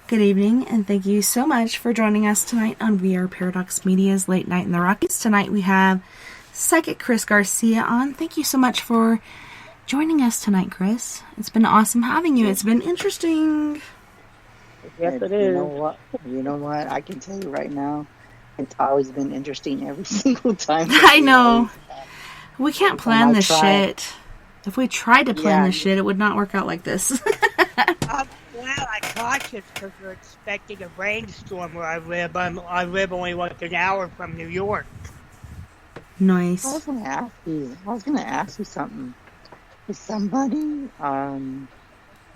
Good evening, and thank you so much for joining us tonight on We Are Paradox Media's Late Night in the Rockies. Tonight we have Psychic Chris Garcia on. Thank you so much for joining us tonight, Chris. It's been awesome having you. It's been interesting. Yes, it is. You know what? I can tell you right now, it's always been interesting every single time. I know. We can't plan this shit. If we tried to plan this shit, it would not work out like this. Well, I cautious because we're expecting a rainstorm where I live. I live only like an hour from New York. Nice. I was gonna ask you something. Is somebody, I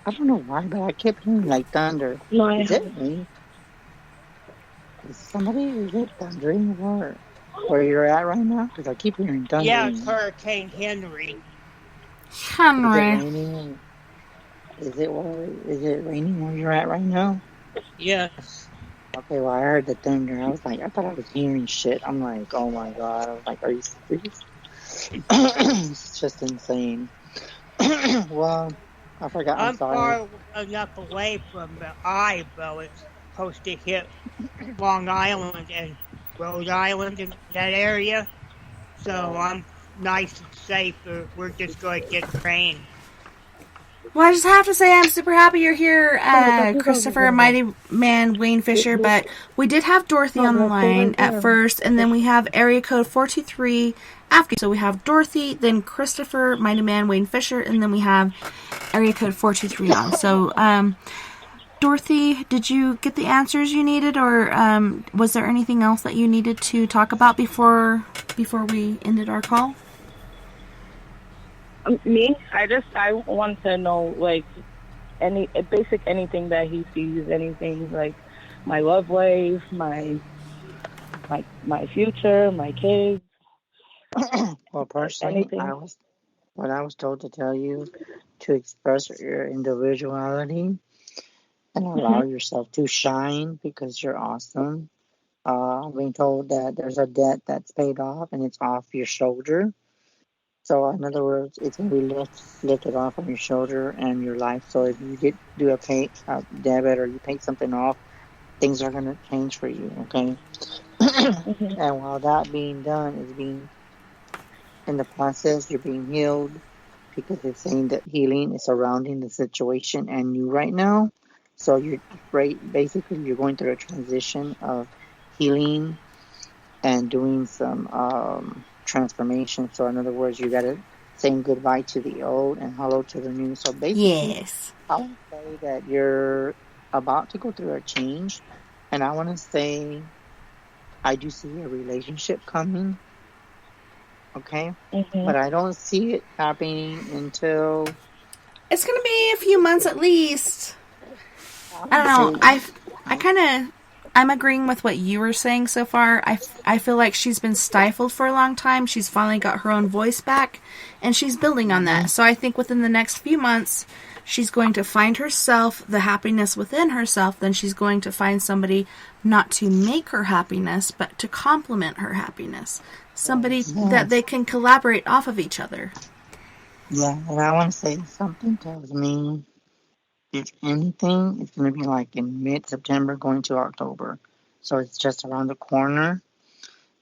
don't know why, but I kept hearing like thunder. No, Is it me? Is it thundering where you're at right now? Because I keep hearing thunder. Yeah, it's Hurricane Henry. Henry. Is it raining where you're at right now? Yes. Okay, well, I heard the thunder. I thought I was hearing shit. I'm like, oh my god. I was like, are you serious? It's just insane. Well, I forgot. I'm sorry. Far enough away from the eye, though. It's supposed to hit Long Island and Rhode Island in that area. So I'm nice and safe. We're just going to get rain. Well, I just have to say I'm super happy you're here, Christopher, Mighty Man, Wayne Fisher, but we did have Dorothy on the line at first, and then we have area code 423 after. So we have Dorothy, then Christopher, Mighty Man, Wayne Fisher, and then we have area code 423 on. So, Dorothy, did you get the answers you needed, or was there anything else that you needed to talk about before we ended our call? Me? I want to know, like, anything that he sees, anything like my love life, my future, my kids. Well, personally, I was told to tell you to express your individuality and allow yourself to shine because you're awesome. I've been told that there's a debt that's paid off and it's off your shoulder. So, in other words, it's going to be lifted off on your shoulder and your life. So, if you do a debit or you pay something off, things are going to change for you, okay? And while that being done is being in the process, you're being healed because it's saying that healing is surrounding the situation and you right now. So, basically, you're going through a transition of healing and doing some transformation. So in other words, you gotta say goodbye to the old and hello to the new. So basically, yes, I would say that you're about to go through a change, and I want to say I do see a relationship coming, okay, but I don't see it happening until it's gonna be a few months at least. I don't know. I'm agreeing with what you were saying so far. I feel like she's been stifled for a long time. She's finally got her own voice back, and she's building on that. So I think within the next few months, she's going to find herself, the happiness within herself. Then she's going to find somebody not to make her happiness, but to complement her happiness. Somebody that they can collaborate off of each other. Yeah, and I want to say something tells me, if anything, it's going to be like in mid-September going to October. So it's just around the corner.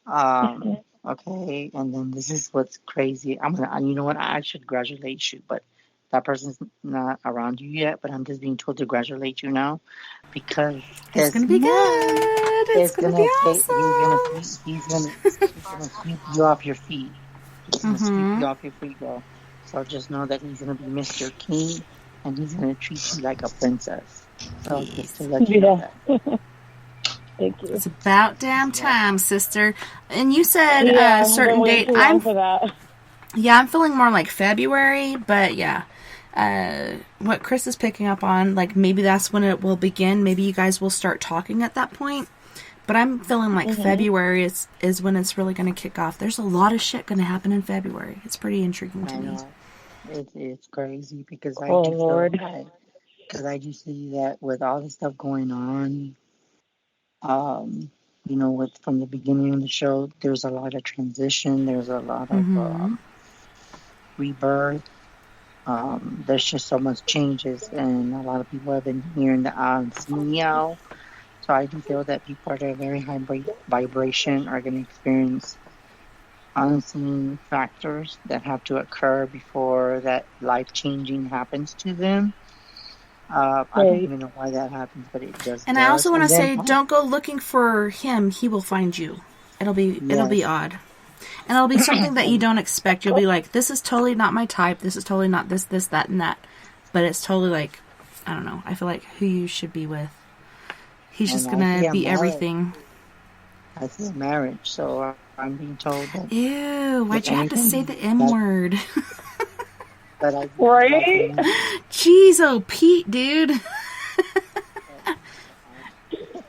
Okay, and then this is what's crazy. You know what? I should congratulate you, but that person's not around you yet, but I'm just being told to congratulate you now because it's going to be good. It's going to be awesome. He's going to sweep you off your feet. He's going to sweep you off your feet, girl. So just know that he's going to be Mr. King. And he's going to treat you like a princess. So just to let you know that. Thank you. It's about damn time, sister. And you said a certain date. I'm feeling more like February, but yeah. What Chris is picking up on, like maybe that's when it will begin. Maybe you guys will start talking at that point. But I'm feeling like February is when it's really going to kick off. There's a lot of shit going to happen in February. It's pretty intriguing to me. It's crazy because I do see that with all the stuff going on, from the beginning of the show, there's a lot of transition, there's a lot of rebirth, there's just so much changes, and a lot of people have been hearing the meow. So I do feel that people at a very high vibration are going to experience unseen factors that have to occur before that life-changing happens to them. I don't even know why that happens, but it just And does. I also want to say, then, don't go looking for him. He will find you. It'll be odd. And it'll be something that you don't expect. You'll be like, this is totally not my type. This is totally not this, that, and that. But it's totally like, I don't know. I feel like who you should be with. He's just going to be everything. I feel marriage, so I'm being told that. Ew, why'd you have to say the M word? Right? Jeez, oh, Pete, dude.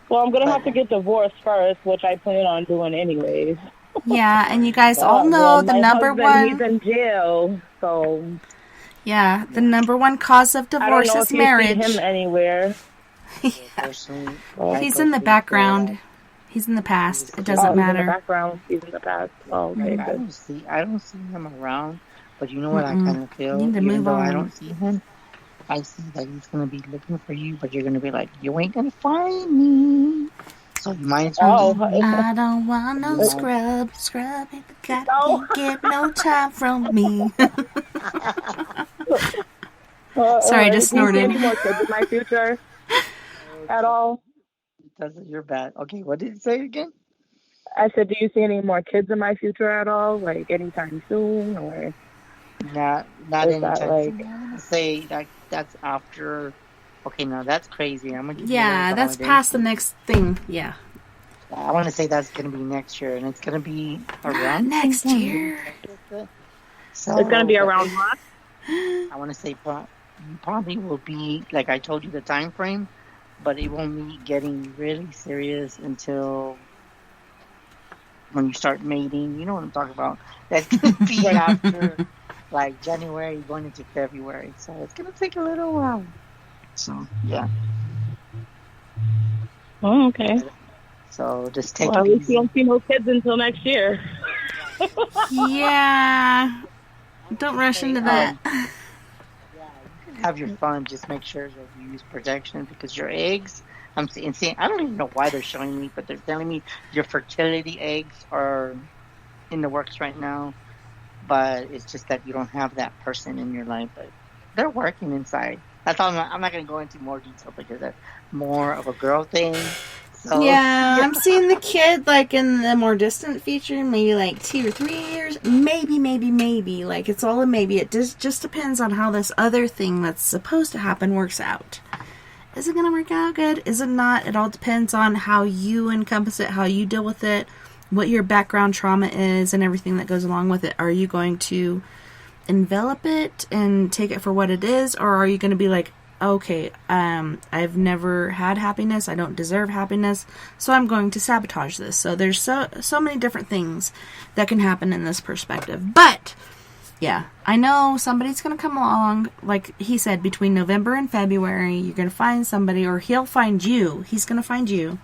Well, I'm going to have to get divorced first, which I plan on doing anyways. Yeah, and you guys all know the number one... He's in jail, so... Yeah, the number one cause of divorce is marriage. I don't know if you see him anywhere. He's in the background. He's in the past. It doesn't matter. He's in the background. He's in the past. Oh, okay. I don't see him around, but you know what I kind of feel? You need to move on. I don't see him. I see that he's going to be looking for you, but you're going to be like, you ain't going to find me. So you might as well. I don't want no scrub. Ain't the cat can't get no time from me. Sorry, I just snorted. Do you see any more kids in my future at all? You're bad. Okay, what did it say again? I said, do you see any more kids in my future at all? Like anytime soon, or not anytime soon. I'm gonna say that's after. Okay, now that's crazy. I'm gonna give you that's past the next thing. Yeah. I want to say that's gonna be next year, and it's gonna be around next year. So it's gonna be around what? I want to say probably will be like I told you the time frame, but it won't be getting really serious until when you start mating. You know what I'm talking about? That's gonna be after like January going into February. So it's gonna take a little while. So yeah. Oh, okay. So just take at it least easy. you don't see no kids until next year. Yeah. Don't rush into that. Have your fun. Just make sure that you use protection because your eggs. I'm seeing. I don't even know why they're showing me, but they're telling me your fertility eggs are in the works right now. But it's just that you don't have that person in your life. But they're working inside. That's all. I'm not going to go into more detail because that's more of a girl thing. So, yeah, I'm seeing the kid like in the more distant future, maybe like 2 or 3 years, maybe. Like it's all a maybe. It just depends on how this other thing that's supposed to happen works out. Is it going to work out good? Is it not? It all depends on how you encompass it, how you deal with it, what your background trauma is, and everything that goes along with it. Are you going to envelop it and take it for what it is, or are you going to be like, okay, I've never had happiness, I don't deserve happiness, so I'm going to sabotage this. So there's so many different things that can happen in this perspective. But yeah, I know somebody's going to come along, like he said, between November and February, you're going to find somebody, or he'll find you. He's going to find you.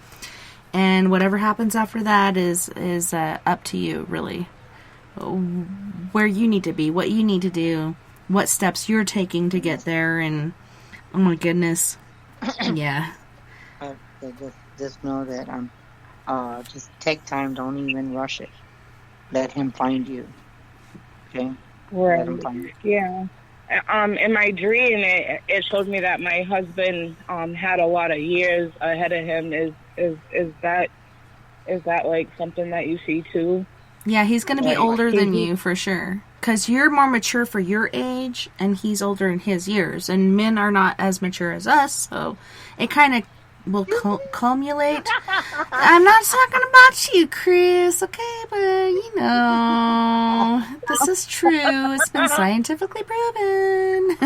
And whatever happens after that is up to you, really. Where you need to be, what you need to do, what steps you're taking to get there, and oh my goodness. Yeah. Just know that just take time, don't even rush it. Let him find you. Okay? Right. Let him find you. Yeah. In my dream, it showed me that my husband had a lot of years ahead of him. Is that like something that you see too? Yeah, he's going to be older than you for sure. Because you're more mature for your age, and he's older in his years. And men are not as mature as us, so it kind of will culminate. I'm not talking about you, Chris, okay? But, you know, this is true. It's been scientifically proven.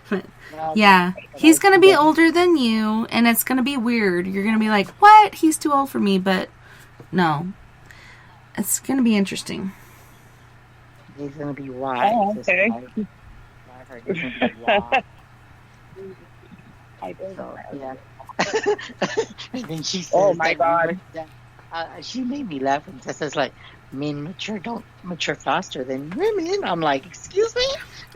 But, yeah, he's going to be older than you, and it's going to be weird. You're going to be like, what? He's too old for me, but no. It's going to be interesting. He's going to be wise. Oh, okay. I don't know. Yeah. And then she says, oh my God. She made me laugh and Tessa's like, men don't mature faster than women. I'm like, excuse me?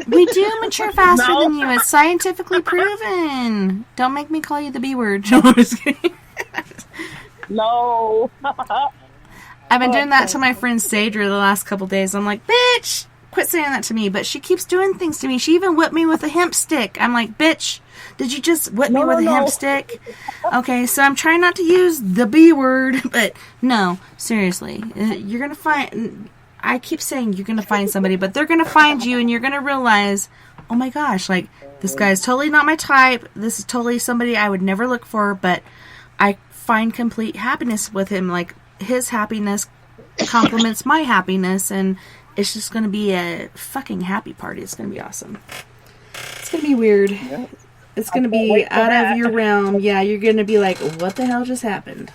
We do mature faster No. than you. It's scientifically proven. Don't make me call you the B word. No, I'm just kidding. No. I've been doing that to my friend Sadra the last couple days. I'm like, bitch, quit saying that to me. But she keeps doing things to me. She even whipped me with a hemp stick. I'm like, bitch, did you just whip me with a hemp stick? Okay, so I'm trying not to use the B word. But no, seriously. You're going to find... I keep saying you're going to find somebody, but they're going to find you and you're going to realize, oh my gosh, like, this guy's totally not my type. This is totally somebody I would never look for, but I find complete happiness with him. Like, his happiness complements my happiness, and it's just going to be a fucking happy party. It's going to be awesome. It's going to be weird. Yeah. It's going to be out of your realm. Yeah, you're going to be like, what the hell just happened?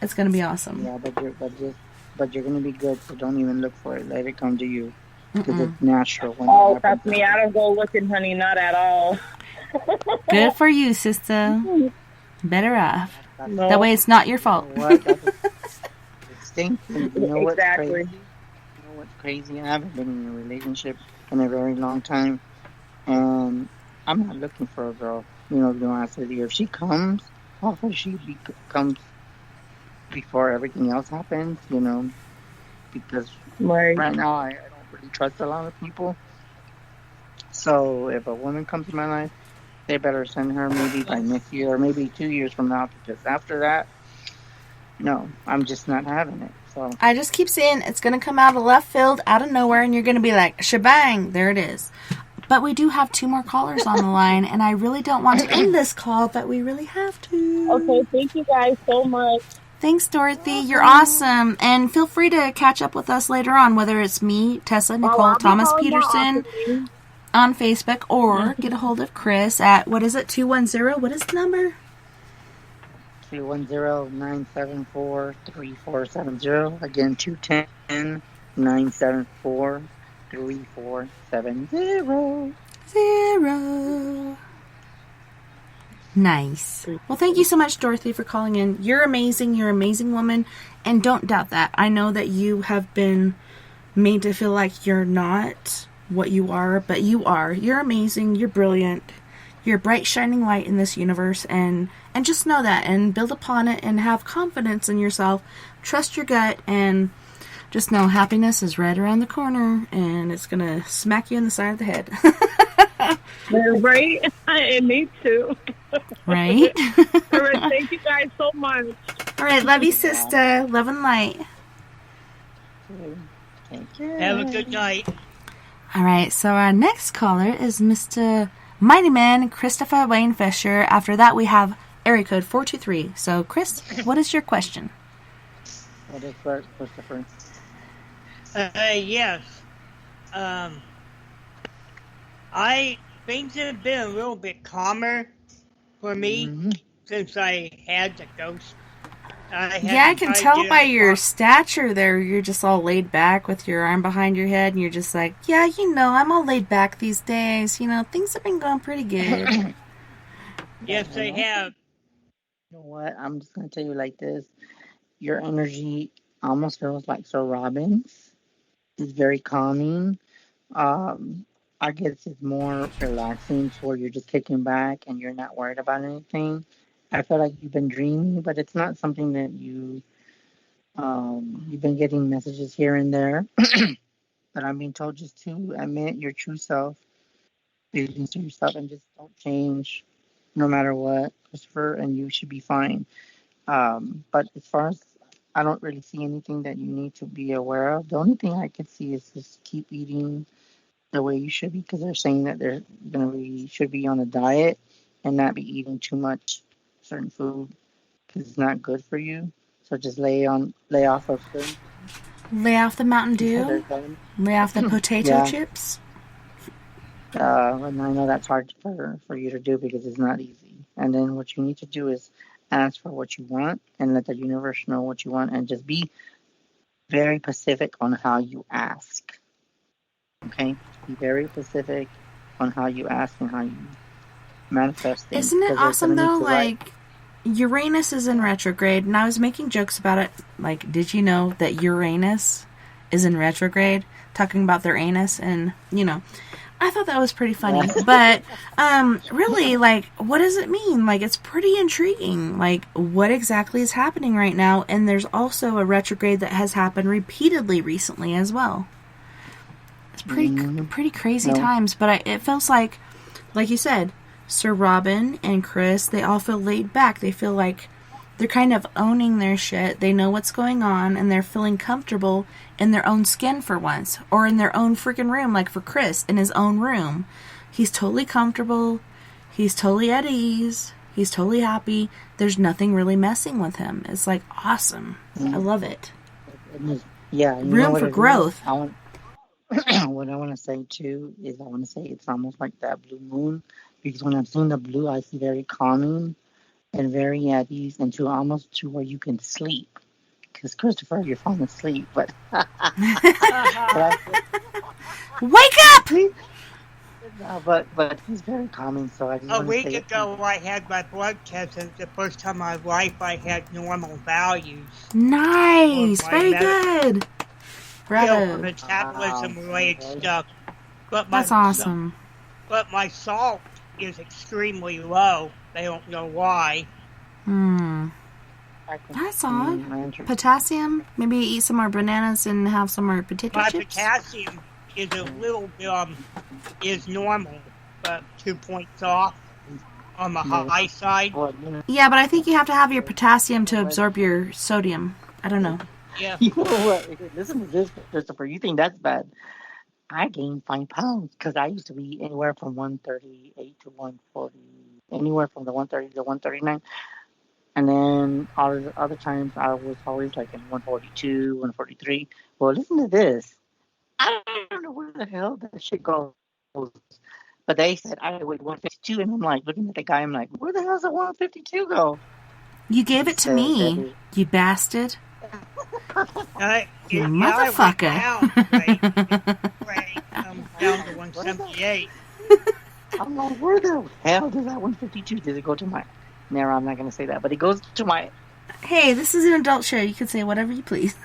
It's going to be awesome. Yeah, but you're gonna be good. So don't even look for it. Let it come to you because it's natural. When Oh, trust me, I don't go looking, honey, not at all. Good for you, sister. Better off. No. That way it's not your fault. You know what? It's stinking. You know what's Exactly. crazy? You know what's crazy? I haven't been in a relationship in a very long time, and I'm not looking for a girl. You know, to be honest with you, if she comes, hopefully comes before everything else happens. You know, because right now I don't really trust a lot of people. So if a woman comes in my life, they better send her maybe by next year or maybe 2 years from now, because after that, no, I'm just not having it. So I just keep saying it's going to come out of left field, out of nowhere, and you're going to be like, shebang, there it is. But we do have 2 more callers on the line, and I really don't want to end this call, but we really have to. Okay, thank you guys so much. Thanks, Dorothy. You're awesome. And feel free to catch up with us later on, whether it's me, Tessa, Nicole, Thomas Peterson on Facebook, or get a hold of Chris at, what is it, 210? What is the number? 210-974-3470. Again, 210-974-3470. 0. Nice. Well, thank you so much, Dorothy, for calling in. You're amazing. You're an amazing woman. And don't doubt that. I know that you have been made to feel like you're not what you are, but you are. You're amazing. You're brilliant. You're a bright, shining light in this universe. And just know that and build upon it and have confidence in yourself. Trust your gut and just know happiness is right around the corner and it's going to smack you in the side of the head. Right? It needs to. Right? All right, thank you guys so much. All right, love you, sister. Love and light. Thank you. Have a good night. All right, so our next caller is Mr. Mighty Man Christopher Wayne Fisher. After that, we have area code 423. So, Chris, what is your question? What is that, Christopher? Yes. Things have been a little bit calmer for me since I had the ghost. I can tell by your stature there. You're just all laid back with your arm behind your head, and you're just like, yeah, you know, I'm all laid back these days. You know, things have been going pretty good. Yes, they have. You know what? I'm just going to tell you like this. Your energy almost feels like Sir Robin's. It's very calming. I guess it's more relaxing, so you're just kicking back and you're not worried about anything. I feel like you've been dreaming, but it's not something that you've been getting messages here and there. But I'm being told just to admit your true self, be to yourself, and just don't change no matter what, Christopher, and you should be fine. But as far as I don't really see anything that you need to be aware of. The only thing I can see is just keep eating the way you should be, because they're saying that they're should be on a diet and not be eating too much certain food because it's not good for you. So just lay off of food. Lay off the Mountain Dew. Lay off the potato chips. And I know that's hard for you to do because it's not easy. And then what you need to do is ask for what you want and let the universe know what you want, and just be very specific on how you ask. Okay? Be very specific on how you ask and how you manifest things. Isn't it awesome though? Like, Uranus is in retrograde, and I was making jokes about it. Like, did you know that Uranus is in retrograde? Talking about their anus, and, I thought that was pretty funny. But, really, like, what does it mean? Like, it's pretty intriguing. Like, what exactly is happening right now? And there's also a retrograde that has happened repeatedly recently as well. It's pretty crazy times, but it feels like you said, Sir Robin and Chris, they all feel laid back. They feel like they're kind of owning their shit. They know what's going on, and they're feeling comfortable in their own skin for once, or in their own freaking room, like for Chris, in his own room. He's totally comfortable. He's totally at ease. He's totally happy. There's nothing really messing with him. It's like awesome. I love it. Yeah. Room for growth. What I want to say too is it's almost like that blue moon, because when I'm seeing the blue, I see very calming and very at ease, and almost to where you can sleep. Because Christopher, you're falling asleep, but wake up! No, but he's very calming. So I just a week ago, I had my blood test, and it's the first time in my life I had normal values. Nice, very good. Bravo. For metabolism-related stuff. But that's awesome. But my salt is extremely low. They don't know why. That's odd. Potassium? Maybe eat some more bananas and have some more potato chips? My potassium is a little is normal, but 2 points off on the high side. Yeah, but I think you have to have your potassium to absorb your sodium. I don't know. Yeah. You know what? Listen to this, Christopher. You think that's bad? I gained 5 pounds because I used to be anywhere from 138 to 140, anywhere from the 130 to 139. And then all the other times I was always like in 142, 143. Well, listen to this. I don't know where the hell that shit goes. But they said I weighed 152, and I'm like looking at the guy. I'm like, where the hell does the 152 go? You gave it to me, you bastard. You motherfucker. I'm down to 178. I'm like, where the hell does that 152? Did it go to my... No, I'm not going to say that, but it goes to my... Hey, this is an adult show. You can say whatever you please.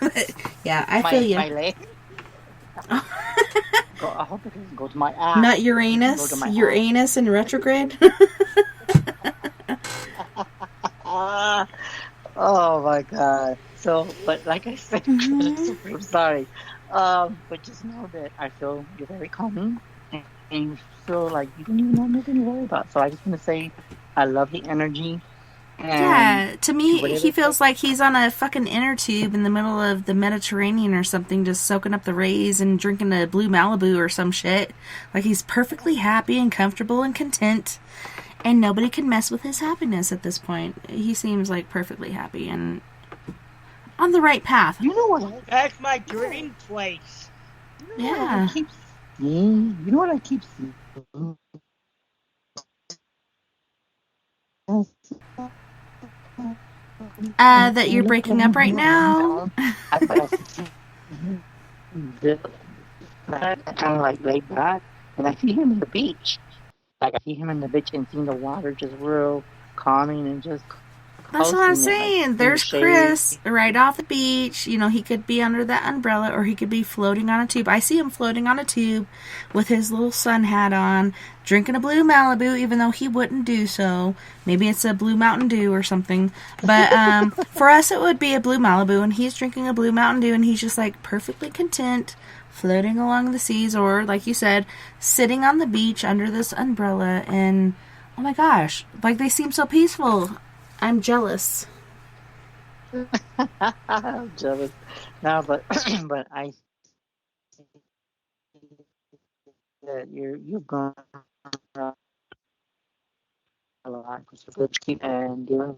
Yeah, I feel you. My leg. I hope it doesn't go to my ass. Not Uranus? Uranus in retrograde? Oh my god. So, but like I said, I'm sorry. But just know that I feel you're very calming, and you feel like you don't even know nothing to worry about. So I just want to say I love the energy. Yeah, to me, he feels like he's on a fucking inner tube in the middle of the Mediterranean or something, just soaking up the rays and drinking a blue Malibu or some shit. Like, he's perfectly happy and comfortable and content, and nobody can mess with his happiness at this point. He seems like perfectly happy and on the right path. You know what? That's my dream place. Yeah. You know what I keep seeing? That you're breaking up right now? I kind of like laid back, and I see him in the beach. Like I see him in the beach and seeing the water just real calming and just... That's what I'm saying. Like, there's Chris right off the beach. You know, he could be under that umbrella or he could be floating on a tube. I see him floating on a tube with his little sun hat on, drinking a blue Malibu, even though he wouldn't do so. Maybe it's a blue Mountain Dew or something. But for us, it would be a blue Malibu, and he's drinking a blue Mountain Dew, and he's just like perfectly content, floating along the seas, or like you said, sitting on the beach under this umbrella. And oh my gosh, like they seem so peaceful. I'm jealous. I'm jealous. No, but I see that you've gone a lot. And doing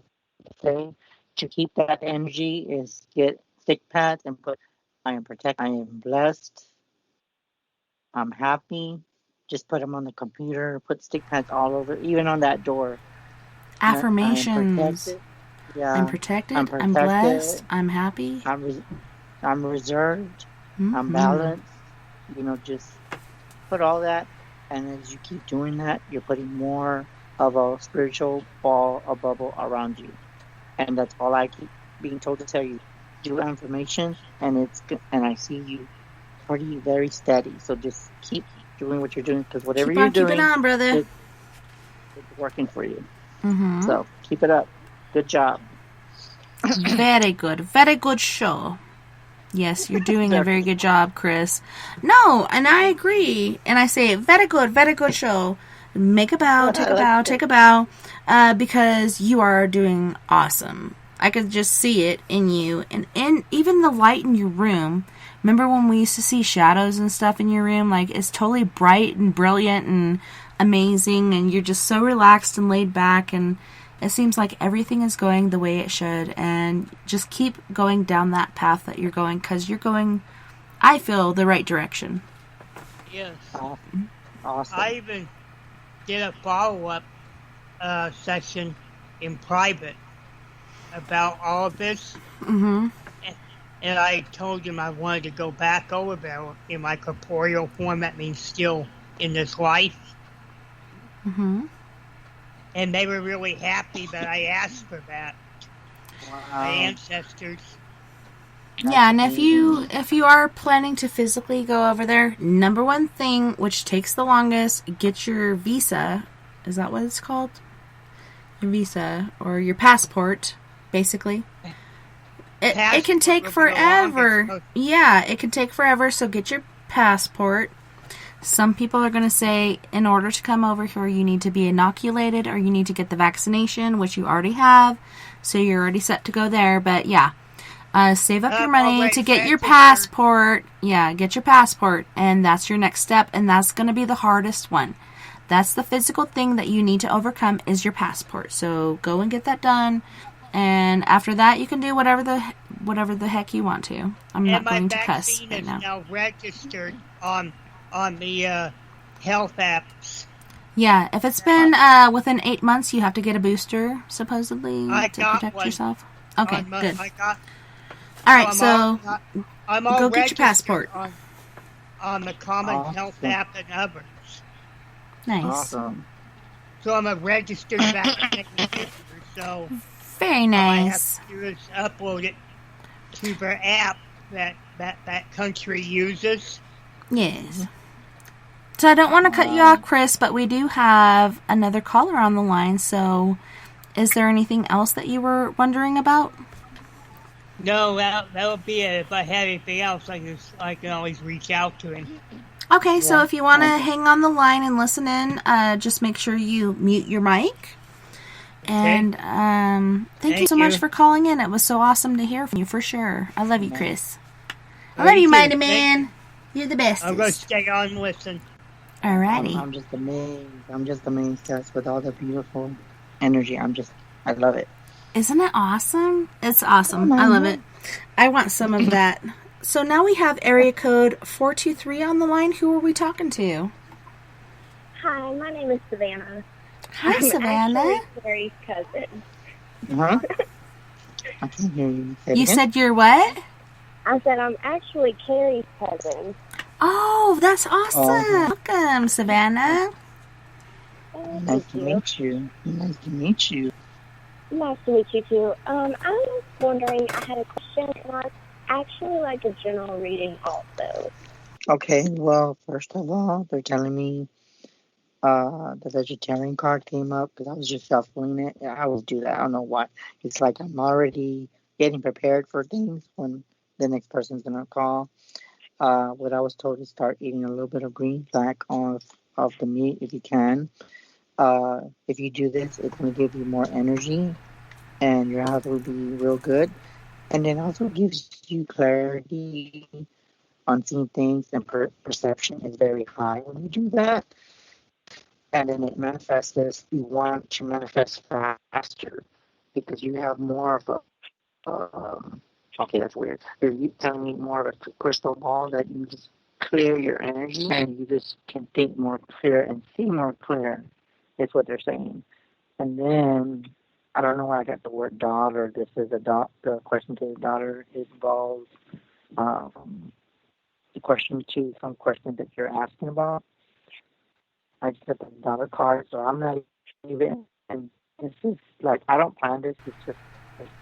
thing to keep that energy is get stick pads and put. I am protected. I am blessed. I'm happy. Just put them on the computer. Put stick pads all over, even on that door. Affirmations. I'm protected. I'm blessed. I'm happy. I'm reserved. I'm balanced. You know, just put all that, and as you keep doing that, you're putting more of a spiritual ball, a bubble around you. and that's all I keep being told to tell you. Do affirmations, and I see you pretty very steady. So just keep doing what you're doing, because whatever Keep you're on keeping doing, on, brother. it's working for you. Mm-hmm. So keep it up. Good job. Very good. Very good show. Yes, you're doing a very good job, Chris. No, and I agree. And I say, very good show. Make a bow, take a bow, take a bow, because you are doing awesome. I could just see it in you, and in even the light in your room. Remember when we used to see shadows and stuff in your room? Like, it's totally bright and brilliant and amazing, and you're just so relaxed and laid back, and it seems like everything is going the way it should, and just keep going down that path that you're going, because you're going, I feel, the right direction. Yes. Awesome. I even did a follow-up session in private about all of this. Mm-hmm. And I told them I wanted to go back over there in my corporeal form. That means still in this life. Mm-hmm. And they were really happy that I asked for that. Wow. My ancestors. Yeah, and if you are planning to physically go over there, number one thing, which takes the longest, get your visa. Is that what it's called? Your visa or your passport, basically. It can take forever. Yeah, it can take forever, so get your passport. Some people are going to say, in order to come over here, you need to be inoculated or you need to get the vaccination, which you already have, so you're already set to go there. But yeah, save up your money to get your passport. Yeah, get your passport, and that's your next step, and that's going to be the hardest one. That's the physical thing that you need to overcome is your passport. So go and get that done, and after that, you can do whatever the heck you want to. I'm not going to cuss right now. And my vaccine is now registered on the health apps. Yeah, if it's been within 8 months, you have to get a booster, supposedly, to protect yourself. Okay, good. All right, so go get your passport. On the Common Health app and others. Nice. Awesome. So I'm a registered vaccinated user, so very nice. All I have to do is upload it to the app that country uses. Yes. So I don't want to cut you off, Chris, but we do have another caller on the line. So, is there anything else that you were wondering about? No, that would be it. If I had anything else, I can always reach out to him. Okay, so if you want to hang on the line and listen in, just make sure you mute your mic. And thank you so much for calling in. It was so awesome to hear from you, for sure. I love you, Chris. I love you, mighty man. You're the best. I'm going to stay on and listen. Alrighty. I'm just amazed. I'm just amazed, Tess, with all the beautiful energy. I love it. Isn't it awesome? It's awesome. I love it. I want some of that. So now we have area code 423 on the line. Who are we talking to? Hi, my name is Savannah. Hi, Savannah. I'm actually Carrie's cousin. Huh? I can hear you. You said you're what? I said I'm actually Carrie's cousin. Oh, that's awesome. Welcome, Savannah. Nice to meet you. Nice to meet you. Nice to meet you, too. I was wondering, I had a question, and I actually like a general reading also. Okay, well, first of all, they're telling me the vegetarian card came up because I was just shuffling it. I always do that. I don't know why. It's like I'm already getting prepared for things when the next person's going to call. What I was told is start eating a little bit of green fat off the meat if you can. If you do this, it's going to give you more energy and your health will be real good. And it also gives you clarity on seeing things, and perception is very high when you do that. And then it manifests as you want to manifest faster because you have more of a okay, that's weird. You're telling me more of a crystal ball that you just clear your energy and you just can think more clear and see more clear, is what they're saying. And then, I don't know why I got the word daughter. This is the question to the daughter. It involves the question to some question that you're asking about. I just got the daughter card, so I'm not even, and it's just like, I don't plan this. It's just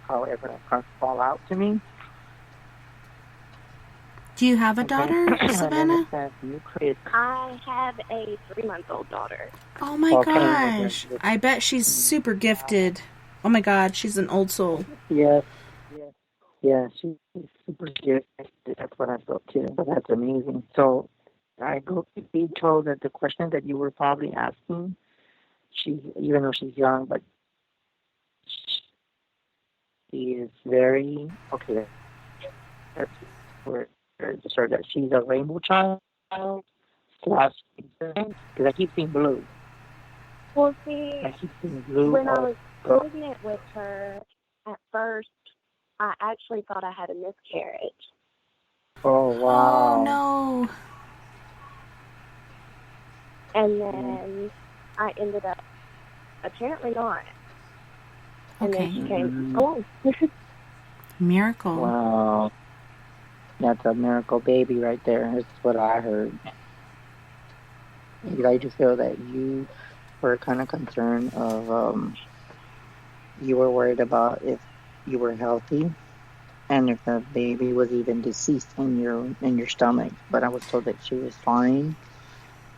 however that cards fall out to me. Do you have a daughter, Savannah? I have a 3-month-old daughter. Oh my gosh. I bet she's super gifted. Oh my god, she's an old soul. Yes. Yeah, she's super gifted. That's what I thought too. But that's amazing. So I go to be told that the question that you were probably asking, even though she's young, but she is very okay. That's where so that she's a rainbow child slash because I keep seeing blue. Well, see, I keep seeing blue. When I was pregnant with her, at first, I actually thought I had a miscarriage. Oh, wow. Oh, no. And then I ended up apparently not. And then she came along. Miracle. Wow. That's a miracle baby right there. That's what I heard. I just feel that you were kind of concerned of, you were worried about if you were healthy and if the baby was even deceased in your stomach. But I was told that she was fine.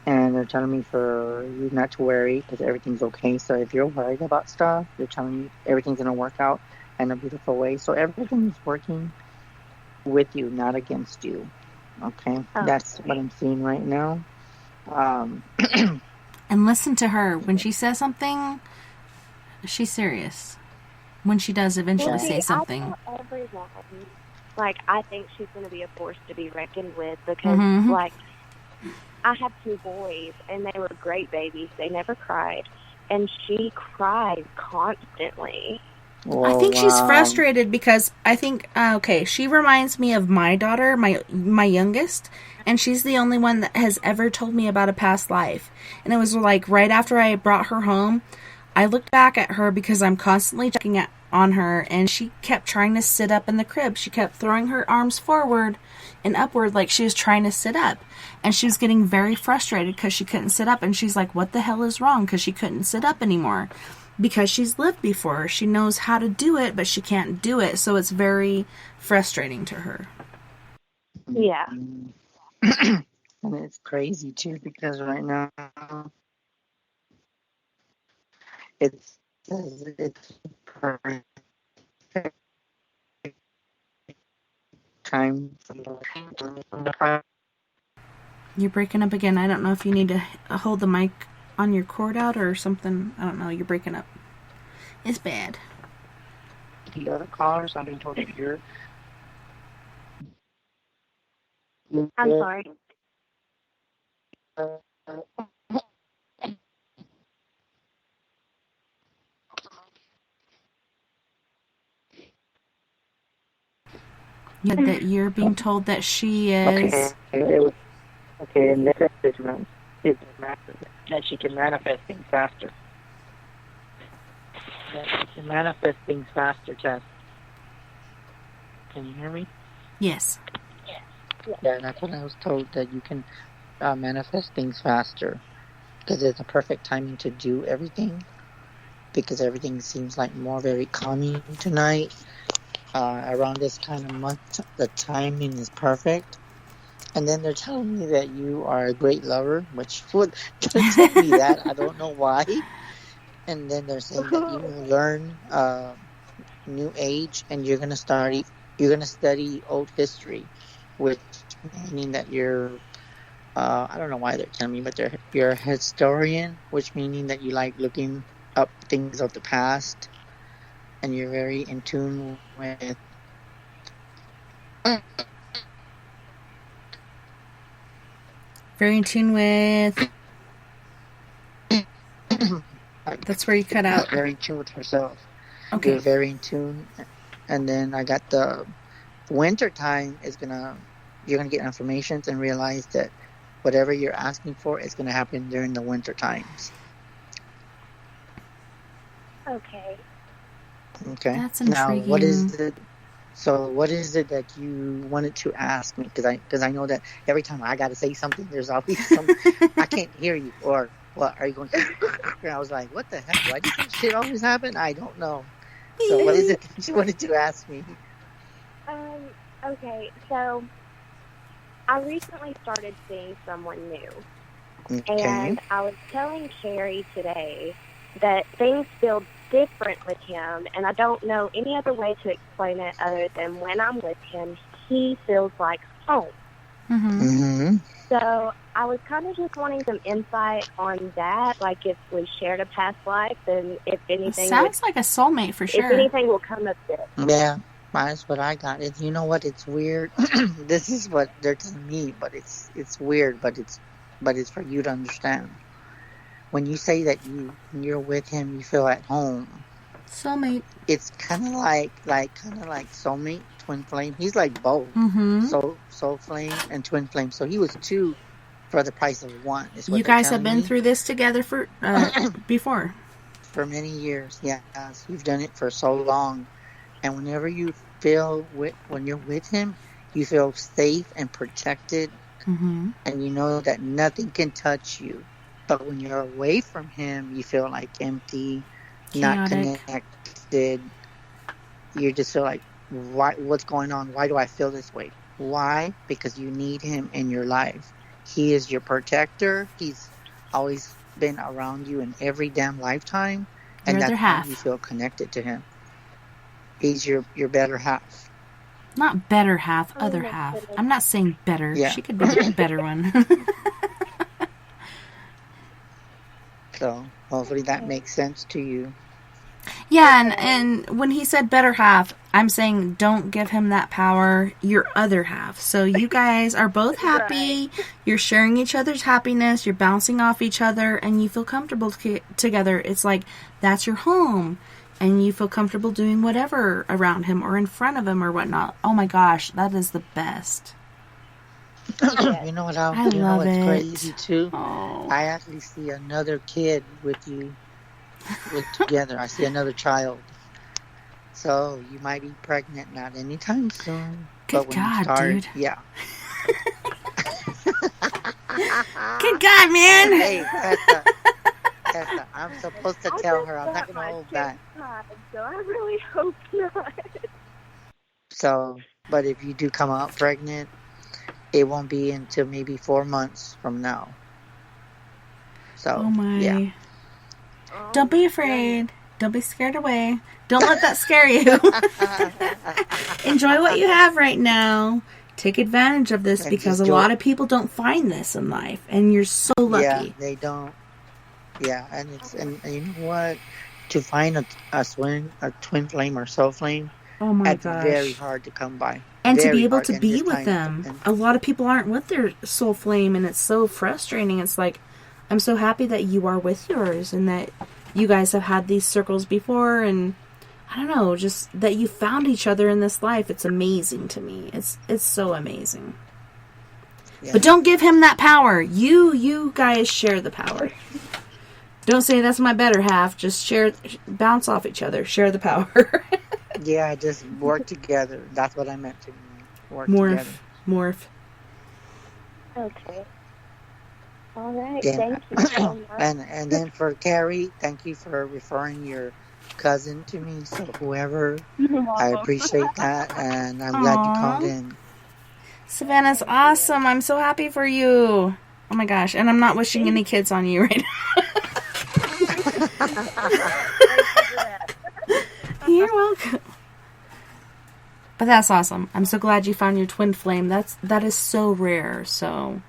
And they're telling me for you not to worry because everything's okay. So if you're worried about stuff, they're telling me everything's going to work out in a beautiful way. So everything is working with you, not against you. Okay? That's what I'm seeing right now. And listen to her. When she says something, she's serious. When she does eventually say something. I tell everyone, I think she's going to be a force to be reckoned with because, I have 2 boys, and they were great babies. They never cried. And she cried constantly. Oh, I think she's frustrated because I think, she reminds me of my daughter, my youngest, and she's the only one that has ever told me about a past life. And it was right after I brought her home, I looked back at her because I'm constantly checking on her, and she kept trying to sit up in the crib. She kept throwing her arms forward and upward like she was trying to sit up. And she was getting very frustrated because she couldn't sit up. And she's like, what the hell is wrong? Because she couldn't sit up anymore. Because she's lived before. She knows how to do it, but she can't do it. So it's very frustrating to her. Yeah. And it's crazy, too, because right now it's perfect time. You're breaking up again. I don't know if you need to hold the mic on your cord out or something. I don't know. You're breaking up. It's bad. The other callers, I've been told that you're... I'm sorry. Yeah, that you're being told that she is... Okay, and this is that she can manifest things faster. That she can manifest things faster, Tess. Can you hear me? Yes. Yeah, that's what I was told, that you can manifest things faster. Because it's a perfect timing to do everything. Because everything seems like more very calming tonight. Around this kind of month, the timing is perfect. And then they're telling me that you are a great lover, which would tell me that. I don't know why. And then they're saying that you will learn new age, and you're gonna study old history, which meaning that you're I don't know why they're telling me, but you're a historian, which meaning that you like looking up things of the past, and you're very in tune with. Very in tune with... That's where you cut out. Very in tune with herself. Okay. You're very in tune. And then I got the winter time you're gonna get information and realize that whatever you're asking for is gonna happen during the winter times. Okay. Okay. That's intriguing. Now, what is it that you wanted to ask me? Because I know that every time I got to say something, there's always some I can't hear you, or what are you going? And I was like, what the heck? Why does this shit always happen? I don't know. So what is it that you wanted to ask me? Okay, so I recently started seeing someone new. Okay. And I was telling Carrie today that things feel different with him, and I don't know any other way to explain it other than when I'm with him, he feels like home. Mm-hmm. So I was kind of just wanting some insight on that, like if we shared a past life, and if anything... Sounds like a soulmate for sure. If anything will come of this. Yeah, that's what I got. You know what? It's weird. This is what they're telling me, but it's weird, but it's for you to understand. When you say that when you're with him, you feel at home. Soulmate. It's kind of like soulmate, twin flame. He's like both. Mm-hmm. Soul flame and twin flame. So he was two for the price of one. Is what you guys have been through this together for before. For many years, yes. You've done it for so long. And whenever you feel when you're with him, you feel safe and protected. Mm-hmm. And you know that nothing can touch you. But when you're away from him, you feel like empty, not connected. You just feel like, what's going on? Why do I feel this way? Why? Because you need him in your life. He is your protector. He's always been around you in every damn lifetime. And that's why you feel connected to him. He's your better half. Not better half, other half. I'm not saying better. Yeah. She could be the better one. So hopefully that makes sense to you. Yeah, and when he said better half, I'm saying don't give him that power, your other half. So you guys are both happy, you're sharing each other's happiness, you're bouncing off each other, and you feel comfortable together. It's like, that's your home, and you feel comfortable doing whatever around him or in front of him or whatnot. Oh my gosh, that is the best. You know what? I love what's it. crazy too? Oh. I actually see another kid with you together. I see another child. So you might be pregnant, not anytime soon. Good but when God, you start, dude. Yeah. Good God, man. Hey, Tessa, I'm supposed to tell her. I'm not going to hold back. So I really hope not. So, but if you do come out pregnant, it won't be until maybe 4 months from now. So, Oh my. yeah. Don't be afraid. Don't be scared away. Don't let that scare you. Enjoy what you have right now. Take advantage of this, because a lot of people don't find this in life, and you're so lucky. Yeah, they don't. Yeah, and you know what? To find a twin flame or soul flame, oh my that's gosh, very hard to come by. And very to be able hard to be with them. A lot of people aren't with their soul flame, and it's so frustrating. It's like, I'm so happy that you are with yours, and that you guys have had these circles before, and I don't know, just that you found each other in this life. It's amazing to me. It's so amazing. Yeah. But don't give him that power. You guys share the power. Don't say that's my better half. Just bounce off each other. Share the power. Yeah, just work together. That's what I meant to work together. Morph. Okay. All right. Yeah. Thank you so much. And then for Carrie, thank you for referring your cousin to me. So whoever, I appreciate that, and I'm glad you called in. Savannah's awesome. I'm so happy for you. Oh my gosh. And I'm not wishing any kids on you right now. You're welcome. But that's awesome. I'm so glad you found your twin flame. That is so rare. So,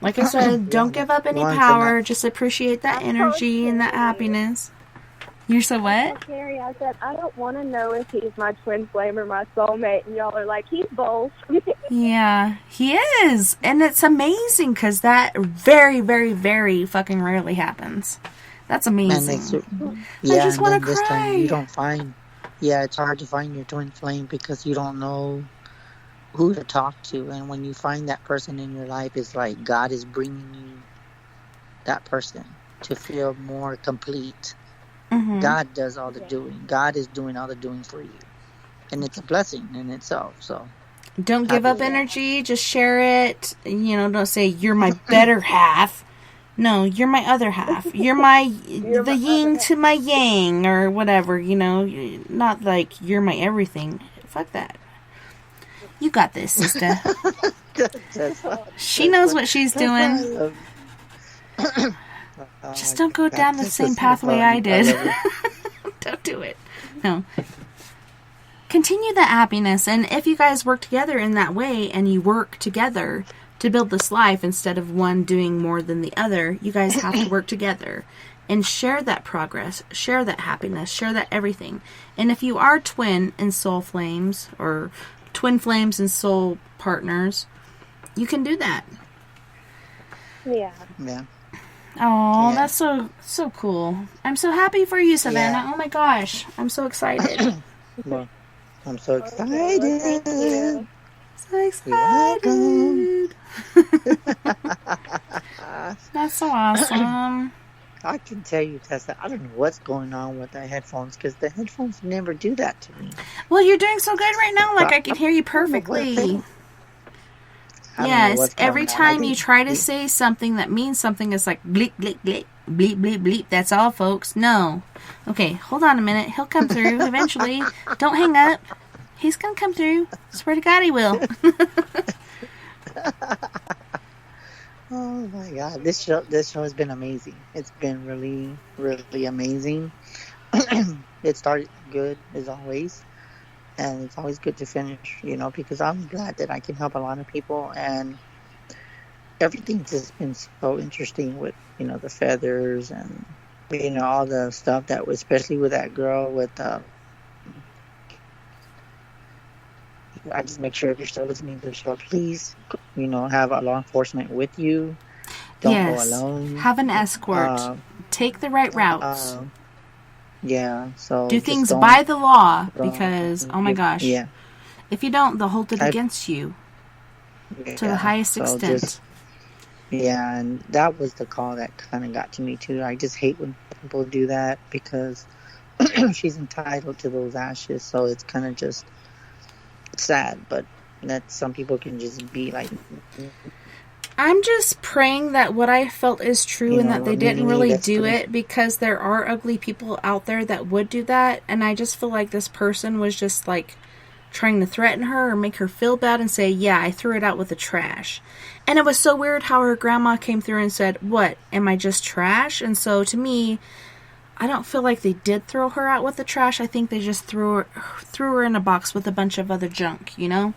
like I said, don't give up any power. Just appreciate that energy and that happiness. You're so what? Carrie, I said, I don't want to know if he's my twin flame or my soulmate. And y'all are like, he's both. Yeah, he is. And it's amazing, because that very, very, very fucking rarely happens. That's amazing. Yeah, I just want to cry. This time you don't find... Yeah, it's hard to find your twin flame because you don't know who to talk to. And when you find that person in your life, it's like God is bringing you that person to feel more complete. Mm-hmm. God does all the doing. God is doing all the doing for you. And it's a blessing in itself. So don't give up energy. Just share it. Don't say you're my better half. No, you're my other half. You're the yin to my yang, or whatever, you know. Not like you're my everything. Fuck that. You got this, sister. She knows what she's doing. Just don't go down the same pathway I did. Don't do it. No. Continue the happiness, and if you guys work together in that way, and you work together to build this life instead of one doing more than the other, you guys have to work together and share that progress, share that happiness, share that everything. And if you are twin and soul flames, or twin flames and soul partners, you can do that. Yeah. Yeah. Oh, Yeah. that's so cool. I'm so happy for you, Savannah. Yeah. Oh my gosh. I'm so excited. Well, I'm so excited. So excited. That's so awesome. I can tell you, Tessa, I don't know what's going on with the headphones, because the headphones never do that to me. Well, you're doing so good right now. Like, I can hear you perfectly. Yes, every time you try to say something that means something, it's like bleep, bleep, bleep, bleep, bleep, bleep. That's all, folks. No. Okay, hold on a minute. He'll come through eventually. Don't hang up. He's going to come through. Swear to God he will. Oh my God, this show has been amazing. It's been really, really amazing. It started good as always, and it's always good to finish, you know, because I'm glad that I can help a lot of people, and everything's just been so interesting with, you know, the feathers and, you know, all the stuff that was, especially with that girl with I just make sure if you're still listening to the show, please, you know, have a law enforcement with you. Don't go alone. Have an escort. Take the right routes. Yeah, so do things by the law, because, oh my gosh. Yeah. If you don't, they'll hold it against you to the highest extent. Yeah, and that was the call that kind of got to me too. I just hate when people do that, because she's entitled to those ashes, so it's kind of just sad, but that some people can just be like, I'm just praying that what I felt is true, and that they didn't really do it, because there are ugly people out there that would do that, and I just feel like this person was just like trying to threaten her or make her feel bad and say, yeah, I threw it out with the trash. And it was so weird how her grandma came through and said, what, am I just trash? And so to me, I don't feel like they did throw her out with the trash. I think they just threw her in a box with a bunch of other junk, you know?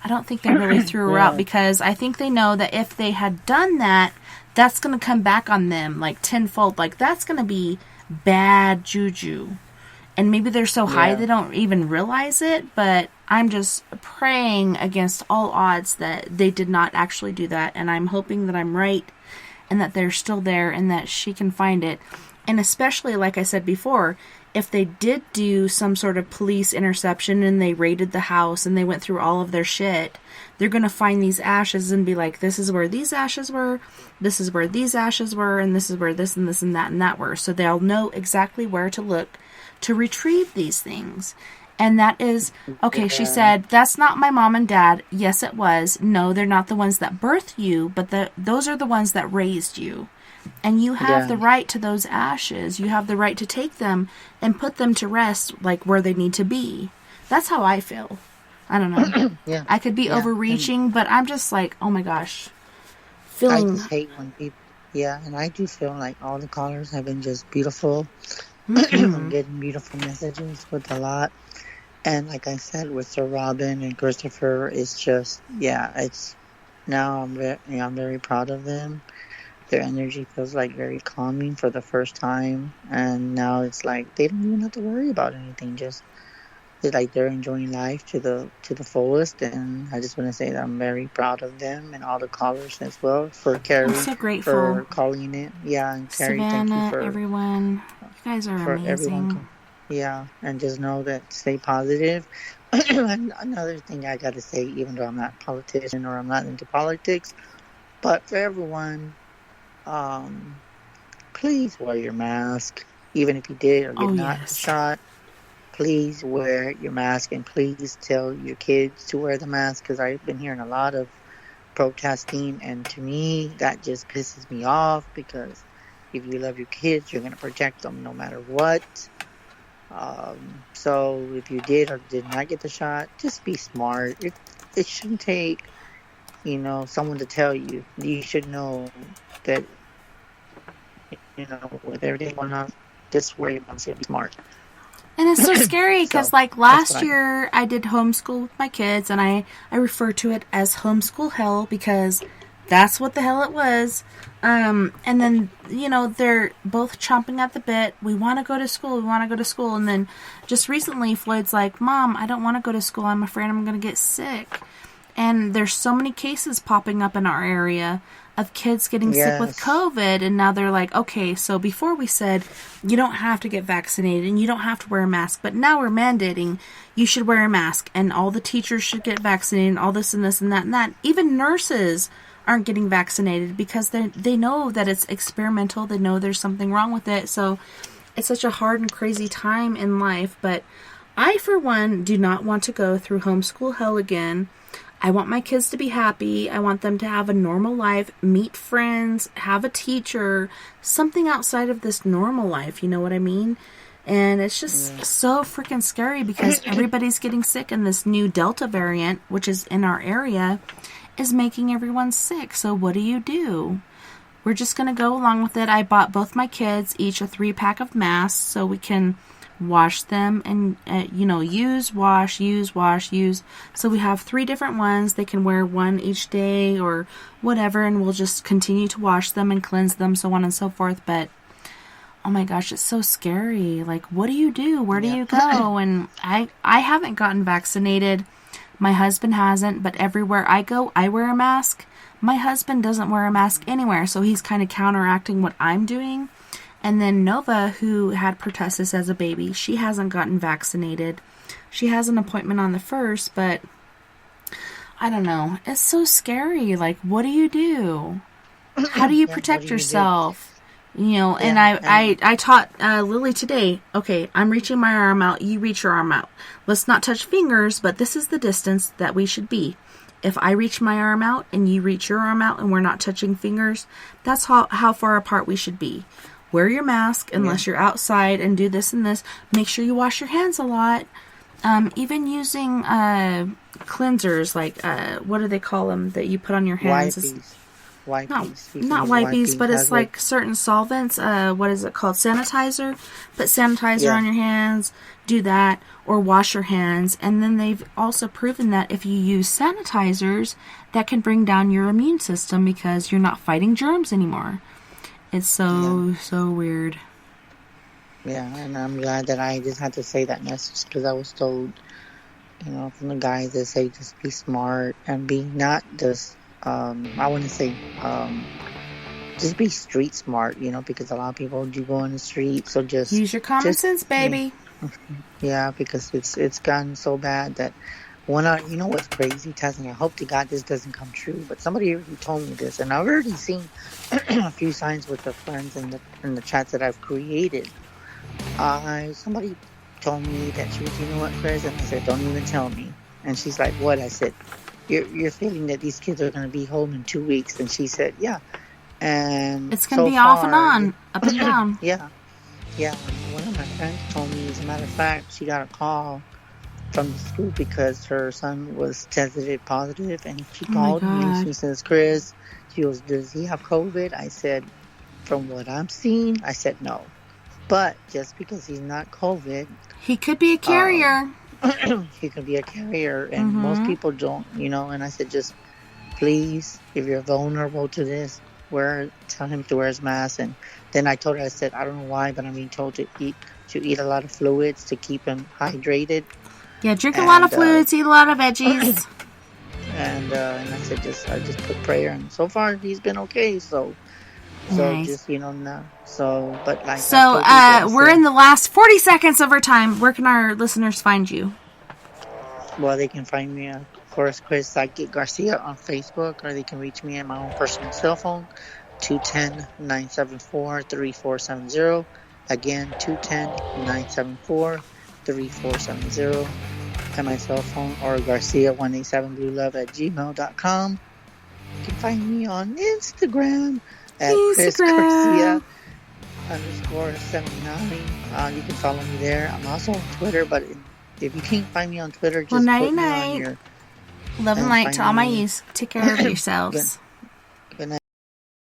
I don't think they really threw her out, because I think they know that if they had done that, that's going to come back on them like tenfold. Like, that's going to be bad juju. And maybe they're so high they don't even realize it, but I'm just praying against all odds that they did not actually do that, and I'm hoping that I'm right and that they're still there and that she can find it. And especially, like I said before, if they did do some sort of police interception and they raided the house and they went through all of their shit, they're going to find these ashes and be like, this is where these ashes were, this is where these ashes were, and this is where this and this and that were. So they'll know exactly where to look to retrieve these things. And that is, okay, she said, that's not my mom and dad. Yes, it was. No, they're not the ones that birthed you, but those are the ones that raised you. And you have the right to those ashes. You have the right to take them and put them to rest, like where they need to be. That's how I feel. I don't know. I could be overreaching, but I'm just like, oh my gosh. I just hate when people, and I do feel like all the callers have been just beautiful. I'm getting beautiful messages with a lot. And like I said, with Sir Robin and Christopher, it's just, it's, now I'm very proud of them. Their energy feels like very calming for the first time, and now it's like they don't even have to worry about anything. Just it's like they're enjoying life to the fullest. And I just want to say that I'm very proud of them and all the callers as well, for Carrie. I'm so grateful for calling it. Yeah, and Carrie, Savannah, thank you for everyone. You guys are amazing. Everyone. Yeah, and just know that stay positive. And another thing I got to say, even though I'm not a politician or I'm not into politics, but for everyone, please wear your mask. Even if you did or did not shot, please wear your mask, and please tell your kids to wear the mask, because I've been hearing a lot of protesting, and to me that just pisses me off, because if you love your kids, you're going to protect them no matter what. So if you did or did not get the shot, just be smart. It shouldn't take, someone to tell you. You should know that, with everything going on, just worry about it, be smart. And it's so scary because, last year I did homeschool with my kids, and I refer to it as homeschool hell because that's what the hell it was. And then, they're both chomping at the bit. We want to go to school. And then just recently, Floyd's like, Mom, I don't want to go to school. I'm afraid I'm going to get sick. And there's so many cases popping up in our area of kids getting sick with COVID. And now they're like, okay, so before we said you don't have to get vaccinated and you don't have to wear a mask, but now we're mandating you should wear a mask and all the teachers should get vaccinated and all this and this and that and that. Even nurses aren't getting vaccinated because they know that it's experimental. They know there's something wrong with it. So it's such a hard and crazy time in life. But I, for one, do not want to go through homeschool hell again. I want my kids to be happy. I want them to have a normal life, meet friends, have a teacher, something outside of this normal life. You know what I mean? And it's just so freaking scary because everybody's getting sick, and this new Delta variant, which is in our area, is making everyone sick. So what do? We're just going to go along with it. I bought both my kids each a 3-pack of masks so we can wash them and, use, wash, use. So we have 3 different ones. They can wear one each day or whatever, and we'll just continue to wash them and cleanse them, so on and so forth. But, oh my gosh, it's so scary. Like, what do you do? Where do you go? And I haven't gotten vaccinated. My husband hasn't, but everywhere I go, I wear a mask. My husband doesn't wear a mask anywhere, so he's kind of counteracting what I'm doing. And then Nova, who had pertussis as a baby, she hasn't gotten vaccinated. She has an appointment on the 1st, but I don't know. It's so scary. Like, what do you do? How do you protect yourself? And I taught Lily today, okay, I'm reaching my arm out, you reach your arm out. Let's not touch fingers, but this is the distance that we should be. If I reach my arm out and you reach your arm out and we're not touching fingers, that's how far apart we should be. Wear your mask unless you're outside and do this and this. Make sure you wash your hands a lot. Even using cleansers, like, what do they call them that you put on your hands? Wipes. Not wipes, but it's like certain solvents. What is it called? Sanitizer. Put sanitizer on your hands. Do that. Or wash your hands. And then they've also proven that if you use sanitizers, that can bring down your immune system because you're not fighting germs anymore. It's so weird. Yeah, and I'm glad that I just had to say that message because I was told, from the guys that say just be smart and be not just, I want to say, just be street smart, because a lot of people do go in the street, so just use your common sense, baby. Yeah, because it's gotten so bad that what's crazy, Tess, and I hope to God this doesn't come true, but somebody already told me this, and I've already seen a few signs with the friends in the chats that I've created. Somebody told me that she was, you know what, Chris? And I said, don't even tell me. And she's like, what? I said, you're feeling that these kids are going to be home in 2 weeks. And she said, yeah. And it's going to be off and on, up and down. Yeah. One of my friends told me, as a matter of fact, she got a call from the school because her son was tested positive, and she called me and she says, Chris, she goes, does he have COVID? I said, from what I'm seeing, I said no. But just because he's not COVID, he could be a carrier. He could be a carrier, and most people don't, and I said, just please, if you're vulnerable to this, tell him to wear his mask. And then I told her, I said, I don't know why, but I'm being told to eat a lot of fluids to keep him hydrated. Yeah, drink a lot of fluids, eat a lot of veggies. And I said, I just put prayer, and so far he's been okay. So nice. Just now. So, but like. So we're in the last 40 seconds of our time. Where can our listeners find you? Well, they can find me, of course, Chris Psychic Garcia on Facebook, or they can reach me at my own personal cell phone, 210-974-3470. Again, 210-974-3470 at my cell phone, or Garcia187bluelove@gmail.com. You can find me on Instagram at Chris Garcia _79. You can follow me there. I'm also on Twitter, but if you can't find me on Twitter, just put me on your... Love and light to all my use. Take care of yourselves.